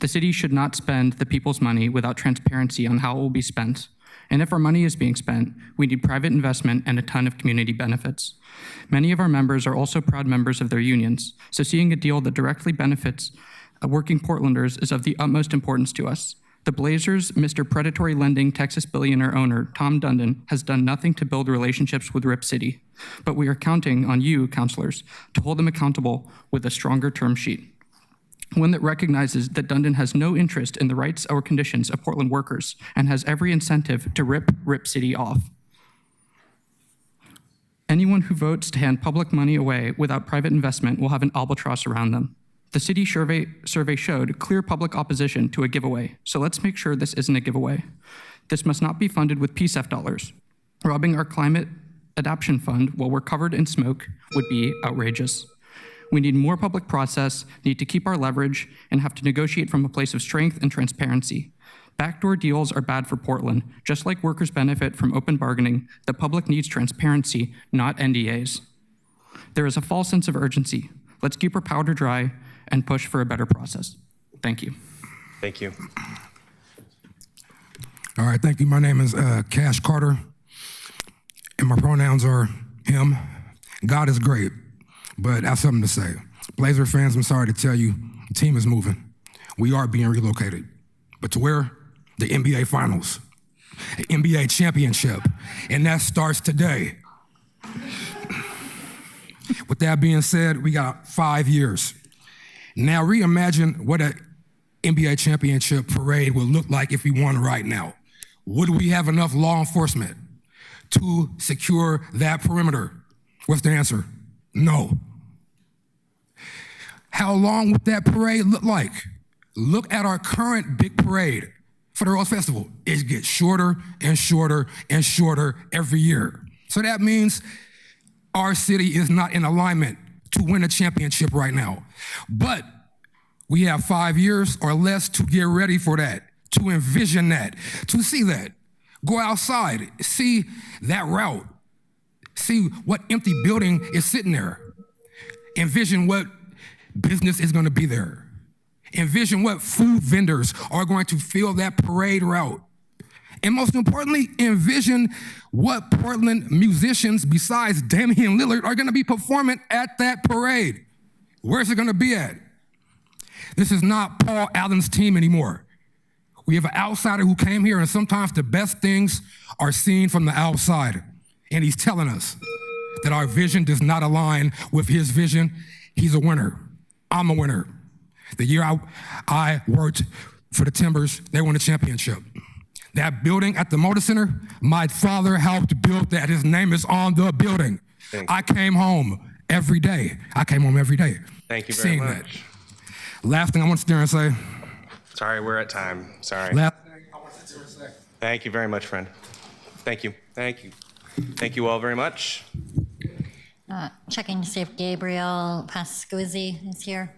Speaker 11: The city should not spend the people's money without transparency on how it will be spent. And if our money is being spent, we need private investment and a ton of community benefits. Many of our members are also proud members of their unions, so seeing a deal that directly benefits working Portlanders is of the utmost importance to us. The Blazers, Mr. Predatory Lending Texas billionaire owner Tom Dundon has done nothing to build relationships with Rip City, but we are counting on you, councilors, to hold them accountable with a stronger term sheet. One that recognizes that Dundon has no interest in the rights or conditions of Portland workers and has every incentive to rip Rip City off. Anyone who votes to hand public money away without private investment will have an albatross around them. The city survey showed clear public opposition to a giveaway, so let's make sure this isn't a giveaway. This must not be funded with PSEF dollars. Robbing our climate adaptation fund while we're covered in smoke would be outrageous. We need more public process, need to keep our leverage, and have to negotiate from a place of strength and transparency. Backdoor deals are bad for Portland. Just like workers benefit from open bargaining, the public needs transparency, not NDAs. There is a false sense of urgency. Let's keep our powder dry and push for a better process. Thank you.
Speaker 1: Thank you.
Speaker 23: All right, thank you. My name is Cash Carter, and my pronouns are him. God is great, but I have something to say. Blazer fans, I'm sorry to tell you, the team is moving. We are being relocated. But to where? The NBA Finals, the NBA Championship, and that starts today. With that being said, we got 5 years. Now reimagine what an NBA championship parade would look like if we won right now. Would we have enough law enforcement to secure that perimeter? What's the answer? No. How long would that parade look like? Look at our current big parade for the Rose Festival. It gets shorter and shorter and shorter every year. So that means our city is not in alignment to win a championship right now. But we have 5 years or less to get ready for that, to envision that, to see that. Go outside, see that route, see what empty building is sitting there. Envision what business is going to be there. Envision what food vendors are going to fill that parade route. And most importantly, envision what Portland musicians besides Damian Lillard are going to be performing at that parade. Where's it going to be at? This is not Paul Allen's team anymore. We have an outsider who came here, and sometimes the best things are seen from the outside. And he's telling us that our vision does not align with his vision. He's a winner. I'm a winner. The year I worked for the Timbers, they won a championship. That building at the Motor Center, my father helped build that. His name is on the building. I came home every day.
Speaker 1: Thank you very
Speaker 23: seeing
Speaker 1: much.
Speaker 23: That. Last thing I want to sit there and say.
Speaker 1: Sorry, we're at time. Sorry.
Speaker 23: Last thing I want to sit there and say.
Speaker 1: Thank you very much, friend. Thank you. Thank you. Thank you all very much.
Speaker 4: Checking to see if Gabriel Pascuzzi is here.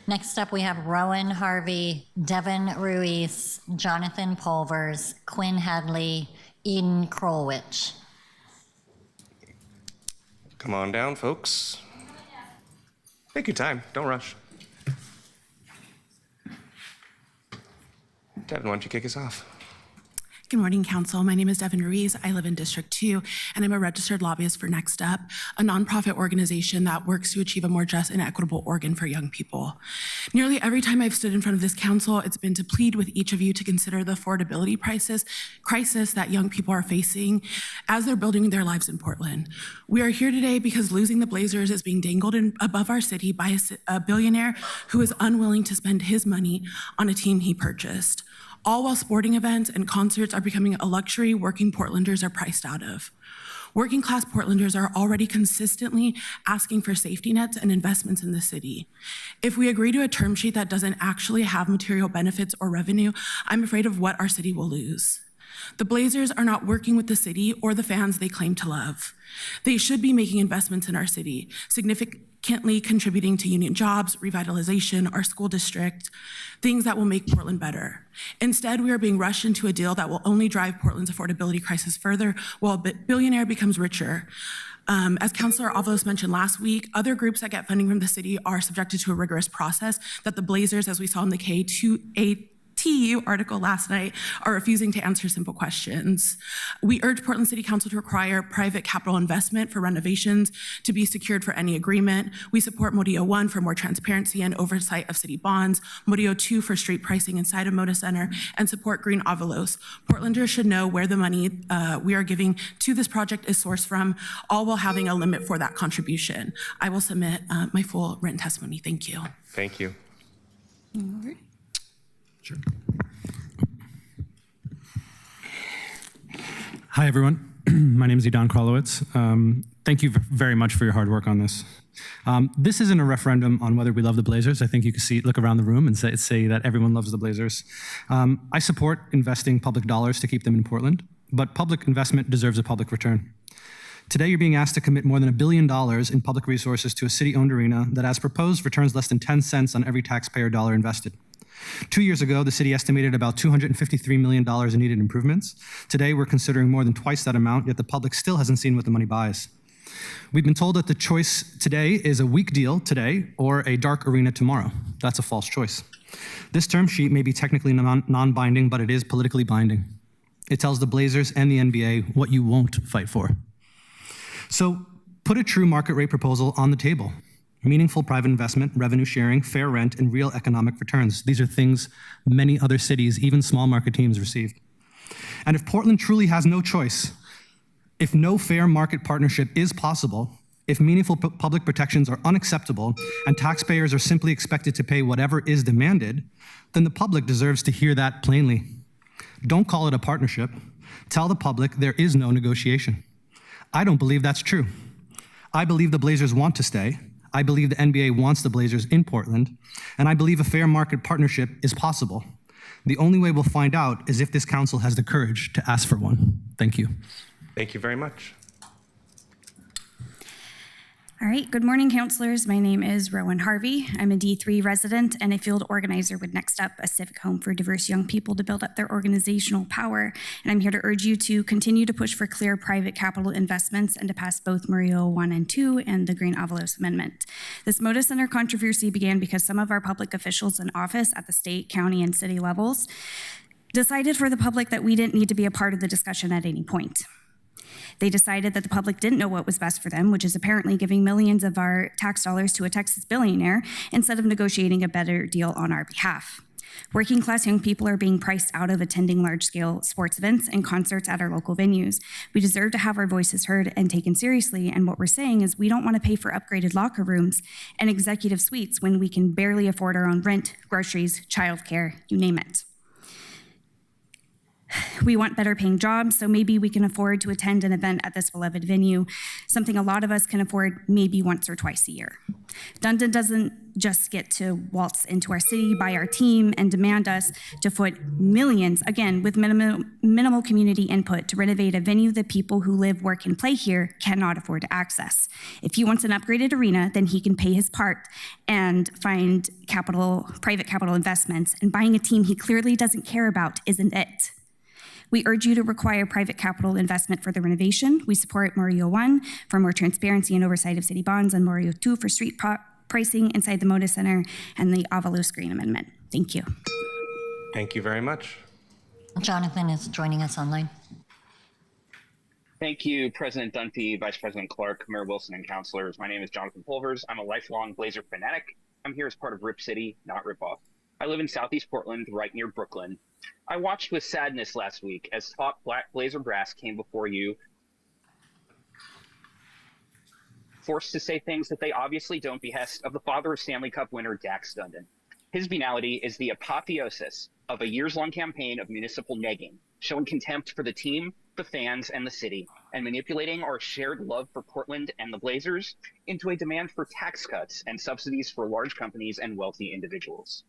Speaker 4: Next up, we have Rowan Harvey, Devin Ruiz, Jonathan Pulvers, Quinn Hadley, Eden Krolwich.
Speaker 1: Come on down, folks. Take your time. Don't rush. Devin, why don't you kick us off?
Speaker 12: Good morning, Council. My name is Devin Ruiz. I live in District 2, and I'm a registered lobbyist for Next Up, a nonprofit organization that works to achieve a more just and equitable Oregon for young people. Nearly every time I've stood in front of this council, it's been to plead with each of you to consider the affordability crisis that young people are facing as they're building their lives in Portland. We are here today because losing the Blazers is being dangled above our city by a billionaire who is unwilling to spend his money on a team he purchased. All while sporting events and concerts are becoming a luxury working Portlanders are priced out of. Working class Portlanders are already consistently asking for safety nets and investments in the city. If we agree to a term sheet that doesn't actually have material benefits or revenue, I'm afraid of what our city will lose. The Blazers are not working with the city or the fans they claim to love. They should be making investments in our city, significantly contributing to union jobs, revitalization, our school district, things that will make Portland better. Instead, we are being rushed into a deal that will only drive Portland's affordability crisis further while a billionaire becomes richer. As Councilor Avalos mentioned last week, other groups that get funding from the city are subjected to a rigorous process that the Blazers, as we saw in the K2TU article last night, are refusing to answer simple questions. We urge Portland City Council to require private capital investment for renovations to be secured for any agreement. We support Modio 1 for more transparency and oversight of city bonds, Modio 2 for street pricing inside of Moda Center, and support Green Avalos. Portlanders should know where the money we are giving to this project is sourced from, all while having a limit for that contribution. I will submit my full written testimony. Thank you.
Speaker 1: Thank you.
Speaker 23: Sure.
Speaker 13: Hi, everyone. My name is Idan Krolowitz. Thank you very much for your hard work on this. This isn't a referendum on whether we love the Blazers. I think you can look around the room and say that everyone loves the Blazers. I support investing public dollars to keep them in Portland, but public investment deserves a public return. Today, you're being asked to commit more than $1 billion in public resources to a city-owned arena that, as proposed, returns less than 10 cents on every taxpayer dollar invested. 2 years ago, the city estimated about $253 million in needed improvements. Today, we're considering more than twice that amount, yet the public still hasn't seen what the money buys. We've been told that the choice today is a weak deal today or a dark arena tomorrow. That's a false choice. This term sheet may be technically non-binding, but it is politically binding. It tells the Blazers and the NBA what you won't fight for. So put a true market rate proposal on the table. Meaningful private investment, revenue sharing, fair rent, and real economic returns. These are things many other cities, even small market teams, received. And if Portland truly has no choice, if no fair market partnership is possible, if meaningful public protections are unacceptable, and taxpayers are simply expected to pay whatever is demanded, then the public deserves to hear that plainly. Don't call it a partnership. Tell the public there is no negotiation. I don't believe that's true. I believe the Blazers want to stay. I believe the NBA wants the Blazers in Portland, and I believe a fair market partnership is possible. The only way we'll find out is if this council has the courage to ask for one. Thank you.
Speaker 1: Thank you very much.
Speaker 14: All right, good morning, counselors. My name is Rowan Harvey. I'm a D3 resident and a field organizer with Next Up, a civic home for diverse young people to build up their organizational power. And I'm here to urge you to continue to push for clear private capital investments and to pass both Murillo 1 and 2 and the Green-Avalos Amendment. This Moda Center controversy began because some of our public officials in office at the state, county, and city levels decided for the public that we didn't need to be a part of the discussion at any point. They decided that the public didn't know what was best for them, which is apparently giving millions of our tax dollars to a Texas billionaire instead of negotiating a better deal on our behalf. Working class young people are being priced out of attending large-scale sports events and concerts at our local venues. We deserve to have our voices heard and taken seriously, and what we're saying is we don't want to pay for upgraded locker rooms and executive suites when we can barely afford our own rent, groceries, childcare, you name it. We want better paying jobs, so maybe we can afford to attend an event at this beloved venue, something a lot of us can afford maybe once or twice a year. Dundon doesn't just get to waltz into our city, buy our team, and demand us to foot millions, again, with minimal community input to renovate a venue that people who live, work, and play here cannot afford to access. If he wants an upgraded arena, then he can pay his part and find private capital investments, and buying a team he clearly doesn't care about isn't it. We urge you to require private capital investment for the renovation. We support Murillo 1 for more transparency and oversight of city bonds, and Murillo 2 for street pricing inside the Moda Center, and the Avalos Green Amendment. Thank you.
Speaker 1: Thank you very much.
Speaker 4: Jonathan is joining us online.
Speaker 15: Thank you, President Dunphy, Vice President Clark, Mayor Wilson, and councilors. My name is Jonathan Pulvers. I'm a lifelong Blazer fanatic. I'm here as part of Rip City, not Rip Off. I live in Southeast Portland, right near Brooklyn. I watched with sadness last week as top Black Blazer brass came before you, forced to say things that they obviously don't, behest of the father of Stanley Cup winner Dax Dundon. His venality is the apotheosis of a years-long campaign of municipal negging, showing contempt for the team, the fans, and the city, and manipulating our shared love for Portland and the Blazers into a demand for tax cuts and subsidies for large companies and wealthy individuals.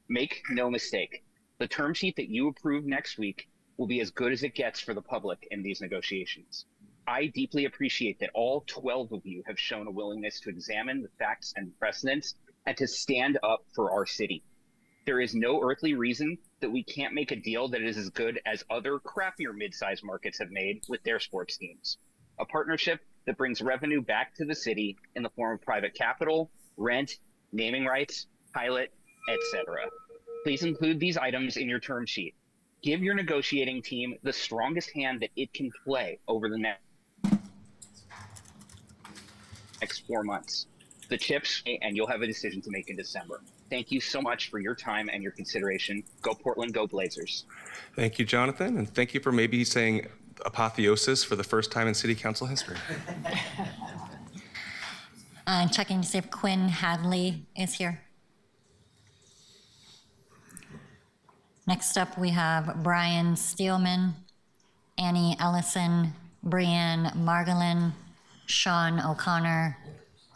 Speaker 15: Make no mistake, the term sheet that you approve next week will be as good as it gets for the public in these negotiations. I deeply appreciate that all 12 of you have shown a willingness to examine the facts and precedents and to stand up for our city. There is no earthly reason that we can't make a deal that is as good as other crappier mid-sized markets have made with their sports teams. A partnership that brings revenue back to the city in the form of private capital, rent, naming rights, pilot, etc. Please include these items in your term sheet. Give your negotiating team the strongest hand that it can play over the next 4 months. The chips, and you'll have a decision to make in December. Thank you so much for your time and your consideration. Go Portland, go Blazers.
Speaker 1: Thank you, Jonathan, and thank you for maybe saying apotheosis for the first time in City Council history.
Speaker 4: Checking to see if Quinn Hadley is here. Next up, we have Brian Steelman, Annie Ellison, Brianne Margolin, Sean O'Connor,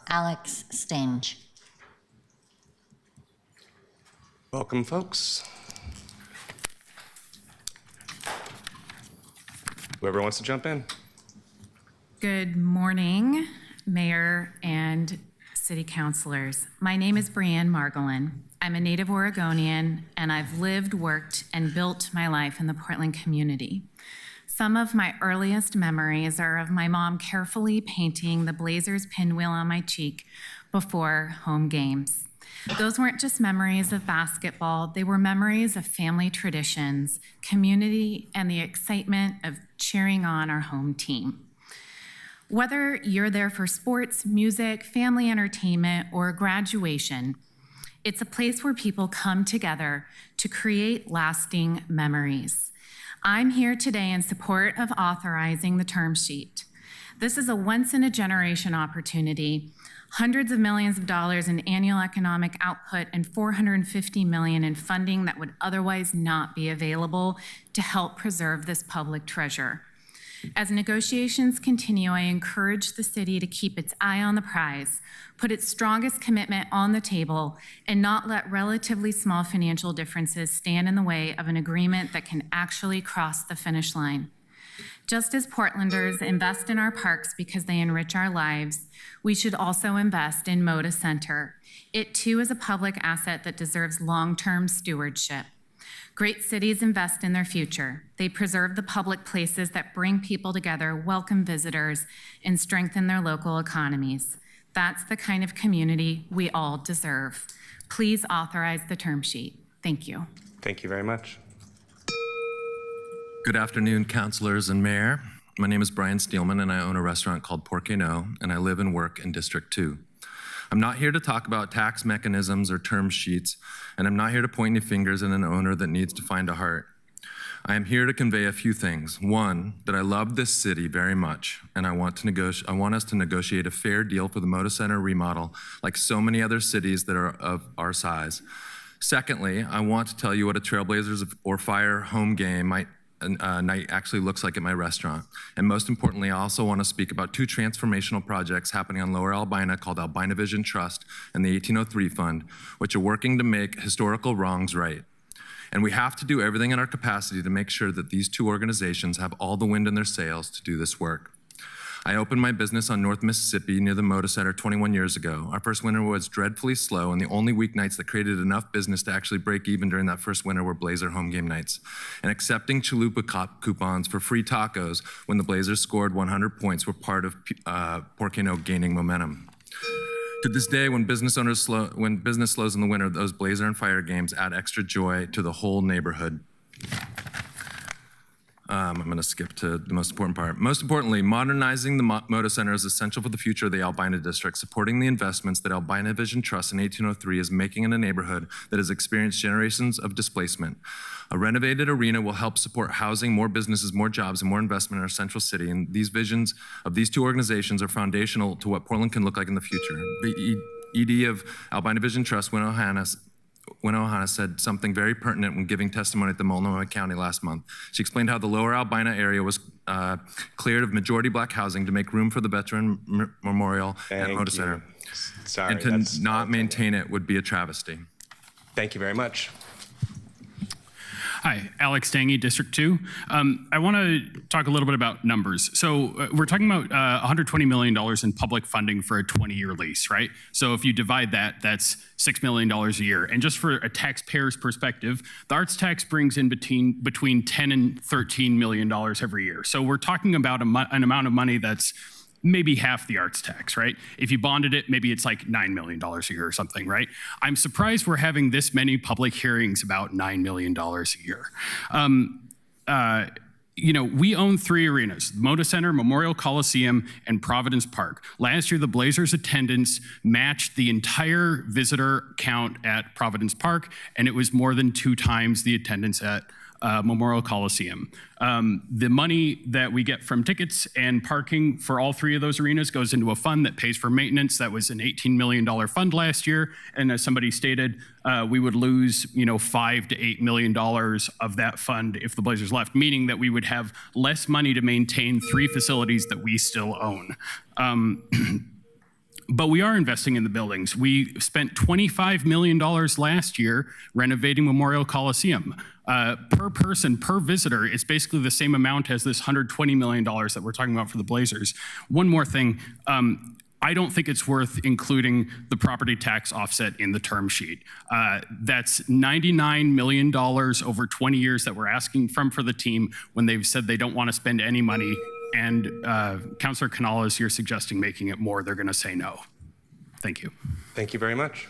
Speaker 4: Alex Stinge.
Speaker 1: Welcome, folks. Whoever wants to jump in.
Speaker 20: Good morning, Mayor and City Councilors. My name is Brianne Margolin. I'm a native Oregonian, and I've lived, worked, and built my life in the Portland community. Some of my earliest memories are of my mom carefully painting the Blazers pinwheel on my cheek before home games. Those weren't just memories of basketball, they were memories of family traditions, community, and the excitement of cheering on our home team. Whether you're there for sports, music, family entertainment, or graduation, it's a place where people come together to create lasting memories. I'm here today in support of authorizing the term sheet. This is a once-in-a-generation opportunity, hundreds of millions of dollars in annual economic output and $450 million in funding that would otherwise not be available to help preserve this public treasure. As negotiations continue, I encourage the city to keep its eye on the prize, put its strongest commitment on the table, and not let relatively small financial differences stand in the way of an agreement that can actually cross the finish line. Just as Portlanders invest in our parks because they enrich our lives, we should also invest in Moda Center. It too is a public asset that deserves long-term stewardship. Great cities invest in their future. They preserve the public places that bring people together, welcome visitors, and strengthen their local economies. That's the kind of community we all deserve. Please authorize the term sheet. Thank you.
Speaker 1: Thank you very much.
Speaker 7: Good afternoon, councilors and mayor. My name is Brian Steelman, and I own a restaurant called Porque No, and I live and work in District 2. I'm not here to talk about tax mechanisms or term sheets, and I'm not here to point any fingers at an owner that needs to find a heart. I am here to convey a few things. One, that I love this city very much, and I want us to negotiate a fair deal for the Moda Center remodel, like so many other cities that are of our size. Secondly, I want to tell you what a Trailblazers or Fire home game night actually looks like at my restaurant. And most importantly, I also want to speak about two transformational projects happening on Lower Albina called Albina Vision Trust and the 1803 Fund, which are working to make historical wrongs right. And we have to do everything in our capacity to make sure that these two organizations have all the wind in their sails to do this work. I opened my business on North Mississippi near the Moda Center 21 years ago. Our first winter was dreadfully slow, and the only weeknights that created enough business to actually break even during that first winter were Blazer home game nights. And accepting chalupa coupons for free tacos when the Blazers scored 100 points were part of Porque No gaining momentum. To this day, when business slows in the winter, those Blazer and Fire games add extra joy to the whole neighborhood. I'm going to skip to the most important part. Most importantly, modernizing the Moda Center is essential for the future of the Albina District. Supporting the investments that Albina Vision Trust in 1803 is making in a neighborhood that has experienced generations of displacement. A renovated arena will help support housing, more businesses, more jobs, and more investment in our central city. And these visions of these two organizations are foundational to what Portland can look like in the future. The ED of Albina Vision Trust, Win Ohana, said something very pertinent when giving testimony at the Multnomah County last month. She explained how the Lower Albina area was cleared of majority black housing to make room for the Veteran Memorial and Moda Center.
Speaker 1: Sorry,
Speaker 7: and to not maintain it would be a travesty.
Speaker 1: Thank you very much.
Speaker 16: Hi, Alex Stange, District 2. I want to talk a little bit about numbers. So we're talking about $120 million in public funding for a 20-year lease, right? So if you divide that, that's $6 million a year. And just for a taxpayer's perspective, the arts tax brings in between $10 and $13 million every year. So we're talking about an amount of money that's maybe half the arts tax, right? If you bonded it, maybe it's like $9 million a year or something, right? I'm surprised we're having this many public hearings about $9 million a year. We own 3 arenas, Moda Center, Memorial Coliseum, and Providence Park. Last year, the Blazers' attendance matched the entire visitor count at Providence Park, and it was more than 2 times the attendance at Memorial Coliseum. The money that we get from tickets and parking for all 3 of those arenas goes into a fund that pays for maintenance. That was an $18 million fund last year. And as somebody stated, we would lose, $5 to $8 million of that fund if the Blazers left, meaning that we would have less money to maintain 3 facilities that we still own. But we are investing in the buildings. We spent $25 million last year renovating Memorial Coliseum. Per person, per visitor, it's basically the same amount as this $120 million that we're talking about for the Blazers. One more thing, I don't think it's worth including the property tax offset in the term sheet. That's $99 million over 20 years that we're asking for the team when they've said they don't want to spend any money. And Councilor Canales, you're suggesting making it more. They're going to say no. Thank you.
Speaker 1: Thank you very much.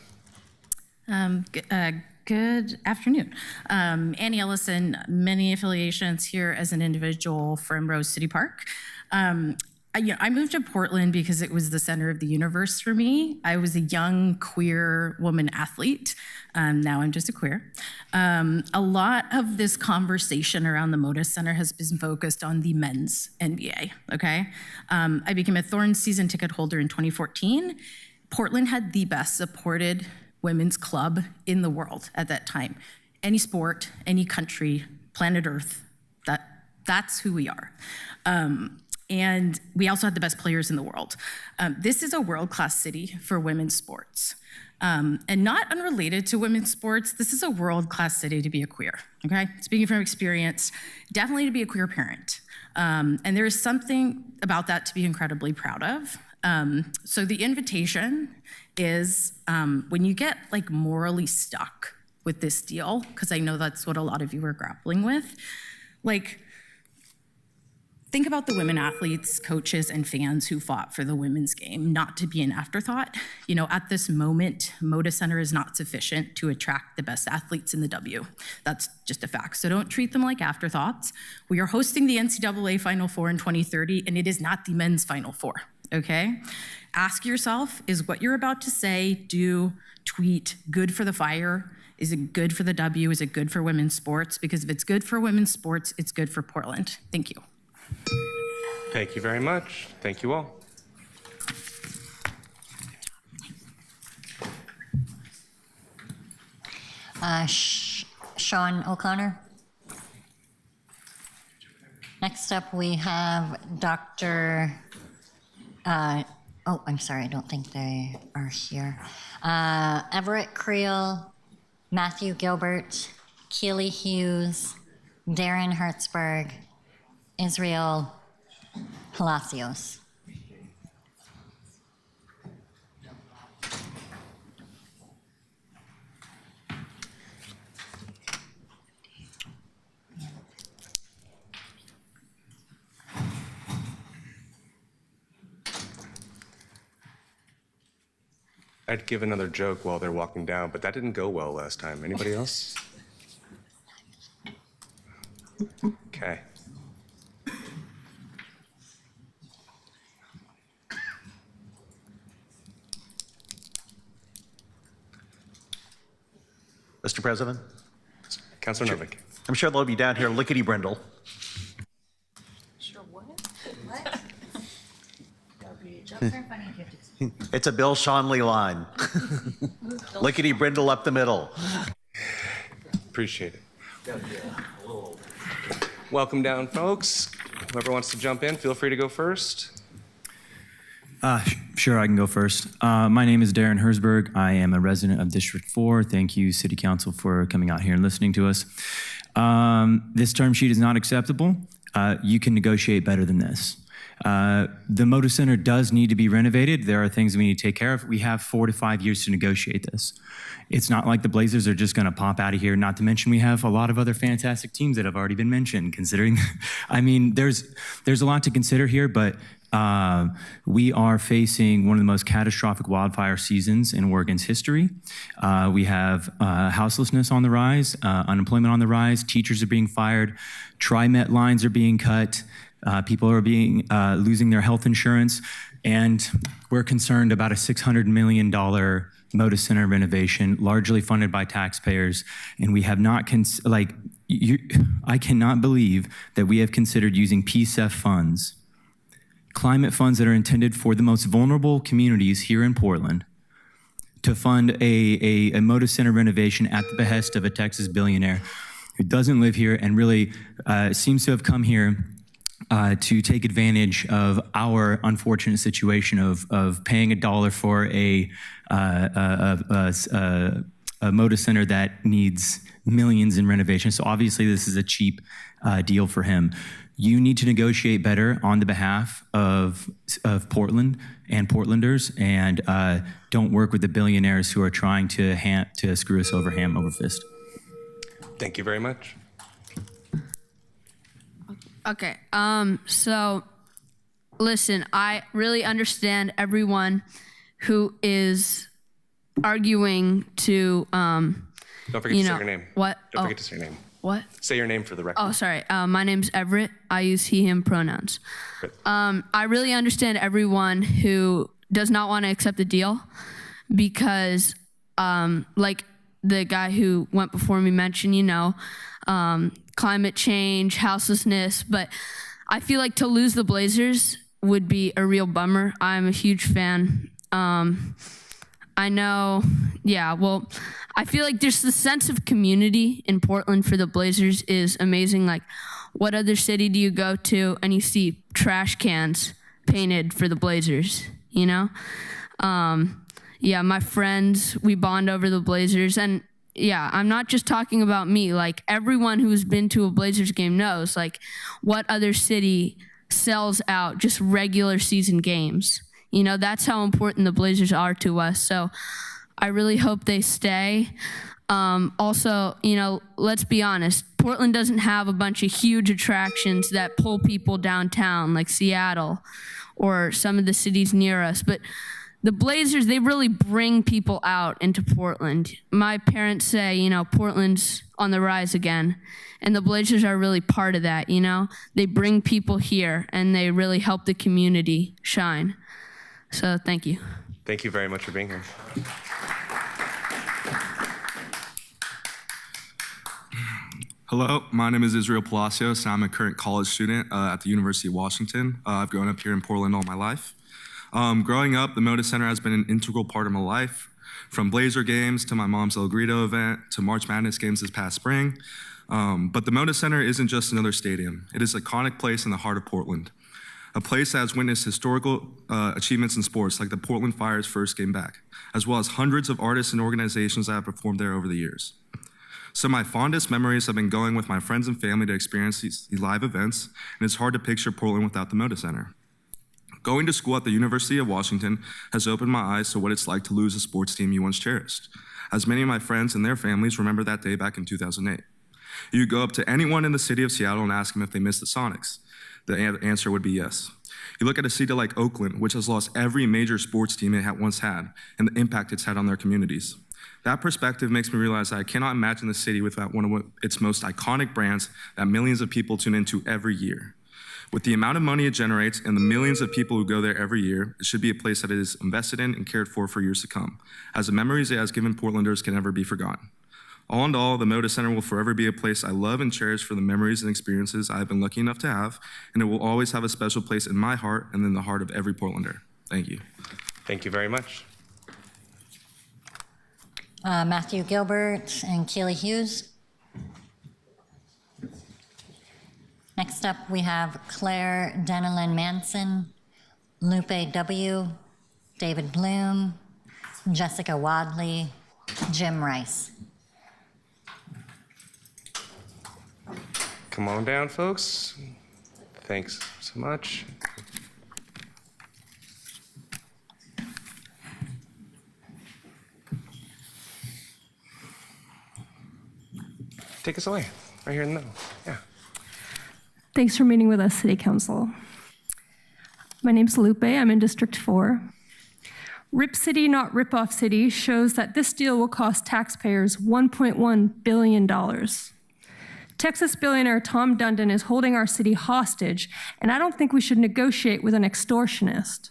Speaker 17: Good afternoon. Annie Ellison, many affiliations here as an individual from Rose City Park. I moved to Portland because it was the center of the universe for me. I was a young queer woman athlete. Now I'm just a queer. A lot of this conversation around the Moda Center has been focused on the men's NBA, okay? I became a Thorns season ticket holder in 2014. Portland had the best supported women's club in the world at that time. Any sport, any country, planet Earth, that's who we are. And we also had the best players in the world. This is a world-class city for women's sports. And not unrelated to women's sports, this is a world-class city to be a queer, okay? Speaking from experience, definitely to be a queer parent. And there is something about that to be incredibly proud of. So the invitation is when you get like morally stuck with this deal, because I know that's what a lot of you are grappling with, like, think about the women athletes, coaches, and fans who fought for the women's game not to be an afterthought. You know, at this moment, Moda Center is not sufficient to attract the best athletes in the W. That's just a fact. So don't treat them like afterthoughts. We are hosting the NCAA Final Four in 2030, and it is not the men's Final Four, okay? Ask yourself, is what you're about to say, do, tweet, good for the Fire? Is it good for the W? Is it good for women's sports? Because if it's good for women's sports, it's good for Portland. Thank you.
Speaker 1: Thank you very much. Thank you all.
Speaker 4: Sean O'Connor. Next up, we have Dr. Oh, I'm sorry, I don't think they are here. Everett Creel, Matthew Gilbert, Keely Hughes, Darren Hertzberg, Israel Palacios.
Speaker 1: I'd give another joke while they're walking down, but that didn't go well last time. Anybody else? Okay.
Speaker 8: Mr. President?
Speaker 1: Councilor Novick.
Speaker 8: I'm sure they'll be down here lickety-brindle.
Speaker 4: Sure what? What? Jokes are funny if you have to.
Speaker 8: It's a Bill Schonley line. Lickety-brindle up the middle.
Speaker 1: Appreciate it. Welcome down, folks. Whoever wants to jump in, feel free to go first.
Speaker 18: Sure, I can go first. My name is Darren Herzberg. I am a resident of District 4. Thank you, City Council, for coming out here and listening to us. This term sheet is not acceptable. You can negotiate better than this. The Moda Center does need to be renovated. There are things we need to take care of. We have 4 to 5 years to negotiate this. It's not like the Blazers are just going to pop out of here, not to mention we have a lot of other fantastic teams that have already been mentioned, considering, I mean, there's a lot to consider here, but we are facing one of the most catastrophic wildfire seasons in Oregon's history. We have houselessness on the rise, unemployment on the rise, teachers are being fired, TriMet lines are being cut, people are being losing their health insurance, and we're concerned about a $600 million Moda Center renovation, largely funded by taxpayers, and we have not, I cannot believe that we have considered using PSEF funds, climate funds that are intended for the most vulnerable communities here in Portland, to fund a Moda Center renovation at the behest of a Texas billionaire who doesn't live here and really seems to have come here to take advantage of our unfortunate situation of paying $1 for a Moda Center that needs millions in renovation. So obviously this is a cheap deal for him. You need to negotiate better on the behalf of Portland and Portlanders, and don't work with the billionaires who are trying to screw us over hand over fist.
Speaker 1: Thank you very much.
Speaker 19: Okay, so listen, I really understand everyone who is arguing to,
Speaker 1: Don't forget to say your name.
Speaker 19: What?
Speaker 1: Don't forget to say your name.
Speaker 19: What?
Speaker 1: Say your name for the record.
Speaker 19: Oh, sorry. My name's Everett. I use he, him pronouns.
Speaker 1: Good.
Speaker 19: I really understand everyone who does not want to accept the deal because, like the guy who went before me mentioned, climate change, houselessness, but I feel like to lose the Blazers would be a real bummer. I'm a huge fan. I know, I feel like there's the sense of community in Portland for the Blazers is amazing. Like what other city do you go to and you see trash cans painted for the Blazers, you know? Yeah, my friends, we bond over the Blazers. And yeah, I'm not just talking about me. Like, everyone who's been to a Blazers game knows, like, what other city sells out just regular season games. You know, that's how important the Blazers are to us. So I really hope they stay. Also, you know, let's be honest, Portland doesn't have a bunch of huge attractions that pull people downtown like Seattle or some of the cities near us. But the Blazers, they really bring people out into Portland. My parents say, you know, Portland's on the rise again, and the Blazers are really part of that, you know? They bring people here, and they really help the community shine. So thank you.
Speaker 1: Thank you very much for being here.
Speaker 2: Hello, my name is Israel Palacios. I'm a current college student at the University of Washington. I've grown up here in Portland all my life. Growing up, the Moda Center has been an integral part of my life, from Blazer games to my mom's El Grito event to March Madness games this past spring. But the Moda Center isn't just another stadium. It is an iconic place in the heart of Portland, a place that has witnessed historical achievements in sports like the Portland Fire's first game back, as well as hundreds of artists and organizations that have performed there over the years. Some of my fondest memories have been going with my friends and family to experience these live events, and it's hard to picture Portland without the Moda Center. Going to school at the University of Washington has opened my eyes to what it's like to lose a sports team you once cherished, as many of my friends and their families remember that day back in 2008. You go up to anyone in the city of Seattle and ask them if they miss the Sonics. The answer would be yes. You look at a city like Oakland, which has lost every major sports team it once had, and the impact it's had on their communities. That perspective makes me realize that I cannot imagine the city without one of its most iconic brands that millions of people tune into every year. With the amount of money it generates and the millions of people who go there every year, it should be a place that it is invested in and cared for years to come, as the memories it has given Portlanders can never be forgotten. All in all, the Moda Center will forever be a place I love and cherish for the memories and experiences I have been lucky enough to have, and it will always have a special place in my heart and in the heart of every Portlander. Thank you.
Speaker 1: Thank you very much.
Speaker 4: Matthew Gilbert and Keely Hughes. Next up, we have Claire Denelin Manson, Lupe W., David Bloom, Jessica Wadley, Jim Rice.
Speaker 1: Come on down, folks. Thanks so much. Take us away, right here in the middle. Yeah.
Speaker 6: Thanks for meeting with us, City Council. My name's Lupe. I'm in District 4. Rip City, not Rip-Off City shows that this deal will cost taxpayers $1.1 billion. Texas billionaire Tom Dundon is holding our city hostage, and I don't think we should negotiate with an extortionist.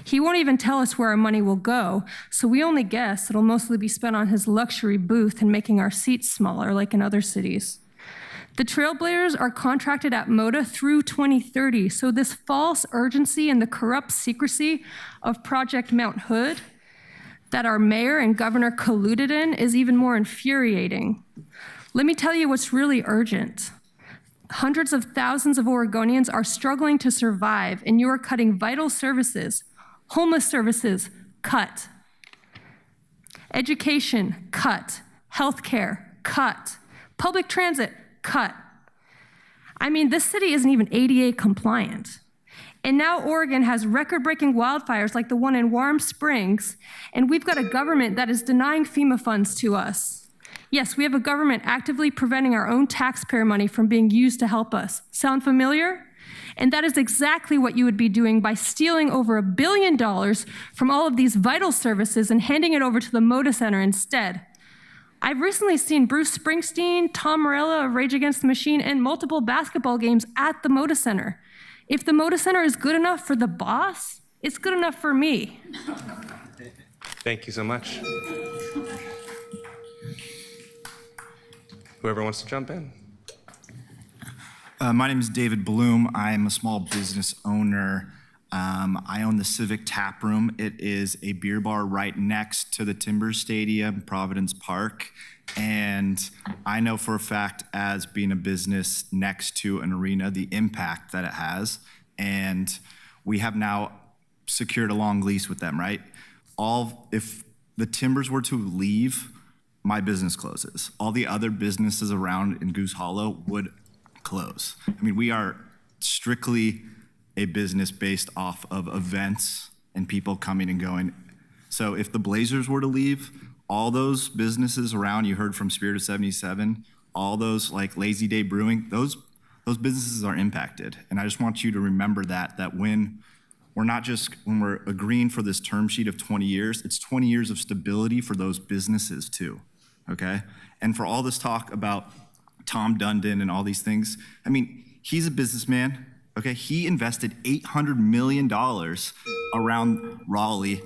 Speaker 6: He won't even tell us where our money will go, so we only guess it'll mostly be spent on his luxury booth and making our seats smaller, like in other cities. The Trailblazers are contracted at Moda through 2030, so this false urgency and the corrupt secrecy of Project Mount Hood that our mayor and governor colluded in is even more infuriating. Let me tell you what's really urgent. Hundreds of thousands of Oregonians are struggling to survive, and you are cutting vital services. Homeless services, cut. Education, cut. Healthcare, cut. Public transit, cut. I mean, this city isn't even ADA compliant. And now Oregon has record-breaking wildfires like the one in Warm Springs, and we've got a government that is denying FEMA funds to us. Yes, we have a government actively preventing our own taxpayer money from being used to help us. Sound familiar? And that is exactly what you would be doing by stealing over $1 billion from all of these vital services and handing it over to the Moda Center instead. I've recently seen Bruce Springsteen, Tom Morello of Rage Against the Machine, and multiple basketball games at the Moda Center. If the Moda Center is good enough for the boss, it's good enough for me.
Speaker 1: Thank you so much. Whoever wants to jump in.
Speaker 21: My name is David Bloom. I'm a small business owner. I own the Civic Tap Room. It is a beer bar right next to the Timbers Stadium, Providence Park. And I know for a fact, as being a business next to an arena, the impact that it has. And we have now secured a long lease with them, right? If the Timbers were to leave, my business closes. All the other businesses around in Goose Hollow would close. I mean, we are strictly a business based off of events and people coming and going. So if the Blazers were to leave, all those businesses around, you heard from Spirit of 77, all those like Lazy Day Brewing, those businesses are impacted. And I just want you to remember that when we're agreeing for this term sheet of 20 years, it's 20 years of stability for those businesses too, okay? And for all this talk about Tom Dundon and all these things, I mean, he's a businessman, okay? He invested $800 million around Raleigh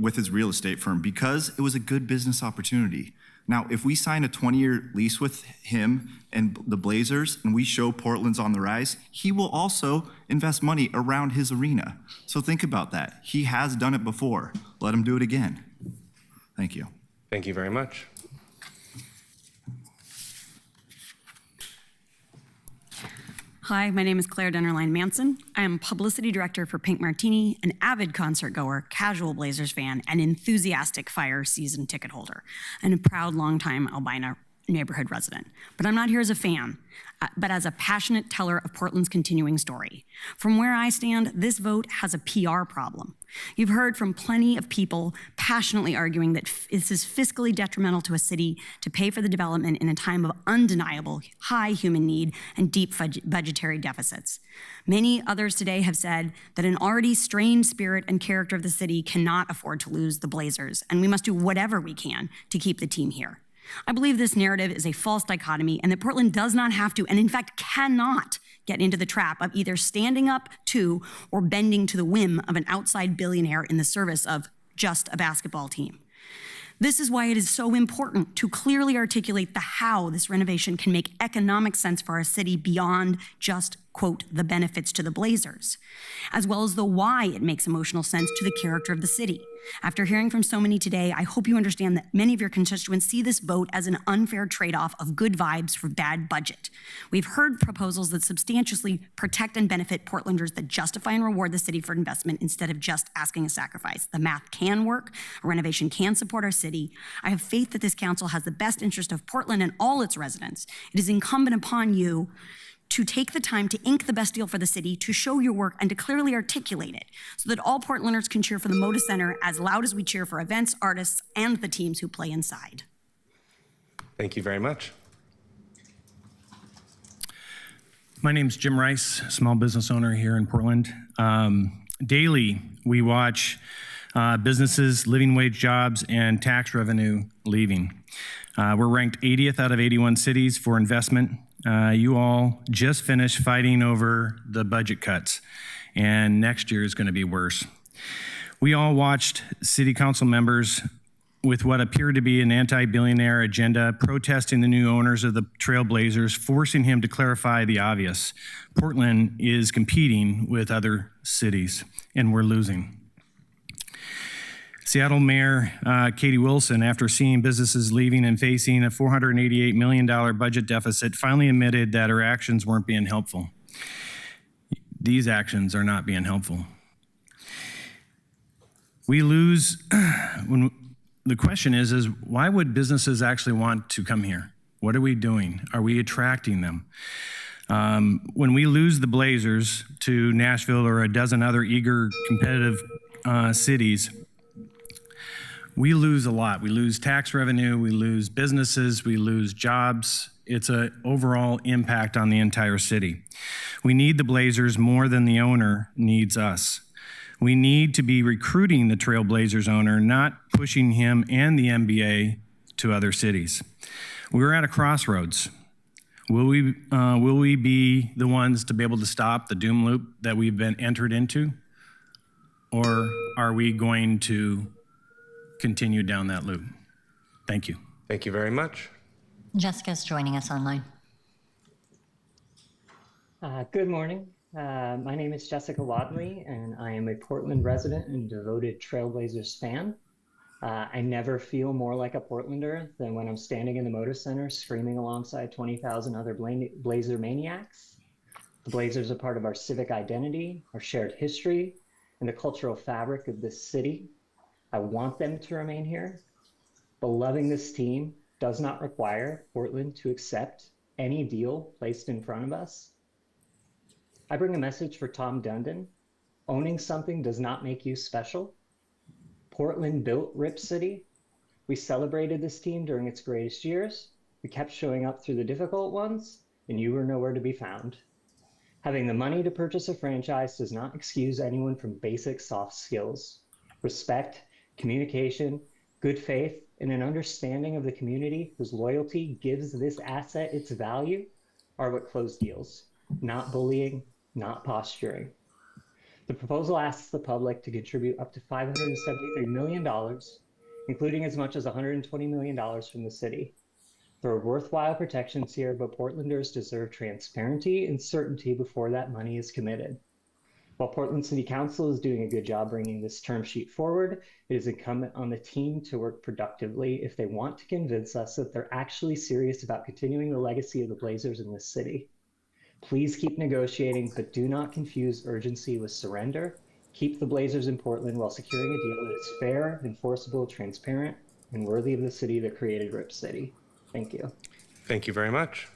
Speaker 21: with his real estate firm because it was a good business opportunity. Now, if we sign a 20-year lease with him and the Blazers and we show Portland's on the rise, he will also invest money around his arena. So think about that. He has done it before. Let him do it again. Thank you.
Speaker 1: Thank you very much.
Speaker 9: Hi, my name is Claire Dennerline Manson. I am publicity director for Pink Martini, an avid concert goer, casual Blazers fan, and enthusiastic Fire season ticket holder, and a proud longtime Albina neighborhood resident. But I'm not here as a fan, but as a passionate teller of Portland's continuing story. From where I stand, this vote has a PR problem. You've heard from plenty of people passionately arguing that this is fiscally detrimental to a city to pay for the development in a time of undeniable high human need and deep budgetary deficits. Many others today have said that an already strained spirit and character of the city cannot afford to lose the Blazers, and we must do whatever we can to keep the team here. I believe this narrative is a false dichotomy and that Portland does not have to, and in fact cannot, get into the trap of either standing up to or bending to the whim of an outside billionaire in the service of just a basketball team. This is why it is so important to clearly articulate the how this renovation can make economic sense for our city beyond just, quote, the benefits to the Blazers, as well as the why it makes emotional sense to the character of the city. After hearing from so many today, I hope you understand that many of your constituents see this vote as an unfair trade-off of good vibes for bad budget. We've heard proposals that substantially protect and benefit Portlanders that justify and reward the city for investment instead of just asking a sacrifice. The math can work, a renovation can support our city. I have faith that this council has the best interest of Portland and all its residents. It is incumbent upon you to take the time to ink the best deal for the city, to show your work, and to clearly articulate it so that all Portlanders can cheer for the Moda Center as loud as we cheer for events, artists, and the teams who play inside.
Speaker 1: Thank you very much.
Speaker 10: My name's Jim Rice, small business owner here in Portland. Daily, we watch businesses, living wage jobs, and tax revenue leaving. We're ranked 80th out of 81 cities for investment. You all just finished fighting over the budget cuts, and next year is going to be worse. We all watched city council members with what appeared to be an anti-billionaire agenda protesting the new owners of the Trailblazers, forcing him to clarify the obvious. Portland is competing with other cities, and we're losing. Seattle Mayor Katie Wilson, after seeing businesses leaving and facing a $488 million budget deficit, finally admitted that her actions weren't being helpful. These actions are not being helpful. We lose, when the question is why would businesses actually want to come here? What are we doing? Are we attracting them? When we lose the Blazers to Nashville or a dozen other eager, competitive cities, we lose a lot. We lose tax revenue, we lose businesses, we lose jobs. It's an overall impact on the entire city. We need the Blazers more than the owner needs us. We need to be recruiting the Trailblazers owner, not pushing him and the NBA to other cities. We're at a crossroads. Will we be the ones to be able to stop the doom loop that we've been entered into? Or are we going to continue down that loop? Thank you.
Speaker 1: Thank you very much.
Speaker 4: Jessica's joining us online.
Speaker 22: Good morning. My name is Jessica Wadley, and I am a Portland resident and devoted Trailblazers fan. I never feel more like a Portlander than when I'm standing in the Moda Center screaming alongside 20,000 other Blazer maniacs. The Blazers are part of our civic identity, our shared history, and the cultural fabric of this city. I want them to remain here, but loving this team does not require Portland to accept any deal placed in front of us. I bring a message for Tom Dundon. Owning something does not make you special. Portland built Rip City. We celebrated this team during its greatest years. We kept showing up through the difficult ones, and you were nowhere to be found. Having the money to purchase a franchise does not excuse anyone from basic soft skills. Respect, communication, good faith, and an understanding of the community whose loyalty gives this asset its value are what close deals, not bullying, not posturing. The proposal asks the public to contribute up to $573 million, including as much as $120 million from the city. There are worthwhile protections here, but Portlanders deserve transparency and certainty before that money is committed. While Portland City Council is doing a good job bringing this term sheet forward, it is incumbent on the team to work productively if they want to convince us that they're actually serious about continuing the legacy of the Blazers in this city. Please keep negotiating, but do not confuse urgency with surrender. Keep the Blazers in Portland while securing a deal that is fair, enforceable, transparent, and worthy of the city that created Rip City. Thank you.
Speaker 1: Thank you very much.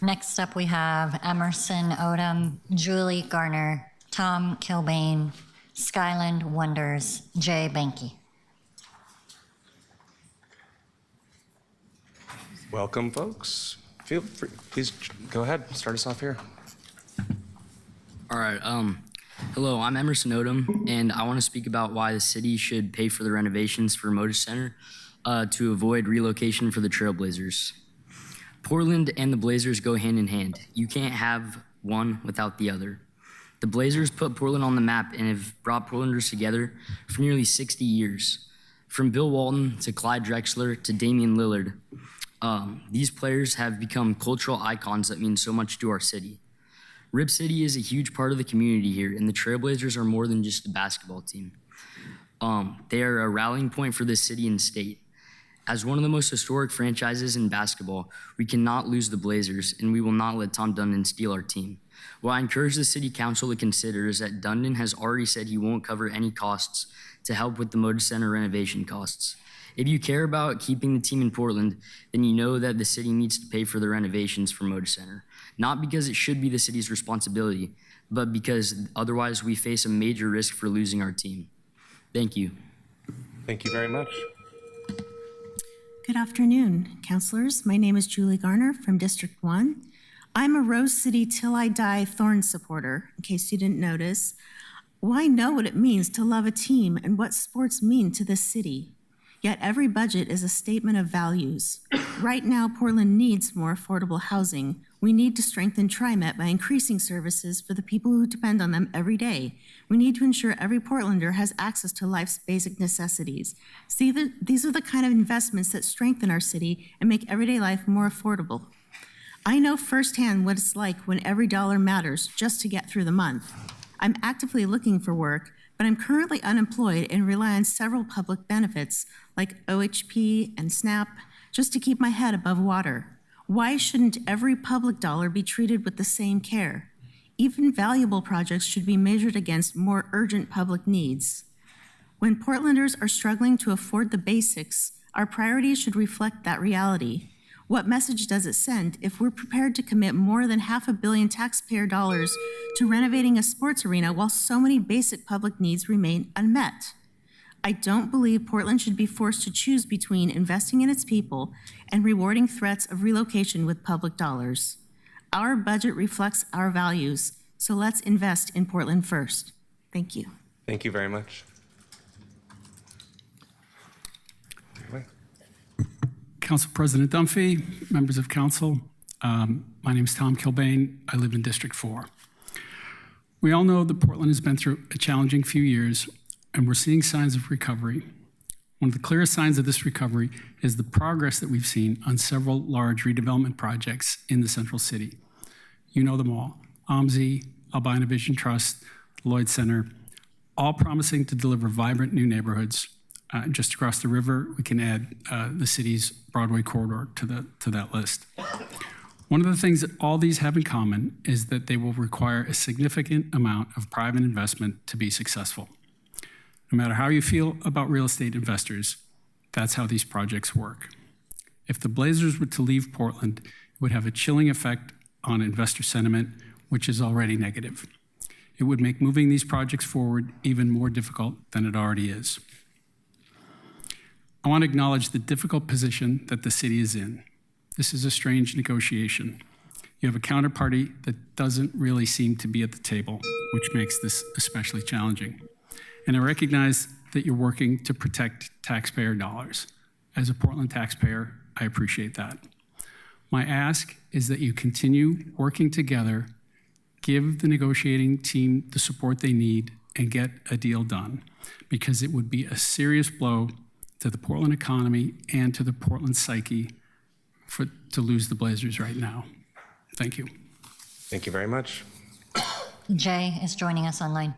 Speaker 4: Next up, we have Emerson Odom, Julie Garner, Tom Kilbane, Skyland Wonders, Jay Banky.
Speaker 1: Welcome, folks. Feel free, please go ahead, start us off here.
Speaker 3: All right, hello, I'm Emerson Odom, and I want to speak about why the city should pay for the renovations for Moda Center to avoid relocation for the Trailblazers. Portland and the Blazers go hand in hand. You can't have one without the other. The Blazers put Portland on the map and have brought Portlanders together for nearly 60 years. From Bill Walton to Clyde Drexler to Damian Lillard, these players have become cultural icons that mean so much to our city. Rip City is a huge part of the community here, and the Trailblazers are more than just a basketball team. They are a rallying point for this city and state. As one of the most historic franchises in basketball, we cannot lose the Blazers, and we will not let Tom Dundon steal our team. What I encourage the City Council to consider is that Dundon has already said he won't cover any costs to help with the Moda Center renovation costs. If you care about keeping the team in Portland, then you know that the city needs to pay for the renovations for Moda Center. Not because it should be the city's responsibility, but because otherwise we face a major risk for losing our team. Thank you.
Speaker 1: Thank you very much.
Speaker 5: Good afternoon, councilors. My name is Julie Garner from District 1. I'm a Rose City Till I Die Thorn supporter, in case you didn't notice. Well, I know what it means to love a team and what sports mean to this city. Yet every budget is a statement of values. Right now, Portland needs more affordable housing. We need to strengthen TriMet by increasing services for the people who depend on them every day. We need to ensure every Portlander has access to life's basic necessities. These are the kind of investments that strengthen our city and make everyday life more affordable. I know firsthand what it's like when every dollar matters just to get through the month. I'm actively looking for work, but I'm currently unemployed and rely on several public benefits like OHP and SNAP just to keep my head above water. Why shouldn't every public dollar be treated with the same care? Even valuable projects should be measured against more urgent public needs. When Portlanders are struggling to afford the basics, our priorities should reflect that reality. What message does it send if we're prepared to commit more than $500 million taxpayer dollars to renovating a sports arena while so many basic public needs remain unmet? I don't believe Portland should be forced to choose between investing in its people and rewarding threats of relocation with public dollars. Our budget reflects our values, so let's invest in Portland first. Thank you.
Speaker 1: Thank you very much.
Speaker 16: Council President Dunphy, members of council, my name is Tom Kilbane. I live in District 4. We all know that Portland has been through a challenging few years, and we're seeing signs of recovery. One of the clearest signs of this recovery is the progress that we've seen on several large redevelopment projects in the central city. You know them all: OMSI, Albina Vision Trust, Lloyd Center.
Speaker 11: all promising to deliver vibrant new neighborhoods. Just across the river, we can add the city's Broadway corridor to that list. One of the things that all these have in common is that they will require a significant amount of private investment to be successful. No matter how you feel about real estate investors, that's how these projects work. If the Blazers were to leave Portland, it would have a chilling effect on investor sentiment, which is already negative. It would make moving these projects forward even more difficult than it already is. I want to acknowledge the difficult position that the city is in. This is a strange negotiation. You have a counterparty that doesn't really seem to be at the table, which makes this especially challenging. And I recognize that you're working to protect taxpayer dollars. As a Portland taxpayer, I appreciate that. My ask is that you continue working together, give the negotiating team the support they need, and get a deal done, because it would be a serious blow to the Portland economy and to the Portland psyche to lose the Blazers right now. Thank you.
Speaker 1: Thank you very much.
Speaker 4: Jay is joining us online.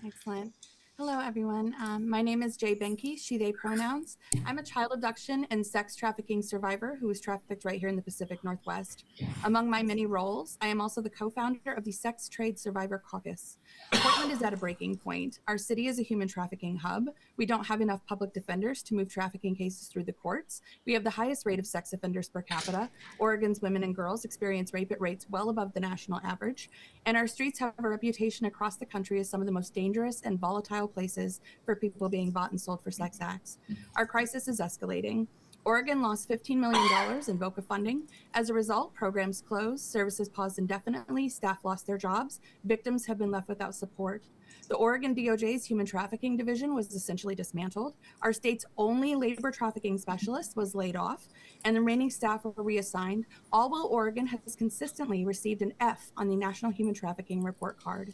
Speaker 12: Excellent. Hello, everyone. My name is Jay Benke, she, they pronouns. I'm a child abduction and sex trafficking survivor who was trafficked right here in the Pacific Northwest. Among my many roles, I am also the co-founder of the Sex Trade Survivor Caucus. Portland is at a breaking point. Our city is a human trafficking hub. We don't have enough public defenders to move trafficking cases through the courts. We have the highest rate of sex offenders per capita. Oregon's women and girls experience rape at rates well above the national average. And our streets have a reputation across the country as some of the most dangerous and volatile places for people being bought and sold for sex acts. Our crisis is escalating. Oregon lost $15 million in VOCA funding. As a result, programs closed, services paused indefinitely, staff lost their jobs, victims have been left without support. The Oregon DOJ's Human Trafficking Division was essentially dismantled. Our state's only labor trafficking specialist was laid off, and the remaining staff were reassigned, all while Oregon has consistently received an F on the National Human Trafficking Report Card.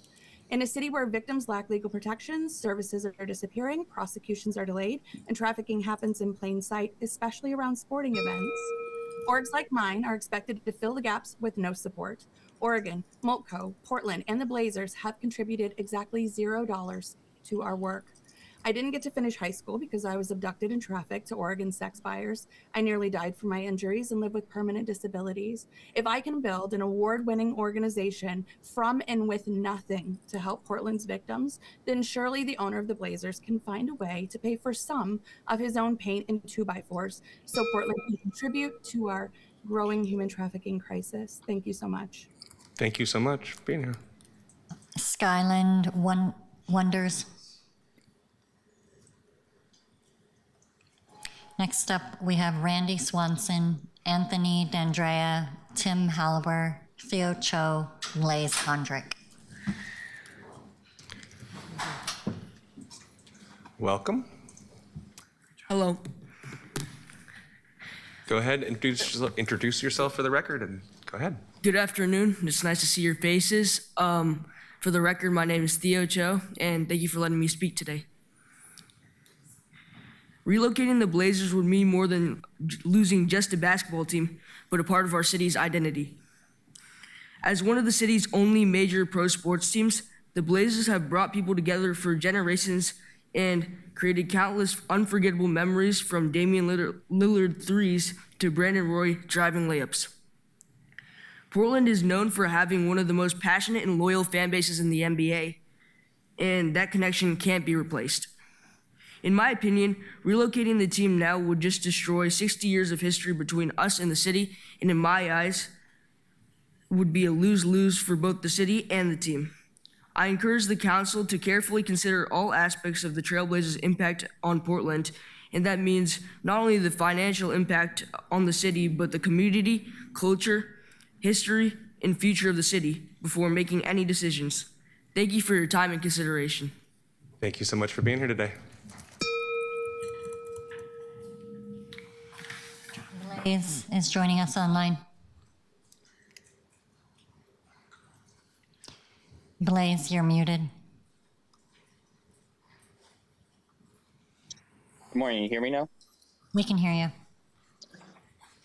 Speaker 12: In a city where victims lack legal protections, services are disappearing, prosecutions are delayed, and trafficking happens in plain sight, especially around sporting events, orgs like mine are expected to fill the gaps with no support. Oregon, Moltco, Portland, and the Blazers have contributed exactly $0 to our work. I didn't get to finish high school because I was abducted and trafficked to Oregon sex buyers. I nearly died from my injuries and live with permanent disabilities. If I can build an award-winning organization from and with nothing to help Portland's victims, then surely the owner of the Blazers can find a way to pay for some of his own paint and 2x4s so Portland can contribute to our growing human trafficking crisis. Thank you so much.
Speaker 1: Thank you so much for being here.
Speaker 4: Skyland Wonders. Next up, we have Randy Swanson, Anthony D'Andrea, Tim Halliber, Theo Cho, Blaze Hondrick.
Speaker 1: Welcome.
Speaker 23: Hello.
Speaker 1: Go ahead, introduce yourself for the record, and go ahead.
Speaker 23: Good afternoon. It's nice to see your faces. For the record, my name is Theo Cho, and thank you for letting me speak today. Relocating the Blazers would mean more than losing just a basketball team, but a part of our city's identity. As one of the city's only major pro sports teams, the Blazers have brought people together for generations and created countless unforgettable memories, from Damian Lillard threes to Brandon Roy driving layups. Portland is known for having one of the most passionate and loyal fan bases in the NBA, and that connection can't be replaced. In my opinion, relocating the team now would just destroy 60 years of history between us and the city, and in my eyes, would be a lose-lose for both the city and the team. I encourage the council to carefully consider all aspects of the Trailblazers' impact on Portland, and that means not only the financial impact on the city, but the community, culture, history, and future of the city before making any decisions. Thank you for your time and consideration.
Speaker 1: Thank you so much for being here today.
Speaker 4: Blaze is joining us online. Blaze, you're muted.
Speaker 24: Good morning, you hear me now?
Speaker 4: We can hear you.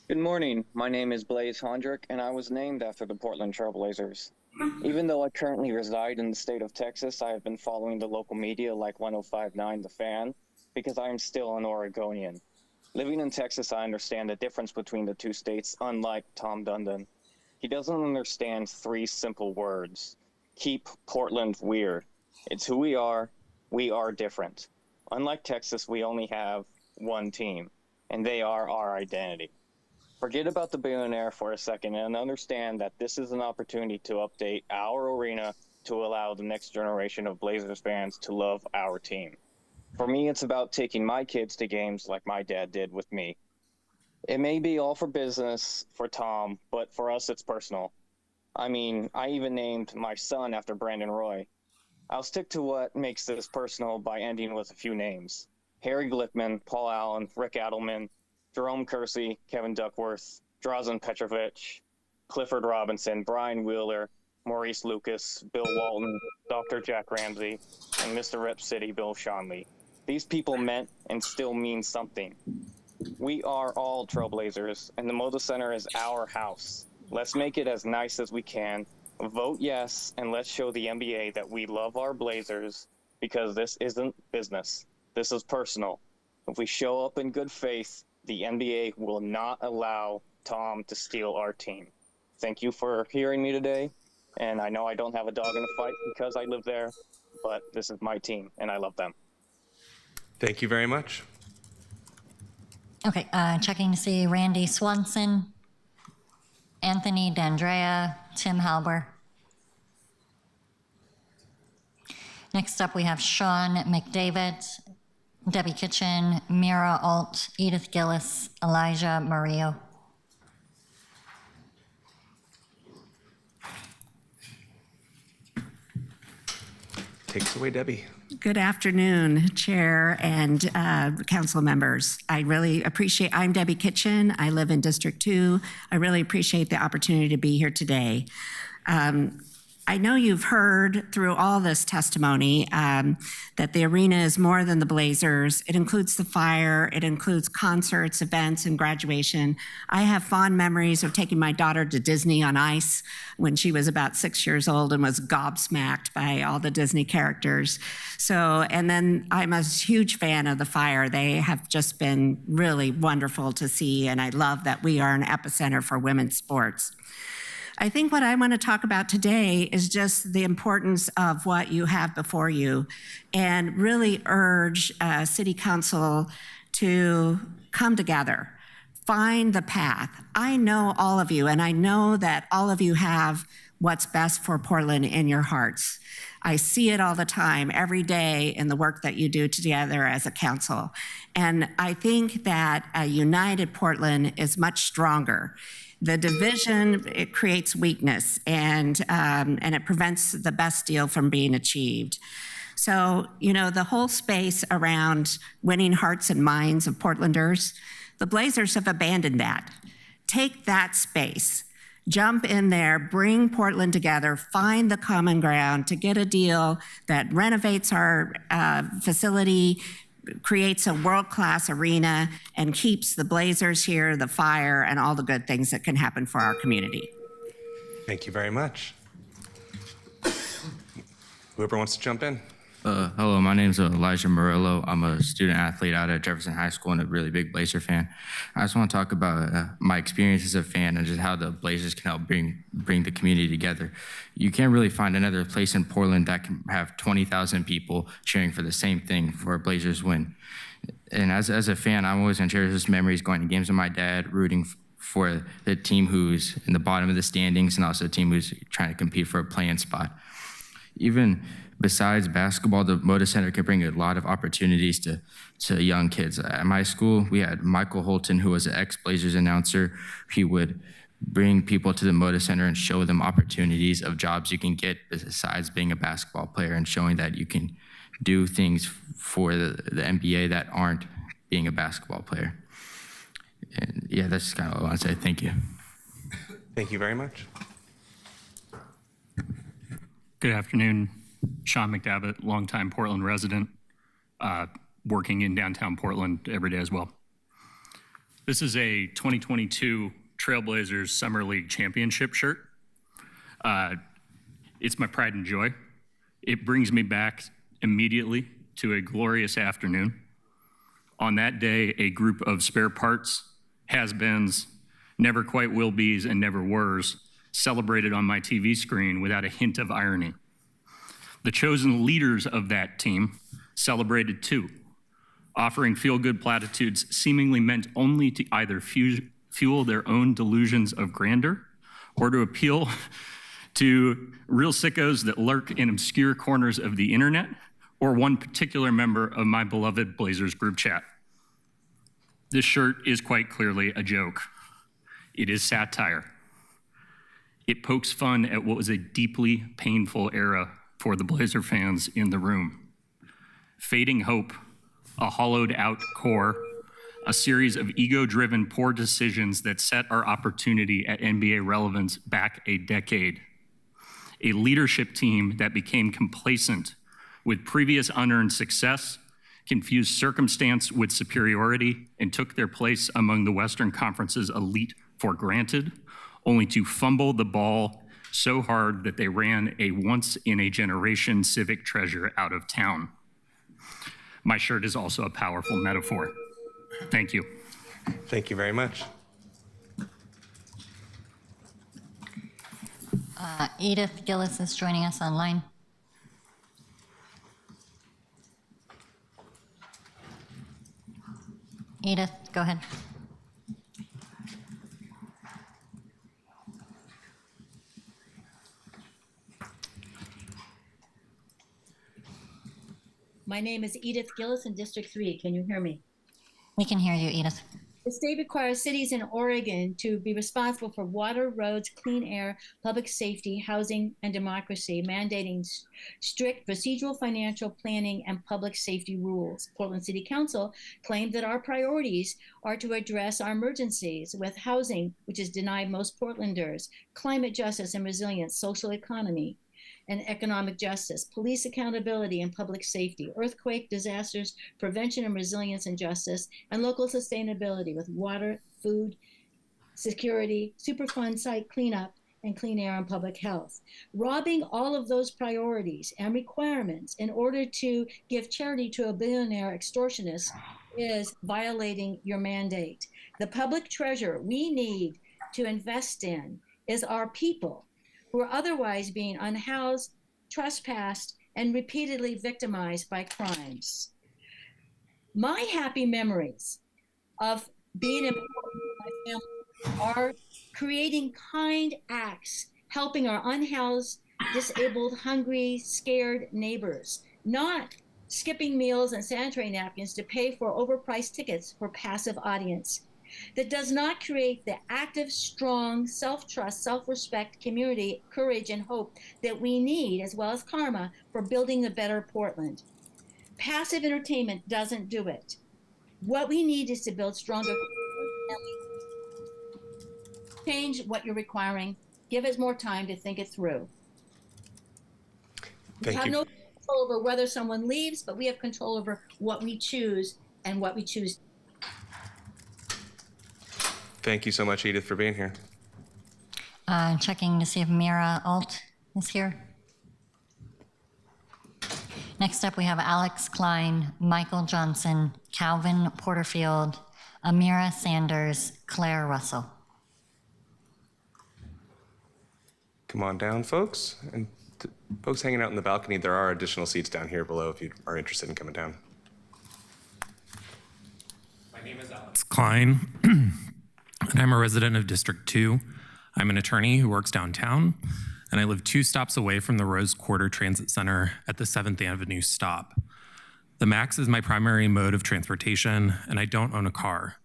Speaker 24: Good morning, my name is Blaze Hondrick, and I was named after the Portland Trailblazers.
Speaker 13: Even though I currently reside in the state of Texas, I have been following the local media like 105.9 The Fan because I am still an Oregonian. Living in Texas, I understand the difference between the two states, unlike Tom Dundon. He doesn't understand 3 simple words. Keep Portland weird. It's who we are different. Unlike Texas, we only have one team, and they are our identity. Forget about the billionaire for a second and understand that this is an opportunity to update our arena to allow the next generation of Blazers fans to love our team. For me, it's about taking my kids to games like my dad did with me. It may be all for business for Tom, but for us, it's personal. I mean, I even named my son after Brandon Roy. I'll stick to what makes this personal by ending with a few names. Harry Glickman, Paul Allen, Rick Adelman, Jerome Kersey, Kevin Duckworth, Drazen Petrovic, Clifford Robinson, Brian Wheeler, Maurice Lucas, Bill Walton, Dr. Jack Ramsey, and Mr. Rip City, Bill Shonley. These people meant and still mean something. We are all Trailblazers, and the Moda Center is our house. Let's make it as nice as we can. Vote yes, and let's show the NBA that we love our Blazers because this isn't business. This is personal. If we show up in good faith, the NBA will not allow Tom to steal our team. Thank you for hearing me today. And I know I don't have a dog in the fight because I live there, but this is my team and I love them.
Speaker 1: Thank you very much.
Speaker 4: Okay, checking to see Randy Swanson, Anthony D'Andrea, Tim Halber. Next up, we have Sean McDavid, Debbie Kitchen, Mira Alt, Edith Gillis, Elijah Murillo.
Speaker 1: Take us away, Debbie.
Speaker 14: Good afternoon, Chair and council members. I'm Debbie Kitchen. I live in District 2. I really appreciate the opportunity to be here today. I know you've heard through all this testimony that the arena is more than the Blazers. It includes the Fire, it includes concerts, events, and graduation. I have fond memories of taking my daughter to Disney on Ice when she was about 6 years old and was gobsmacked by all the Disney characters. And then I'm a huge fan of the Fire. They have just been really wonderful to see, and I love that we are an epicenter for women's sports. I think what I want to talk about today is just the importance of what you have before you and really urge City Council to come together, find the path. I know all of you, and I know that all of you have what's best for Portland in your hearts. I see it all the time, every day in the work that you do together as a council. And I think that a united Portland is much stronger. The division, it creates weakness and it prevents the best deal from being achieved. So, the whole space around winning hearts and minds of Portlanders, the Blazers have abandoned that. Take that space, jump in there, bring Portland together, find the common ground to get a deal that renovates our facility, creates a world-class arena, and keeps the Blazers here, the Fire, and all the good things that can happen for our community.
Speaker 1: Thank you very much. Whoever wants to jump in.
Speaker 15: Hello, my name is Elijah Murillo. I'm a student athlete out at Jefferson High School and a really big Blazer fan. I just want to talk about my experience as a fan and just how the Blazers can help bring the community together. You can't really find another place in Portland that can have 20,000 people cheering for the same thing for a Blazers win. And as a fan, I'm always going to cherish those memories going to games with my dad, rooting for the team who's in the bottom of the standings and also a team who's trying to compete for a play-in spot. Even besides basketball, the Moda Center can bring a lot of opportunities to young kids. At my school, we had Michael Holton, who was an ex-Blazers announcer. He would bring people to the Moda Center and show them opportunities of jobs you can get besides being a basketball player and showing that you can do things for the NBA that aren't being a basketball player. And yeah, that's kind of what I want to say. Thank you.
Speaker 1: Thank you very much.
Speaker 24: Good afternoon. Sean McDavitt, longtime Portland resident, working in downtown Portland every day as well. This is a 2022 Trailblazers Summer League Championship shirt. It's my pride and joy. It brings me back immediately to a glorious afternoon. On that day, a group of spare parts, has-beens, never quite will be's, and never were's celebrated on my TV screen without a hint of irony. The chosen leaders of that team celebrated too, offering feel-good platitudes seemingly meant only to either fuel their own delusions of grandeur or to appeal to real sickos that lurk in obscure corners of the internet or one particular member of my beloved Blazers group chat. This shirt is quite clearly a joke. It is satire. It pokes fun at what was a deeply painful era for the Blazer fans in the room. Fading hope, a hollowed out core, a series of ego-driven poor decisions that set our opportunity at NBA relevance back a decade. A leadership team that became complacent with previous unearned success, confused circumstance with superiority, and took their place among the Western Conference's elite for granted, only to fumble the ball so hard that they ran a once-in-a-generation civic treasure out of town. My shirt is also a powerful metaphor. Thank you.
Speaker 1: Thank you very much.
Speaker 4: Edith Gillis is joining us online. Edith, go ahead.
Speaker 7: My name is Edith Gillis in District 3. Can you hear me?
Speaker 4: We can hear you, Edith.
Speaker 7: The state requires cities in Oregon to be responsible for water, roads, clean air, public safety, housing, and democracy, mandating strict procedural, financial, planning, and public safety rules. Portland City Council claimed that our priorities are to address our emergencies with housing, which is denied most Portlanders, climate justice and resilience, social economy, and economic justice, police accountability and public safety, earthquake, disasters, prevention and resilience and justice, and local sustainability with water, food, security, Superfund site cleanup, and clean air and public health. Robbing all of those priorities and requirements in order to give charity to a billionaire extortionist is violating your mandate. The public treasure we need to invest in is our people, who are otherwise being unhoused, trespassed, and repeatedly victimized by crimes. My happy memories of being in my family are creating kind acts, helping our unhoused, disabled, hungry, scared neighbors, not skipping meals and sanitary napkins to pay for overpriced tickets for passive audience. That does not create the active, strong, self-trust, self-respect, community, courage, and hope that we need, as well as karma, for building a better Portland. Passive entertainment doesn't do it. What we need is to build stronger. Change what you're requiring. Give us more time to think it through. We have no control over whether someone leaves, but we have control over what we choose and what we choose.
Speaker 1: Thank you so much, Edith, for being here.
Speaker 4: Checking to see if Mira Alt is here. Next up, we have Alex Klein, Michael Johnson, Calvin Porterfield, Amira Sanders, Claire Russell.
Speaker 1: Come on down, folks. And folks hanging out in the balcony, there are additional seats down here below if you are interested in coming down.
Speaker 8: My name is Alex Klein, and I'm a resident of District 2. I'm an attorney who works downtown, and I live 2 stops away from the Rose Quarter Transit Center at the 7th Avenue stop. The MAX is my primary mode of transportation, and I don't own a car.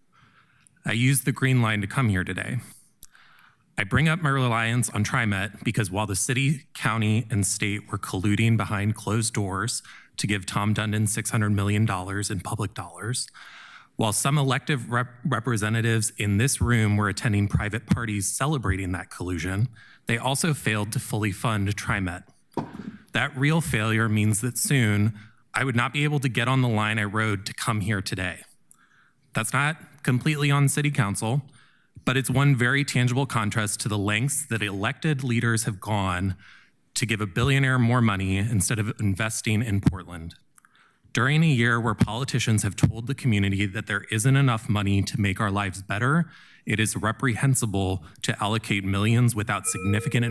Speaker 8: I used the Green Line to come here today. I bring up my reliance on TriMet because while the city, county, and state were colluding behind closed doors to give Tom Dundon $600 million in public dollars, while some elected representatives in this room were attending private parties celebrating that collusion, they also failed to fully fund TriMet. That real failure means that soon I would not be able to get on the line I rode to come here today. That's not completely on City Council, but it's one very tangible contrast to the lengths that elected leaders have gone to give a billionaire more money instead of investing in Portland. During a year where politicians have told the community that there isn't enough money to make our lives better, it is reprehensible to allocate millions without significant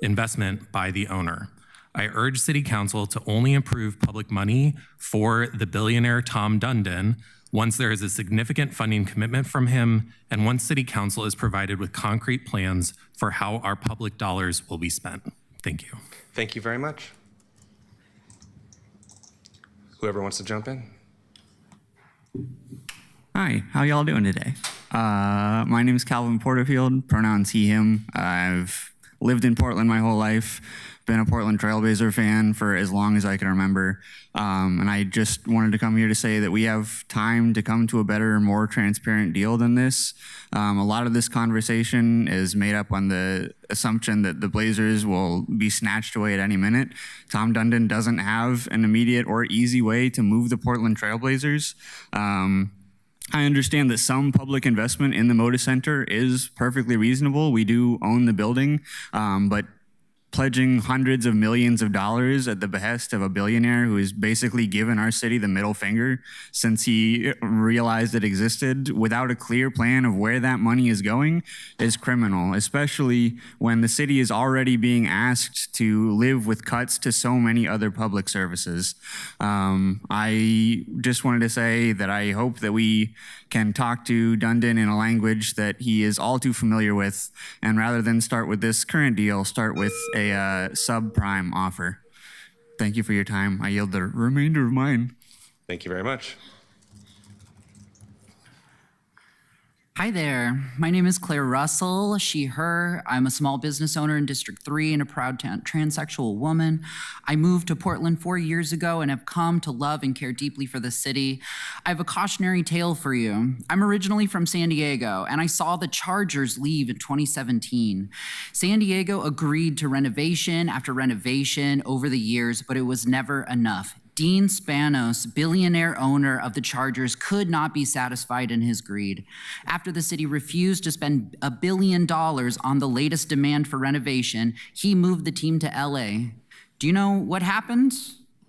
Speaker 8: investment by the owner. I urge City Council to only approve public money for the billionaire Tom Dundon once there is a significant funding commitment from him and once City Council is provided with concrete plans for how our public dollars will be spent. Thank you.
Speaker 1: Thank you very much. Whoever wants to jump in.
Speaker 17: Hi, how y'all doing today? My name is Calvin Porterfield, pronouns he, him. I've lived in Portland my whole life, been a Portland Trailblazer fan for as long as I can remember. And I just wanted to come here to say that we have time to come to a better, more transparent deal than this. A lot of this conversation is made up on the assumption that the Blazers will be snatched away at any minute. Tom Dundon doesn't have an immediate or easy way to move the Portland Trailblazers. I understand that some public investment in the Moda Center is perfectly reasonable. We do own the building, but pledging hundreds of millions of dollars at the behest of a billionaire who has basically given our city the middle finger since he realized it existed without a clear plan of where that money is going is criminal, especially when the city is already being asked to live with cuts to so many other public services. I just wanted to say that I hope that we can talk to Dundon in a language that he is all too familiar with, and rather than start with this current deal, start with a subprime offer. Thank you for your time. I yield the remainder of mine.
Speaker 1: Thank you very much.
Speaker 18: Hi there. My name is Claire Russell, she, her. I'm a small business owner in District 3 and a proud transsexual woman. I moved to Portland 4 years ago and have come to love and care deeply for the city. I have a cautionary tale for you. I'm originally from San Diego, and I saw the Chargers leave in 2017. San Diego agreed to renovation after renovation over the years, but it was never enough. Dean Spanos, billionaire owner of the Chargers, could not be satisfied in his greed. After the city refused to spend $1 billion on the latest demand for renovation, he moved the team to LA. Do you know what happened?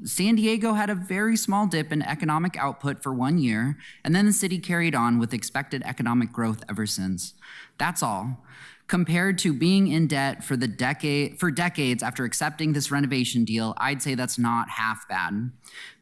Speaker 18: San Diego had a very small dip in economic output for 1 year, and then the city carried on with expected economic growth ever since. That's all. Compared to being in debt for decades after accepting this renovation deal, I'd say that's not half bad.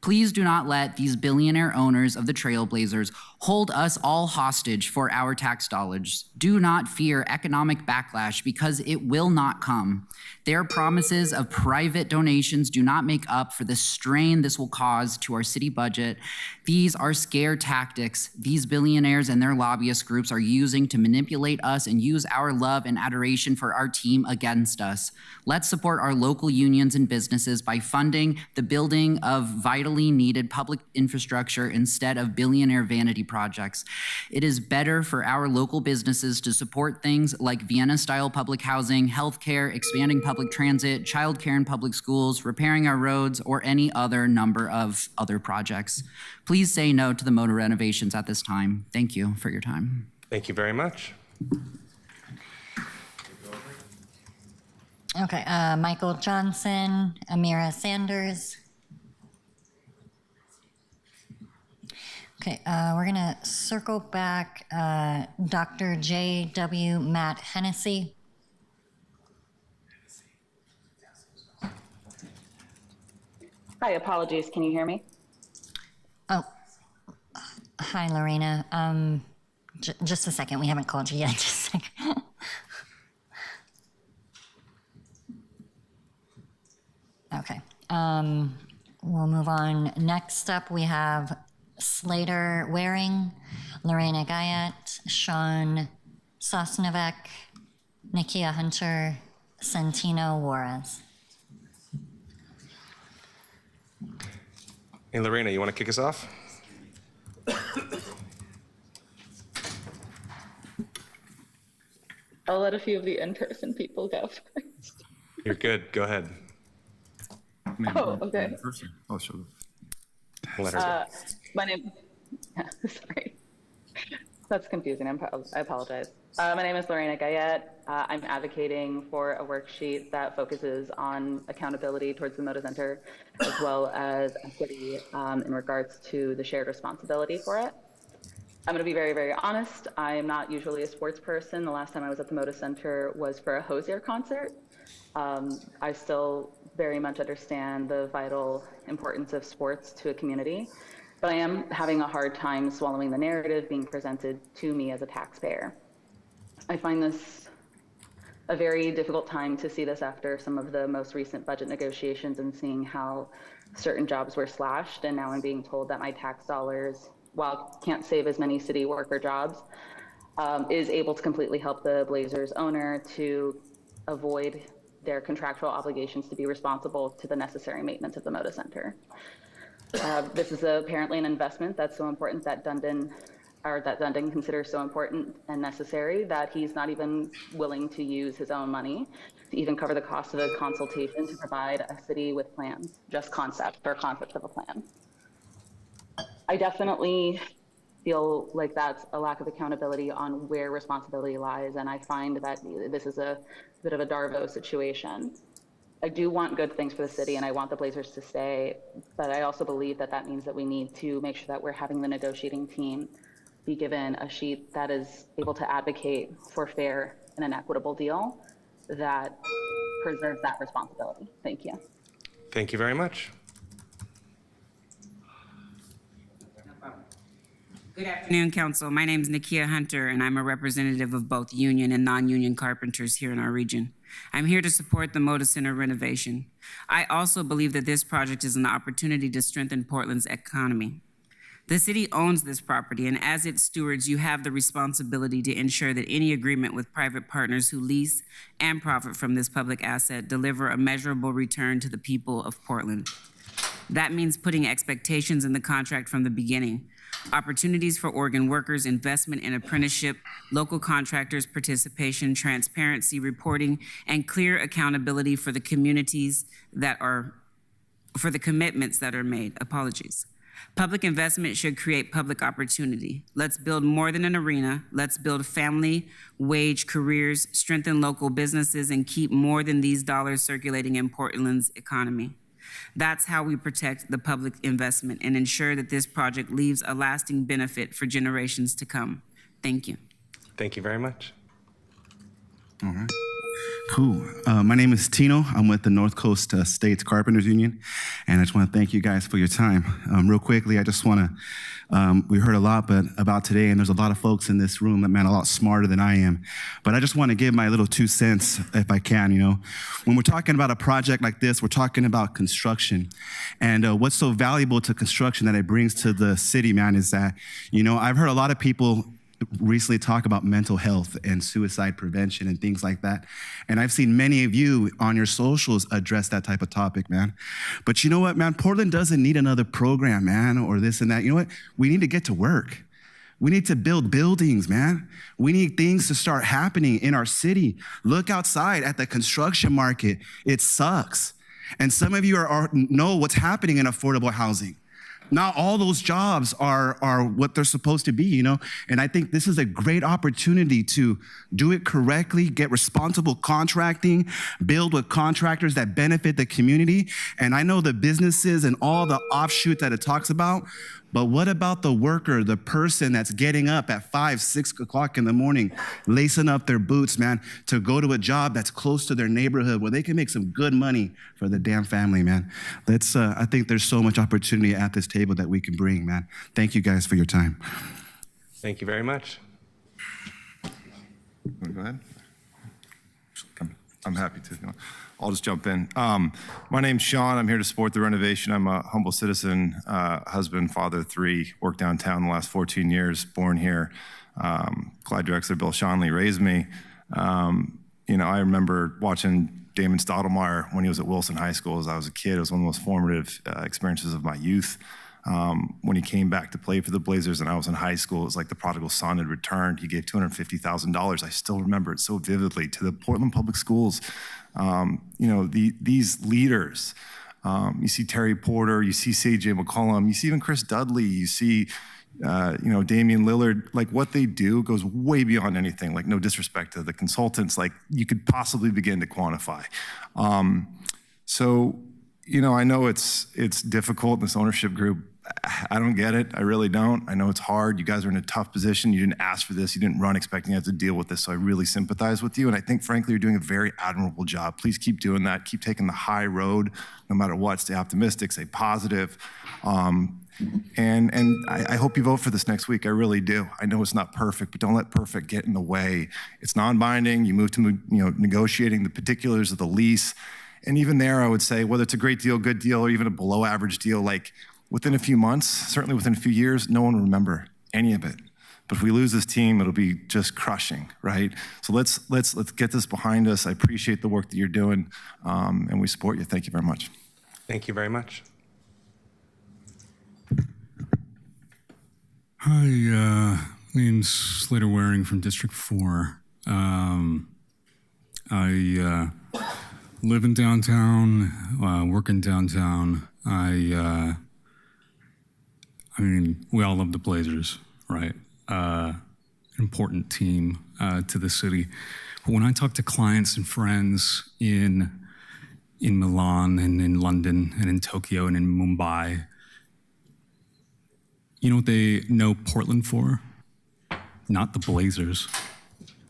Speaker 18: Please do not let these billionaire owners of the Trailblazers hold us all hostage for our tax dollars. Do not fear economic backlash because it will not come. Their promises of private donations do not make up for the strain this will cause to our city budget. These are scare tactics these billionaires and their lobbyist groups are using to manipulate us and use our love and adoration for our team against us. Let's support our local unions and businesses by funding the building of vitally needed public infrastructure instead of billionaire vanity projects. It is better for our local businesses to support things like Vienna-style public housing, healthcare, expanding public transit, childcare in public schools, repairing our roads, or any other number of other projects. Please say no to the Moda renovations at this time. Thank you for your time.
Speaker 1: Thank you very much.
Speaker 4: Okay, Michael Johnson, Amira Sanders. Okay, we're gonna circle back. Dr. J.W. Matt Hennessy.
Speaker 19: Hi, apologies. Can you hear me?
Speaker 4: Oh, hi, Lorena. Just a second. We haven't called you yet. Just a second. Okay. We'll move on. Next up, we have Slater Waring, Lorena Guyat, Sean Sosnovec, Nikia Hunter, Santino Juarez.
Speaker 1: Hey, Lorena, you want to kick us off?
Speaker 19: I'll let a few of the in-person people go first.
Speaker 1: You're good. Go ahead.
Speaker 19: Oh, okay.
Speaker 1: Oh, sure. Let her go.
Speaker 19: My name, sorry. That's confusing. I apologize. My name is Lorena Gayet. I'm advocating for a worksheet that focuses on accountability towards the Moda Center, as well as equity in regards to the shared responsibility for it. I'm going to be very, very honest. I am not usually a sports person. The last time I was at the Moda Center was for a Hozier concert. I still very much understand the vital importance of sports to a community, but I am having a hard time swallowing the narrative being presented to me as a taxpayer. I find this a very difficult time to see this after some of the most recent budget negotiations and seeing how certain jobs were slashed, and now I'm being told that my tax dollars, while can't save as many city worker jobs, is able to completely help the Blazers owner to avoid their contractual obligations to be responsible to the necessary maintenance of the Moda Center. This is apparently an investment that's so important that Dundon considers so important and necessary that he's not even willing to use his own money to even cover the cost of a consultation to provide a city with plans, just concepts of a plan. I definitely feel like that's a lack of accountability on where responsibility lies, and I find that this is a bit of a Darvo situation. I do want good things for the city, and I want the Blazers to stay, but I also believe that that means that we need to make sure that we're having the negotiating team be given a sheet that is able to advocate for fair and an equitable deal that preserves that responsibility. Thank you.
Speaker 1: Thank you very much.
Speaker 2: Good afternoon, Council. My name is Nakia Hunter, and I'm a representative of both union and non-union carpenters here in our region. I'm here to support the Moda Center renovation. I also believe that this project is an opportunity to strengthen Portland's economy. The city owns this property, and as its stewards, you have the responsibility to ensure that any agreement with private partners who lease and profit from this public asset deliver a measurable return to the people of Portland. That means putting expectations in the contract from the beginning. Opportunities for Oregon workers, investment in apprenticeship, local contractors' participation, transparency, reporting, and clear accountability for the communities for the commitments that are made. Apologies. Public investment should create public opportunity. Let's build more than an arena. Let's build family, wage, careers, strengthen local businesses, and keep more than these dollars circulating in Portland's economy. That's how we protect the public investment and ensure that this project leaves a lasting benefit for generations to come. Thank you.
Speaker 1: Thank you very much.
Speaker 6: All right. Cool. My name is Tino. I'm with the North Coast States Carpenters Union, and I just want to thank you guys for your time. Real quickly, I just want to, we heard a lot about today, and there's a lot of folks in this room that, man, a lot smarter than I am. But I just want to give my little 2 cents, if I can, you know. When we're talking about a project like this, we're talking about construction. And what's so valuable to construction that it brings to the city, man, is that, you know, I've heard a lot of people recently talk about mental health and suicide prevention and things like that. And I've seen many of you on your socials address that type of topic, man. But you know what, man? Portland doesn't need another program, man, or this and that. You know what? We need to get to work. We need to build buildings, man. We need things to start happening in our city. Look outside at the construction market. It sucks. And some of you know what's happening in affordable housing. Not all those jobs are what they're supposed to be, you know? And I think this is a great opportunity to do it correctly, get responsible contracting, build with contractors that benefit the community. And I know the businesses and all the offshoots that it talks about, but what about the worker, the person that's getting up at 5, 6 o'clock in the morning, lacing up their boots, man, to go to a job that's close to their neighborhood where they can make some good money for the damn family, man. I think there's so much opportunity at this table that we can bring, man. Thank you guys for your time.
Speaker 1: Thank you very much.
Speaker 20: Go ahead. I'm happy to. I'll just jump in. My name's Sean. I'm here to support the renovation. I'm a humble citizen, husband, father of 3, worked downtown the last 14 years, born here. Clyde Drexler, Bill Schonley raised me. You know, I remember watching Damon Stottlemyre when he was at Wilson High School as I was a kid. It was one of the most formative experiences of my youth. When he came back to play for the Blazers and I was in high school, it was like the prodigal son had returned. He gave $250,000. I still remember it so vividly to the Portland Public Schools. You know, these leaders, you see Terry Porter, you see C.J. McCollum, you see even Chris Dudley, you see, Damian Lillard, like what they do goes way beyond anything, like no disrespect to the consultants, like you could possibly begin to quantify. I know it's difficult in this ownership group. I don't get it. I really don't. I know it's hard. You guys are in a tough position. You didn't ask for this. You didn't run expecting to have to deal with this. So I really sympathize with you. And I think, frankly, you're doing a very admirable job. Please keep doing that. Keep taking the high road, no matter what. Stay optimistic, stay positive. And I hope you vote for this next week. I really do. I know it's not perfect, but don't let perfect get in the way. It's non-binding. You move to negotiating the particulars of the lease. And even there, I would say, whether it's a great deal, good deal, or even a below average deal, like within a few months, certainly within a few years, no one will remember any of it. But if we lose this team, it'll be just crushing, right? So let's get this behind us. I appreciate the work that you're doing, and we support you. Thank you very much.
Speaker 1: Thank you very much.
Speaker 9: Hi, my name's Slater Waring from District 4. I live in downtown, work in downtown. We all love the Blazers, right? Important team to the city. But when I talk to clients and friends in Milan and in London and in Tokyo and in Mumbai, you know what they know Portland for? Not the Blazers.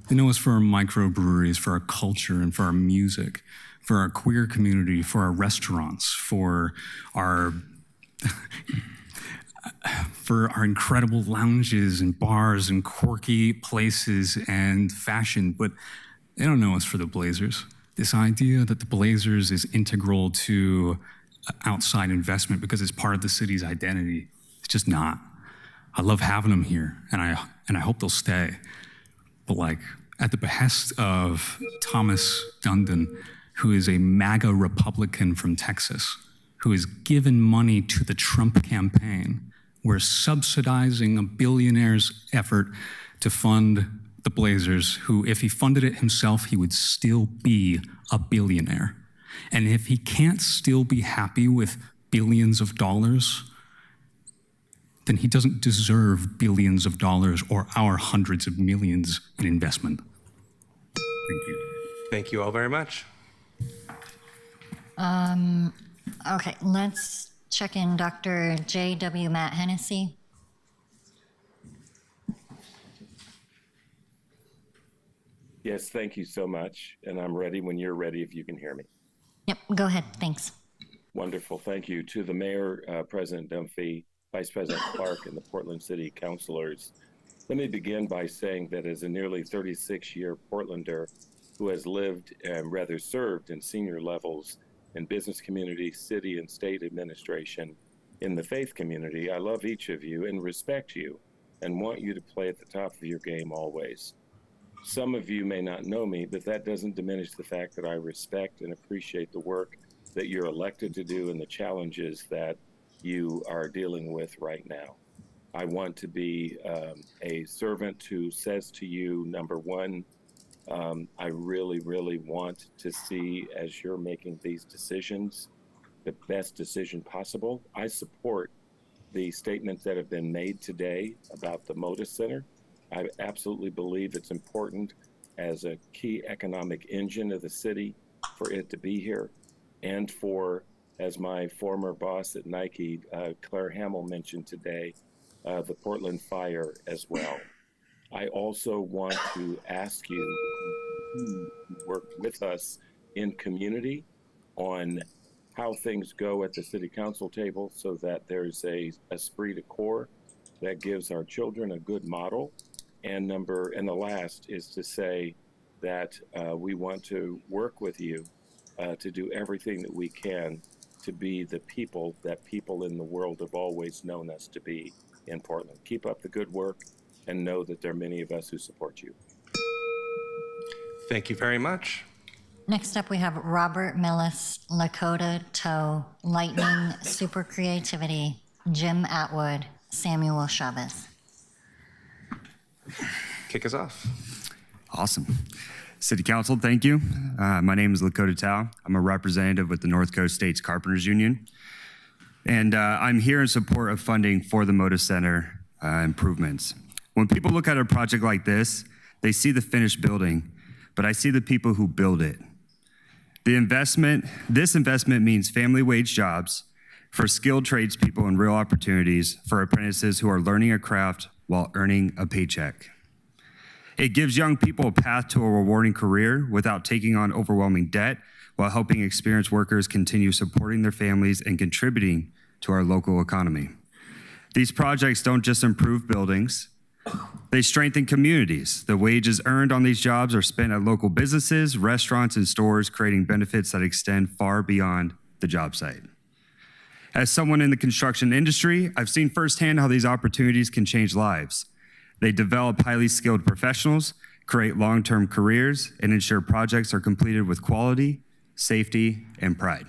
Speaker 9: They know us for our microbreweries, for our culture, and for our music, for our queer community, for our restaurants, for our incredible lounges and bars and quirky places and fashion. But they don't know us for the Blazers. This idea that the Blazers is integral to outside investment because it's part of the city's identity, it's just not. I love having them here, and I hope they'll stay. But like, at the behest of Thomas Dundon, who is a MAGA Republican from Texas, who has given money to the Trump campaign, we're subsidizing a billionaire's effort to fund the Blazers, who, if he funded it himself, he would still be a billionaire. And if he can't still be happy with billions of dollars, then he doesn't deserve billions of dollars or our hundreds of millions in investment. Thank you.
Speaker 1: Thank you all very much.
Speaker 4: Okay, let's check in Dr. J.W. Matt Hennessy.
Speaker 10: Yes, thank you so much. And I'm ready when you're ready, if you can hear me.
Speaker 4: Yep, go ahead. Thanks.
Speaker 10: Wonderful. Thank you to the Mayor, President Dunphy, Vice President Clark, and the Portland City Councilors. Let me begin by saying that as a nearly 36-year Portlander who has lived and rather served in senior levels in business community, city and state administration, in the faith community, I love each of you and respect you and want you to play at the top of your game always. Some of you may not know me, but that doesn't diminish the fact that I respect and appreciate the work that you're elected to do and the challenges that you are dealing with right now. I want to be a servant who says to you, number one, I really, really want to see, as you're making these decisions, the best decision possible. I support the statements that have been made today about the Moda Center. I absolutely believe it's important as a key economic engine of the city for it to be here, and for, as my former boss at Nike, Claire Hamill, mentioned today, the Portland Fire as well. I also want to ask you to work with us in community on how things go at the city council table so that there's a esprit de corps that gives our children a good model. And the last is to say that we want to work with you to do everything that we can to be the people that people in the world have always known us to be in Portland. Keep up the good work and know that there are many of us who support you.
Speaker 1: Thank you very much.
Speaker 4: Next up, we have Robert Millis, Lakota Toe, Lightning, Super Creativity, Jim Atwood, Samuel Chavez.
Speaker 1: Kick us off.
Speaker 21: Awesome. City Council, thank you. My name is Lakota Tao. I'm a representative with the North Coast States Carpenters Union. And I'm here in support of funding for the Moda Center improvements. When people look at a project like this, they see the finished building, but I see the people who build it. This investment means family wage jobs for skilled tradespeople and real opportunities for apprentices who are learning a craft while earning a paycheck. It gives young people a path to a rewarding career without taking on overwhelming debt, while helping experienced workers continue supporting their families and contributing to our local economy. These projects don't just improve buildings, they strengthen communities. The wages earned on these jobs are spent at local businesses, restaurants, and stores, creating benefits that extend far beyond the job site. As someone in the construction industry, I've seen firsthand how these opportunities can change lives. They develop highly skilled professionals, create long-term careers, and ensure projects are completed with quality, safety, and pride.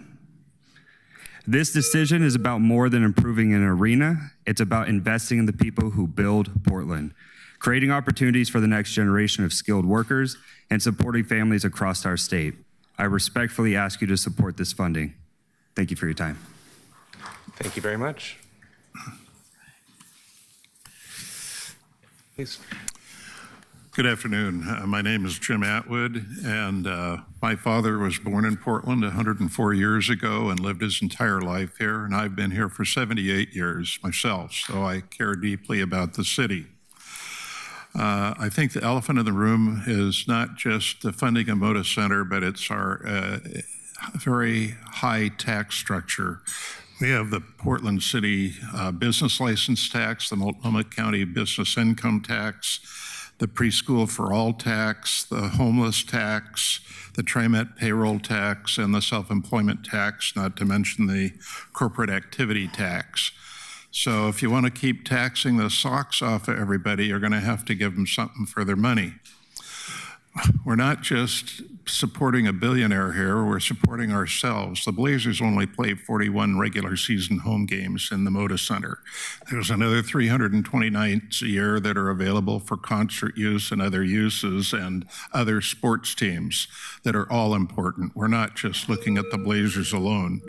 Speaker 21: This decision is about more than improving an arena. It's about investing in the people who build Portland, creating opportunities for the next generation of skilled workers, and supporting families across our state. I respectfully ask you to support this funding. Thank you for your time.
Speaker 1: Thank you very much. Please.
Speaker 3: Good afternoon. My name is Jim Atwood, and my father was born in Portland 104 years ago and lived his entire life here, and I've been here for 78 years myself, so I care deeply about the city. I think the elephant in the room is not just the funding of Moda Center, but it's our very high tax structure. We have the Portland City business license tax, the Multnomah County business income tax, the preschool for all tax, the homeless tax, the TriMet payroll tax, and the self-employment tax, not to mention the corporate activity tax. So if you want to keep taxing the socks off of everybody, you're going to have to give them something for their money. We're not just supporting a billionaire here, we're supporting ourselves. The Blazers only play 41 regular season home games in the Moda Center. There's another 320 nights a year that are available for concert use and other uses and other sports teams that are all important. We're not just looking at the Blazers alone.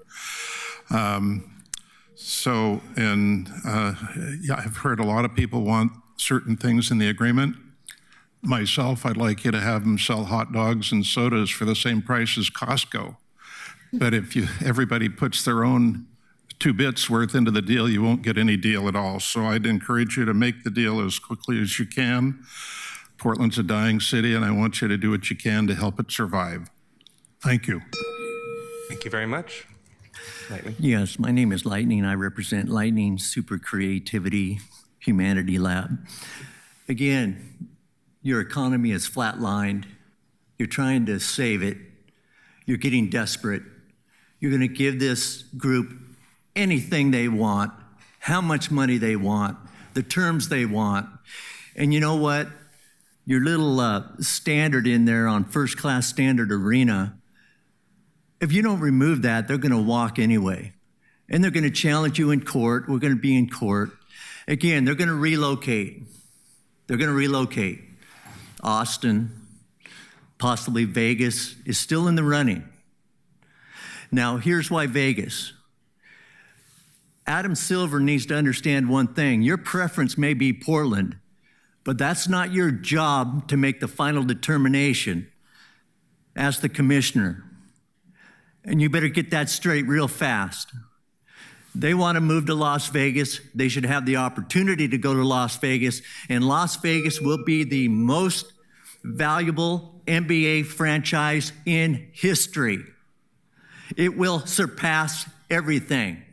Speaker 3: Yeah, I've heard a lot of people want certain things in the agreement. Myself, I'd like you to have them sell hot dogs and sodas for the same price as Costco. But if everybody puts their own 2 bits worth into the deal, you won't get any deal at all. So I'd encourage you to make the deal as quickly as you can. Portland's a dying city, and I want you to do what you can to help it survive. Thank you.
Speaker 1: Thank you very much. Lightning.
Speaker 5: Yes, my name is Lightning. I represent Lightning Super Creativity Humanity Lab. Again, your economy is flatlined. You're trying to save it. You're getting desperate. You're going to give this group anything they want, how much money they want, the terms they want. And you know what? Your little standard in there on First Class Standard Arena, if you don't remove that, they're going to walk anyway. And they're going to challenge you in court. We're going to be in court. Again, they're going to relocate. They're going to relocate. Austin, possibly Vegas, is still in the running. Now, here's why Vegas. Adam Silver needs to understand one thing. Your preference may be Portland, but that's not your job to make the final determination. Ask the commissioner. And you better get that straight real fast. They want to move to Las Vegas. They should have the opportunity to go to Las Vegas, and Las Vegas will be the most valuable NBA franchise in history. It will surpass everything.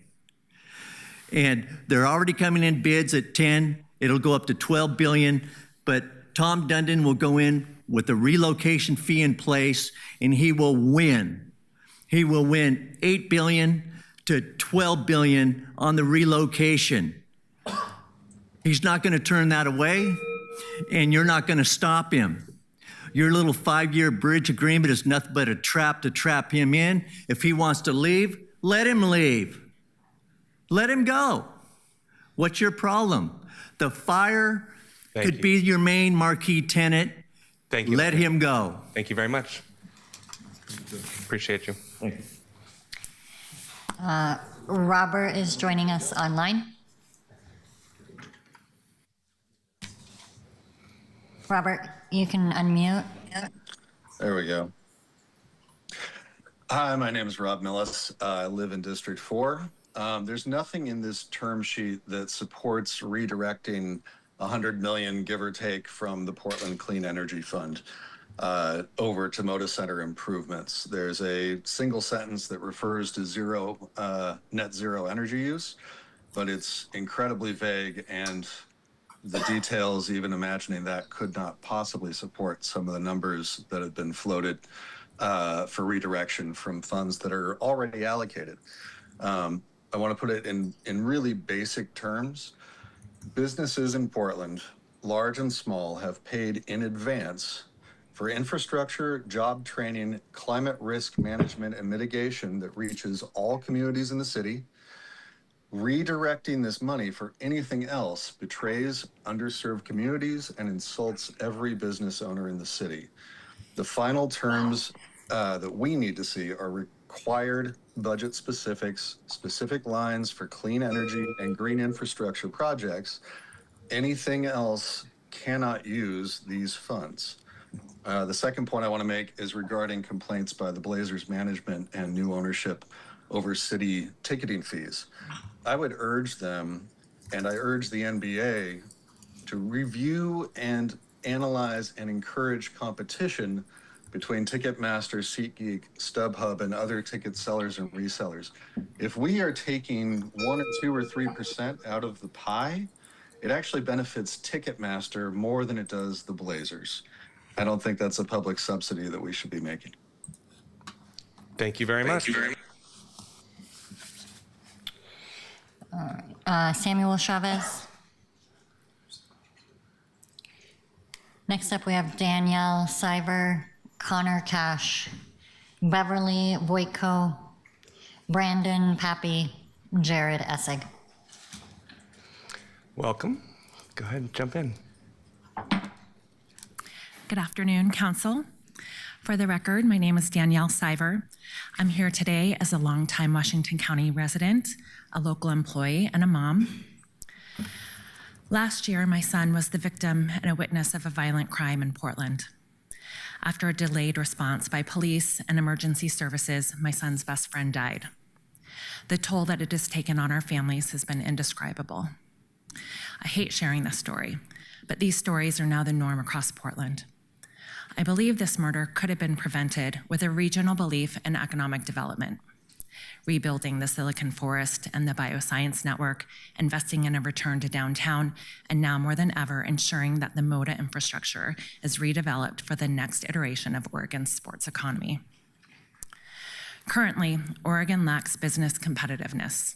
Speaker 5: And they're already coming in bids at 10. It'll go up to 12 billion, but Tom Dundon will go in with a relocation fee in place, and he will win. He will win $8 billion to $12 billion on the relocation. He's not going to turn that away, and you're not going to stop him. Your little 5-year bridge agreement is nothing but a trap to trap him in. If he wants to leave, let him leave. Let him go. What's your problem? The fire could be your main marquee tenant.
Speaker 1: Thank you.
Speaker 5: Let him go.
Speaker 1: Thank you very much. Appreciate you.
Speaker 5: Thank you.
Speaker 4: Robert is joining us online. Robert, you can unmute.
Speaker 11: There we go. Hi, my name is Rob Millis. I live in District 4. There's nothing in this term sheet that supports redirecting 100 million, give or take, from the Portland Clean Energy Fund over to Moda Center improvements. There's a single sentence that refers to net zero energy use, but it's incredibly vague, and the details, even imagining that, could not possibly support some of the numbers that have been floated for redirection from funds that are already allocated. I want to put it in really basic terms. Businesses in Portland, large and small, have paid in advance for infrastructure, job training, climate risk management and mitigation that reaches all communities in the city. Redirecting this money for anything else betrays underserved communities and insults every business owner in the city. The final terms that we need to see are required budget specifics, specific lines for clean energy and green infrastructure projects. Anything else cannot use these funds. The second point I want to make is regarding complaints by the Blazers management and new ownership over city ticketing fees. I would urge them, and I urge the NBA, to review and analyze and encourage competition between Ticketmaster, SeatGeek, StubHub, and other ticket sellers and resellers. If we are taking 1 or 2 or 3% out of the pie, it actually benefits Ticketmaster more than it does the Blazers. I don't think that's a public subsidy that we should be making.
Speaker 1: Thank you very much.
Speaker 4: All right. Samuel Chavez. Next up, we have Danielle Siver, Connor Cash, Beverly Voitko, Brandon Pappy, Jared Essig.
Speaker 1: Welcome. Go ahead and jump in.
Speaker 12: Good afternoon, Council. For the record, my name is Danielle Siver. I'm here today as a longtime Washington County resident, a local employee, and a mom. Last year, my son was the victim and a witness of a violent crime in Portland. After a delayed response by police and emergency services, my son's best friend died. The toll that it has taken on our families has been indescribable. I hate sharing this story, but these stories are now the norm across Portland. I believe this murder could have been prevented with a regional belief in economic development, rebuilding the Silicon Forest and the Bioscience Network, investing in a return to downtown, and now more than ever, ensuring that the Moda infrastructure is redeveloped for the next iteration of Oregon's sports economy. Currently, Oregon lacks business competitiveness.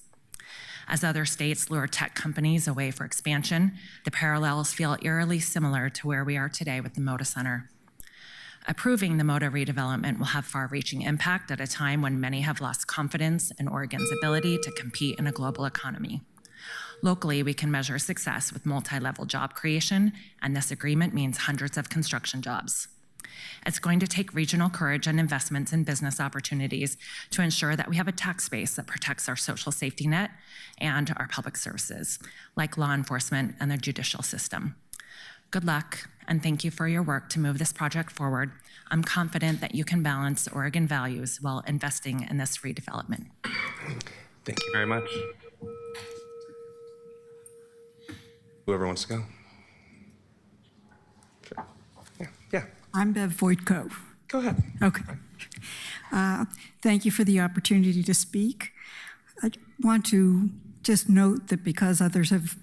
Speaker 12: As other states lure tech companies away for expansion, the parallels feel eerily similar to where we are today with the Moda Center. Approving the Moda redevelopment will have far-reaching impact at a time when many have lost confidence in Oregon's ability to compete in a global economy. Locally, we can measure success with multi-level job creation, and this agreement means hundreds of construction jobs. It's going to take regional courage and investments in business opportunities to ensure that we have a tax base that protects our social safety net and our public services, like law enforcement and the judicial system. Good luck, and thank you for your work to move this project forward. I'm confident that you can balance Oregon values while investing in this redevelopment.
Speaker 1: Thank you very much. Whoever wants to go. Sure. Yeah.
Speaker 16: I'm Bev Voitko.
Speaker 1: Go ahead.
Speaker 16: Okay. Thank you for the opportunity to speak. I want to just note that because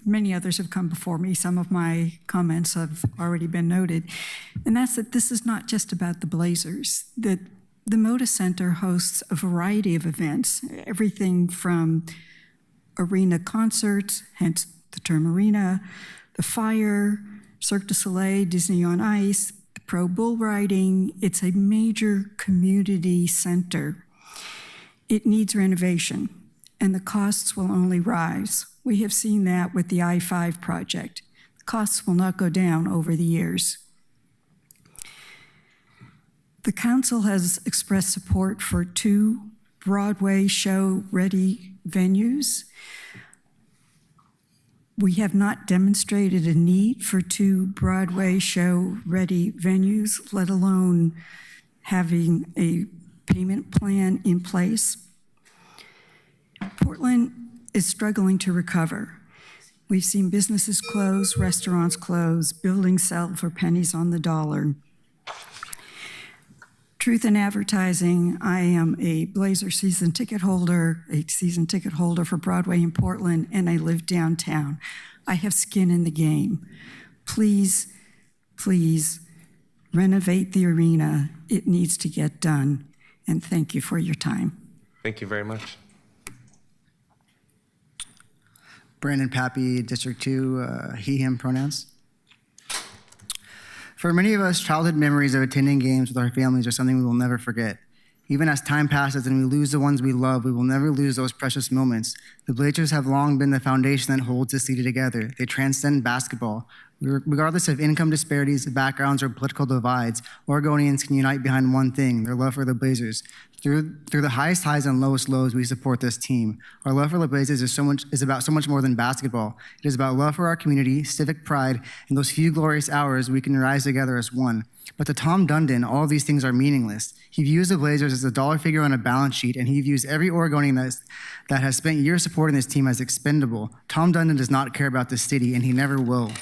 Speaker 16: many others have come before me, some of my comments have already been noted, and that's that this is not just about the Blazers, that the Moda Center hosts a variety of events, everything from arena concerts, hence the term arena, the Fire, Cirque du Soleil, Disney on Ice, the Pro Bull Riding. It's a major community center. It needs renovation, and the costs will only rise. We have seen that with the I-5 project. The costs will not go down over the years. The council has expressed support for 2 Broadway show-ready venues. We have not demonstrated a need for 2 Broadway show-ready venues, let alone having a payment plan in place. Portland is struggling to recover. We've seen businesses close, restaurants close, buildings sell for pennies on the dollar. Truth in advertising, I am a Blazer season ticket holder for Broadway in Portland, and I live downtown. I have skin in the game. Please, please renovate the arena. It needs to get done. And thank you for your time.
Speaker 1: Thank you very much.
Speaker 13: Brandon Pappy, District 2, he, him pronouns. For many of us, childhood memories of attending games with our families are something we will never forget. Even as time passes and we lose the ones we love, we will never lose those precious moments. The Blazers have long been the foundation that holds this city together. They transcend basketball. Regardless of income disparities, backgrounds, or political divides, Oregonians can unite behind one thing, their love for the Blazers. Through the highest highs and lowest lows, we support this team. Our love for the Blazers is about so much more than basketball. It is about love for our community, civic pride, and those few glorious hours we can rise together as one. But to Tom Dundon, all of these things are meaningless. He views the Blazers as a dollar figure on a balance sheet, and he views every Oregonian that has spent years supporting this team as expendable. Tom Dundon does not care about this city, and he never will.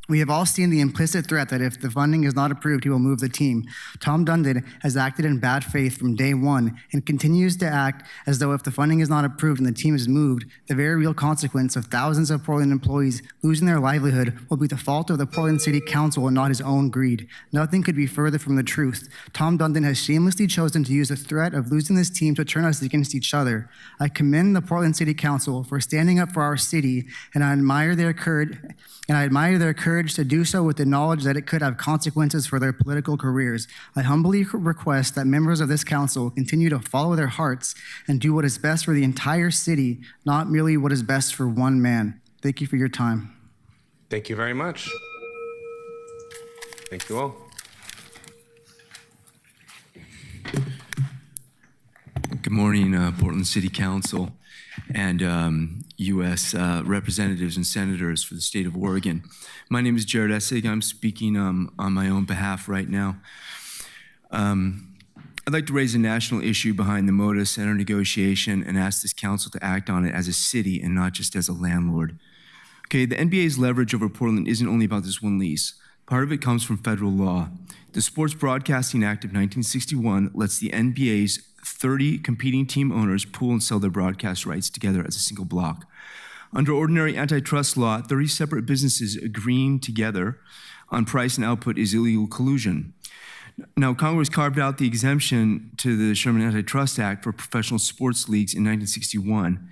Speaker 13: We have all seen the implicit threat that if the funding is not approved, he will move the team. Tom Dundon has acted in bad faith from day one and continues to act as though if the funding is not approved and the team is moved, the very real consequence of thousands of Portland employees losing their livelihood will be the fault of the Portland City Council and not his own greed. Nothing could be further from the truth. Tom Dundon has shamelessly chosen to use the threat of losing this team to turn us against each other. I commend the Portland City Council for standing up for our city, and I admire their courage to do so with the knowledge that it could have consequences for their political careers. I humbly request that members of this council continue to follow their hearts and do what is best for the entire city, not merely what is best for one man. Thank you for your time.
Speaker 1: Thank you very much. Thank you all.
Speaker 14: Good morning, Portland City Council and U.S. representatives and senators for the state of Oregon. My name is Jared Essig. I'm speaking on my own behalf right now. I'd like to raise a national issue behind the Moda Center negotiation and ask this council to act on it as a city and not just as a landlord. Okay, the NBA's leverage over Portland isn't only about this one lease. Part of it comes from federal law. The Sports Broadcasting Act of 1961 lets the NBA's 30 competing team owners pool and sell their broadcast rights together as a single block. Under ordinary antitrust law, 30 separate businesses agreeing together on price and output is illegal collusion. Now, Congress carved out the exemption to the Sherman Antitrust Act for professional sports leagues in 1961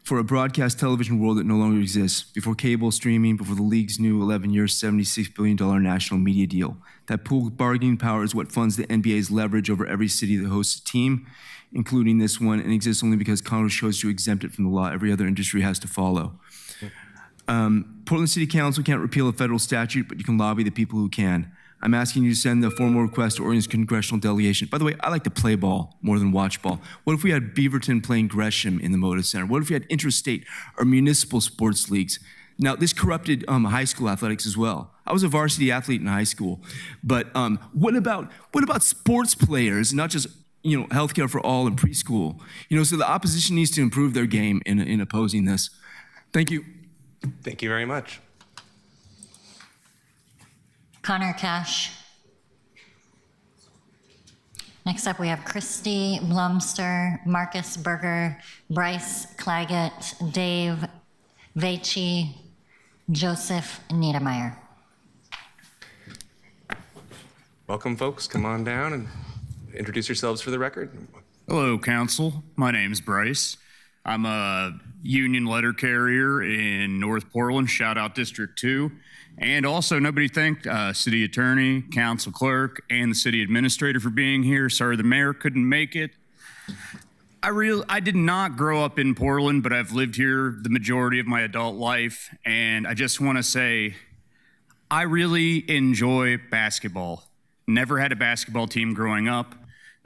Speaker 14: for a broadcast television world that no longer exists, before cable streaming, before the league's new 11-year, $76 billion national media deal. That pool bargaining power is what funds the NBA's leverage over every city that hosts a team, including this one, and exists only because Congress chose to exempt it from the law every other industry has to follow. Portland City Council can't repeal a federal statute, but you can lobby the people who can. I'm asking you to send the formal request to Oregon's congressional delegation. By the way, I like to play ball more than watch ball. What if we had Beaverton playing Gresham in the Moda Center? What if we had interstate or municipal sports leagues? Now, this corrupted high school athletics as well. I was a varsity athlete in high school, but what about sports players, not just healthcare for all in preschool? So the opposition needs to improve their game in opposing this. Thank you.
Speaker 1: Thank you very much.
Speaker 4: Connor Cash. Next up, we have Christy Blumster, Marcus Berger, Bryce Claggett, Dave Vecchi, Joseph Niedermeyer.
Speaker 1: Welcome, folks. Come on down and introduce yourselves for the record.
Speaker 22: Hello, Council. My name's Bryce. I'm a union letter carrier in North Portland, shout out District 2. And also, nobody thanked City Attorney, Council Clerk, and the City Administrator for being here. Sorry the Mayor couldn't make it. I did not grow up in Portland, but I've lived here the majority of my adult life. And I just want to say, I really enjoy basketball. Never had a basketball team growing up.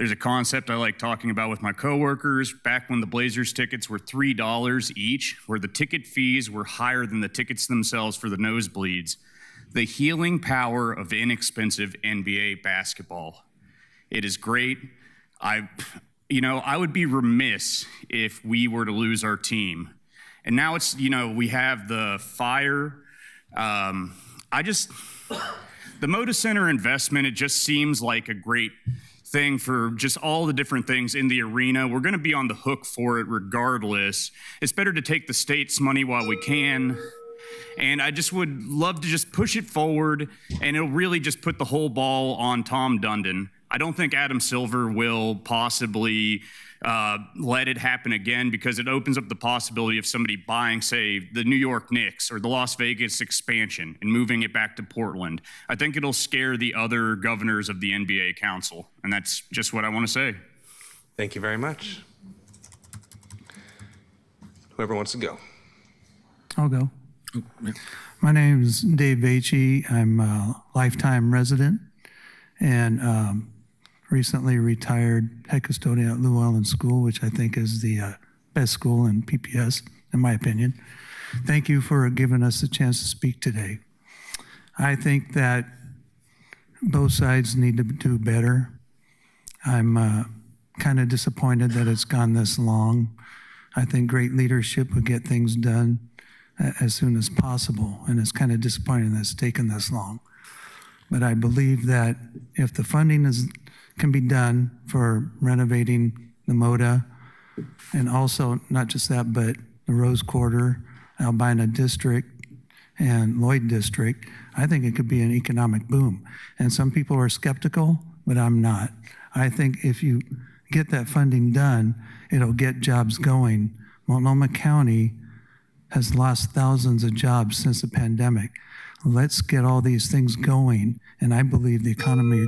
Speaker 22: There's a concept I like talking about with my coworkers. Back when the Blazers tickets were $3 each, where the ticket fees were higher than the tickets themselves for the nosebleeds. The healing power of inexpensive NBA basketball. It is great. I would be remiss if we were to lose our team. And now it's, we have the fire. The Moda Center investment, it just seems like a great thing for just all the different things in the arena. We're going to be on the hook for it regardless. It's better to take the state's money while we can. And I just would love to just push it forward, and it'll really just put the whole ball on Tom Dundon. I don't think Adam Silver will possibly let it happen again, because it opens up the possibility of somebody buying, say, the New York Knicks or the Las Vegas expansion and moving it back to Portland. I think it'll scare the other governors of the NBA Council, and that's just what I want to say.
Speaker 1: Thank you very much. Whoever wants to go.
Speaker 7: I'll go. My name is Dave Bache. I'm a lifetime resident and recently retired head custodian at Llewellyn School, which I think is the best school in PPS, in my opinion. Thank you for giving us a chance to speak today. I think that both sides need to do better. I'm kind of disappointed that it's gone this long. I think great leadership would get things done as soon as possible, and it's kind of disappointing that it's taken this long. But I believe that if the funding can be done for renovating the Moda, and also not just that, but the Rose Quarter, Albina District, and Lloyd District, I think it could be an economic boom. And some people are skeptical, but I'm not. I think if you get that funding done, it'll get jobs going. Multnomah County has lost thousands of jobs since the pandemic. Let's get all these things going, and I believe the economy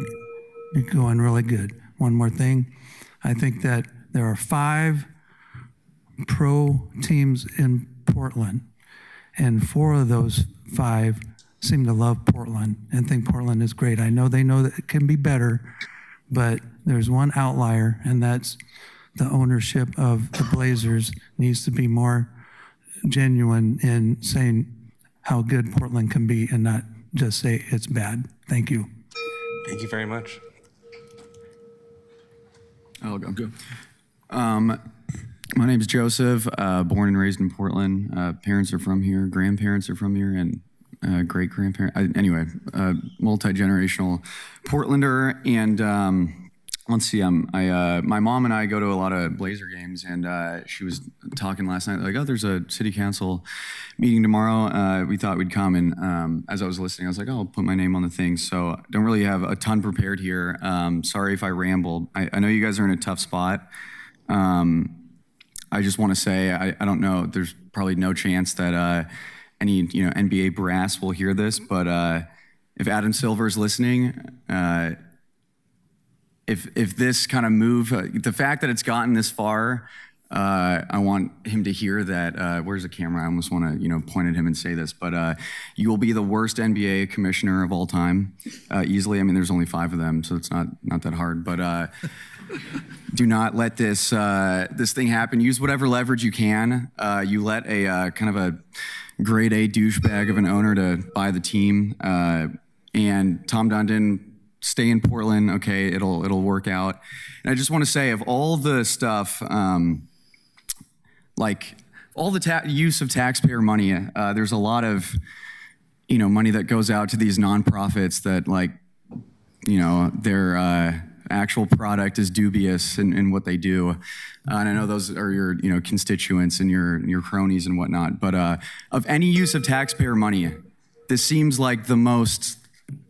Speaker 7: is going really good. One more thing, I think that there are 5 pro teams in Portland, and 4 of those 5 seem to love Portland and think Portland is great. I know they know that it can be better, but there's one outlier, and that's the ownership of the Blazers needs to be more genuine in saying how good Portland can be and not just say it's bad. Thank you.
Speaker 1: Thank you very much.
Speaker 15: I'll go. My name's Joseph, born and raised in Portland. Parents are from here, grandparents are from here, and great-grandparents. Anyway, multi-generational Portlander, and let's see, my mom and I go to a lot of Blazer games, and she was talking last night, like, oh, there's a city council meeting tomorrow. We thought we'd come, and as I was listening, I was like, oh, I'll put my name on the thing. So don't really have a ton prepared here. Sorry if I rambled. I know you guys are in a tough spot. I just want to say, I don't know, there's probably no chance that any NBA brass will hear this, but if Adam Silver is listening, if this kind of move, the fact that it's gotten this far, I want him to hear that, where's the camera? I almost want to, point at him and say this, but you will be the worst NBA commissioner of all time, easily. I mean, there's only 5 of them, so it's not that hard, but do not let this thing happen. Use whatever leverage you can. You let a kind of a grade A douchebag of an owner to buy the team, and Tom Dundon, stay in Portland, okay, it'll work out. And I just want to say, of all the stuff, like all the use of taxpayer money, there's a lot of, money that goes out to these nonprofits that, like, their actual product is dubious in what they do. And I know those are your, constituents and your cronies and whatnot, but of any use of taxpayer money, this seems like the most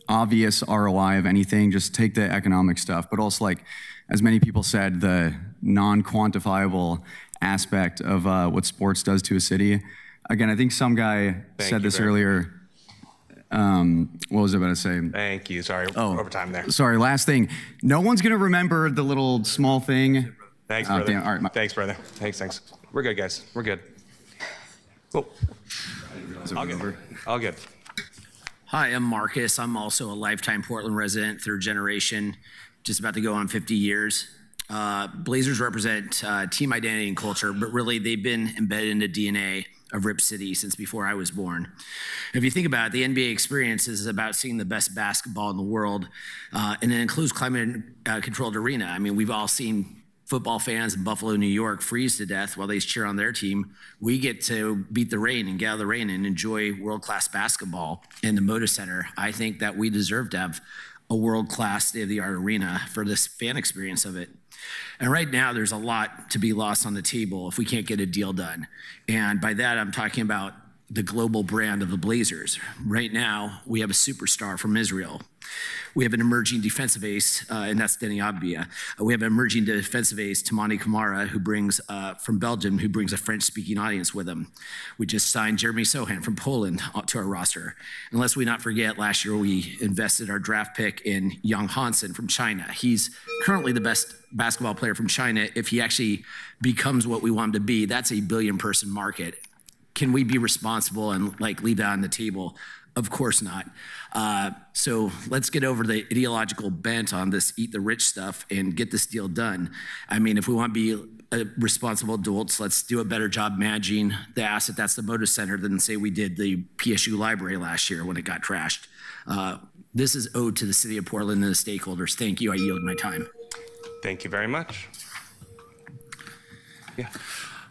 Speaker 15: obvious ROI of anything. Just take the economic stuff, but also, like, as many people said, the non-quantifiable aspect of what sports does to a city. Again, I think some guy said this earlier. What was I about to say?
Speaker 1: Thank you. Sorry, over time there.
Speaker 15: Sorry, last thing. No one's going to remember the little small thing.
Speaker 1: Thanks, brother.
Speaker 15: Damn, all right,
Speaker 1: thanks, brother. Thanks. We're good, guys. We're good. Cool. All good.
Speaker 23: Hi, I'm Marcus. I'm also a lifetime Portland resident, third generation.
Speaker 8: just about to go on 50 years. Blazers represent team identity and culture, but really they've been embedded in the DNA of Rip City since before I was born. If you think about it, the NBA experience is about seeing the best basketball in the world, and it includes climate-controlled arena. I mean, we've all seen football fans in Buffalo, New York freeze to death while they cheer on their team. We get to beat the rain and get out of the rain and enjoy world-class basketball in the Moda Center. I think that we deserve to have a world-class state-of-the-art arena for this fan experience of it. And right now, there's a lot to be lost on the table if we can't get a deal done. And by that, I'm talking about the global brand of the Blazers. Right now, we have a superstar from Israel. We have an emerging defensive ace, and that's Denny Abdia. We have an emerging defensive ace, Toumani Camara, who brings from Belgium, who brings a French-speaking audience with him. We just signed Jeremy Sohan from Poland to our roster. And lest we not forget, last year we invested our draft pick in Young Hansen from China. He's currently the best basketball player from China. If he actually becomes what we want him to be, that's a billion-person market. Can we be responsible and leave that on the table? Of course not. So let's get over the ideological bent on this eat the rich stuff and get this deal done. I mean, if we want to be responsible adults, let's do a better job managing the asset that's the Moda Center than say we did the PSU library last year when it got trashed. This is owed to the city of Portland and the stakeholders. Thank you. I yield my time.
Speaker 1: Thank you very much. Yeah.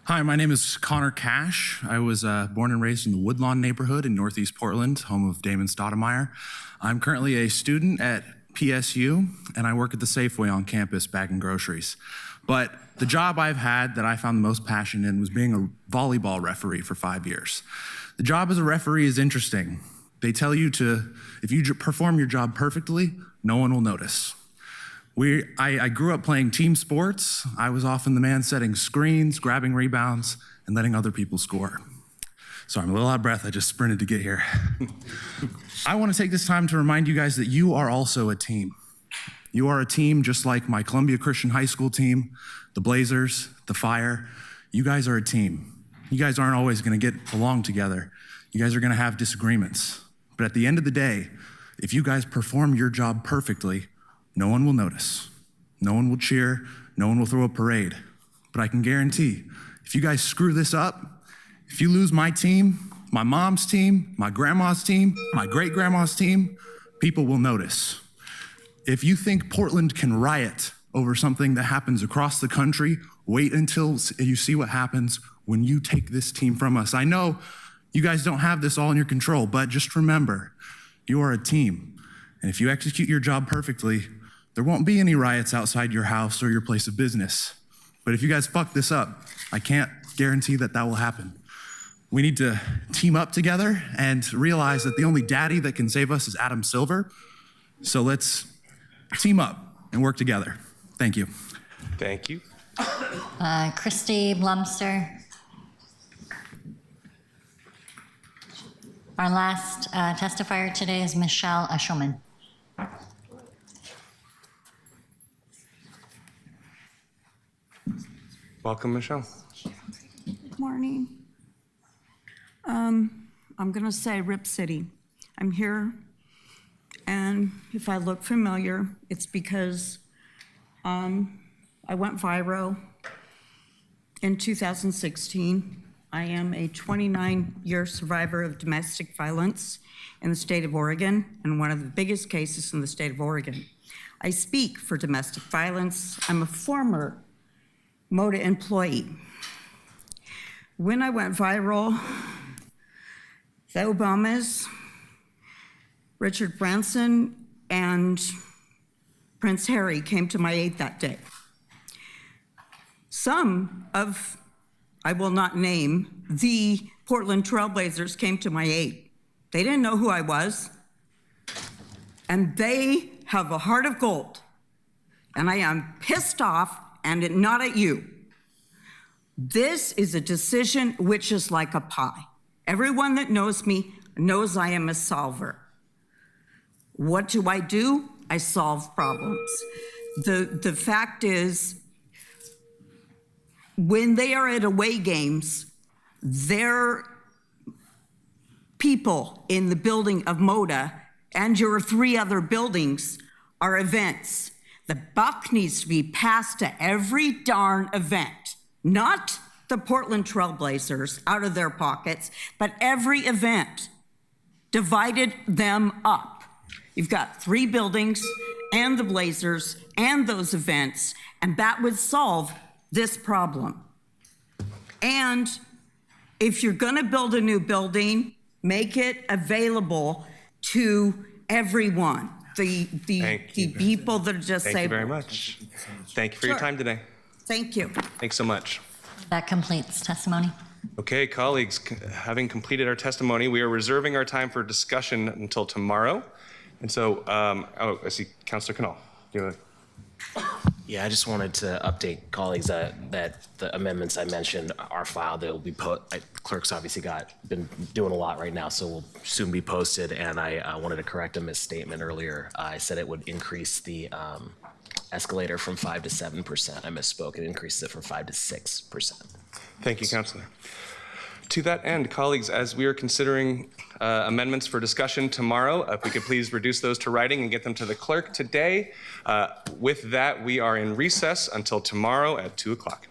Speaker 17: Hi, my name is Connor Cash. I was born and raised in the Woodlawn neighborhood in Northeast Portland, home of Damon Stoudemire. I'm currently a student at PSU, and I work at the Safeway on campus bagging groceries. But the job I've had that I found the most passion in was being a volleyball referee for 5 years. The job as a referee is interesting. They tell you if you perform your job perfectly, no one will notice. I grew up playing team sports. I was often the man setting screens, grabbing rebounds, and letting other people score. Sorry, I'm a little out of breath. I just sprinted to get here. I want to take this time to remind you guys that you are also a team. You are a team just like my Columbia Christian High School team, the Blazers, the Fire. You guys are a team. You guys aren't always going to get along together. You guys are going to have disagreements. But at the end of the day, if you guys perform your job perfectly, no one will notice. No one will cheer. No one will throw a parade. But I can guarantee, if you guys screw this up, if you lose my team, my mom's team, my grandma's team, my great-grandma's team, people will notice. If you think Portland can riot over something that happens across the country, wait until you see what happens when you take this team from us. I know you guys don't have this all in your control, but just remember, you are a team. And if you execute your job perfectly, there won't be any riots outside your house or your place of business. But if you guys fuck this up, I can't guarantee that will happen. We need to team up together and realize that the only daddy that can save us is Adam Silver. So let's team up and work together. Thank you.
Speaker 1: Thank you.
Speaker 4: Christy Blumster. Our last testifier today is Michelle Eshelman.
Speaker 1: Welcome, Michelle.
Speaker 23: Good morning. I'm going to say Rip City. I'm here, and if I look familiar, it's because I went viral in 2016. I am a 29-year survivor of domestic violence in the state of Oregon, and one of the biggest cases in the state of Oregon. I speak for domestic violence. I'm a former Moda employee. When I went viral, the Obamas, Richard Branson, and Prince Harry came to my aid that day. Some of, I will not name, the Portland Trailblazers came to my aid. They didn't know who I was, and they have a heart of gold, and I am pissed off and not at you. This is a decision which is like a pie. Everyone that knows me knows I am a solver. What do? I solve problems. The fact is, when they are at away games, their people in the building of Moda and your 3 other buildings are events. The buck needs to be passed to every darn event, not the Portland Trailblazers out of their pockets, but every event. Divided them up. You've got 3 buildings and the Blazers and those events, and that would solve this problem. And if you're going to build a new building, make it available to everyone. The people that are just
Speaker 1: Thank you very much. Thank you for your time today.
Speaker 23: Thank you.
Speaker 1: Thanks so much.
Speaker 4: That completes testimony.
Speaker 1: Okay, colleagues, having completed our testimony, we are reserving our time for discussion until tomorrow. And so, I see Councilor Canal.
Speaker 2: Yeah, I just wanted to update colleagues that the amendments I mentioned are filed. They will be clerk's obviously been doing a lot right now, so will soon be posted. And I wanted to correct a misstatement earlier. I said it would increase the escalator from 5 to 7%. I misspoke. It increases it from 5 to 6%.
Speaker 1: Thank you, Councilor. To that end, colleagues, as we are considering amendments for discussion tomorrow, if we could please reduce those to writing and get them to the clerk today. With that, we are in recess until tomorrow at 2 o'clock.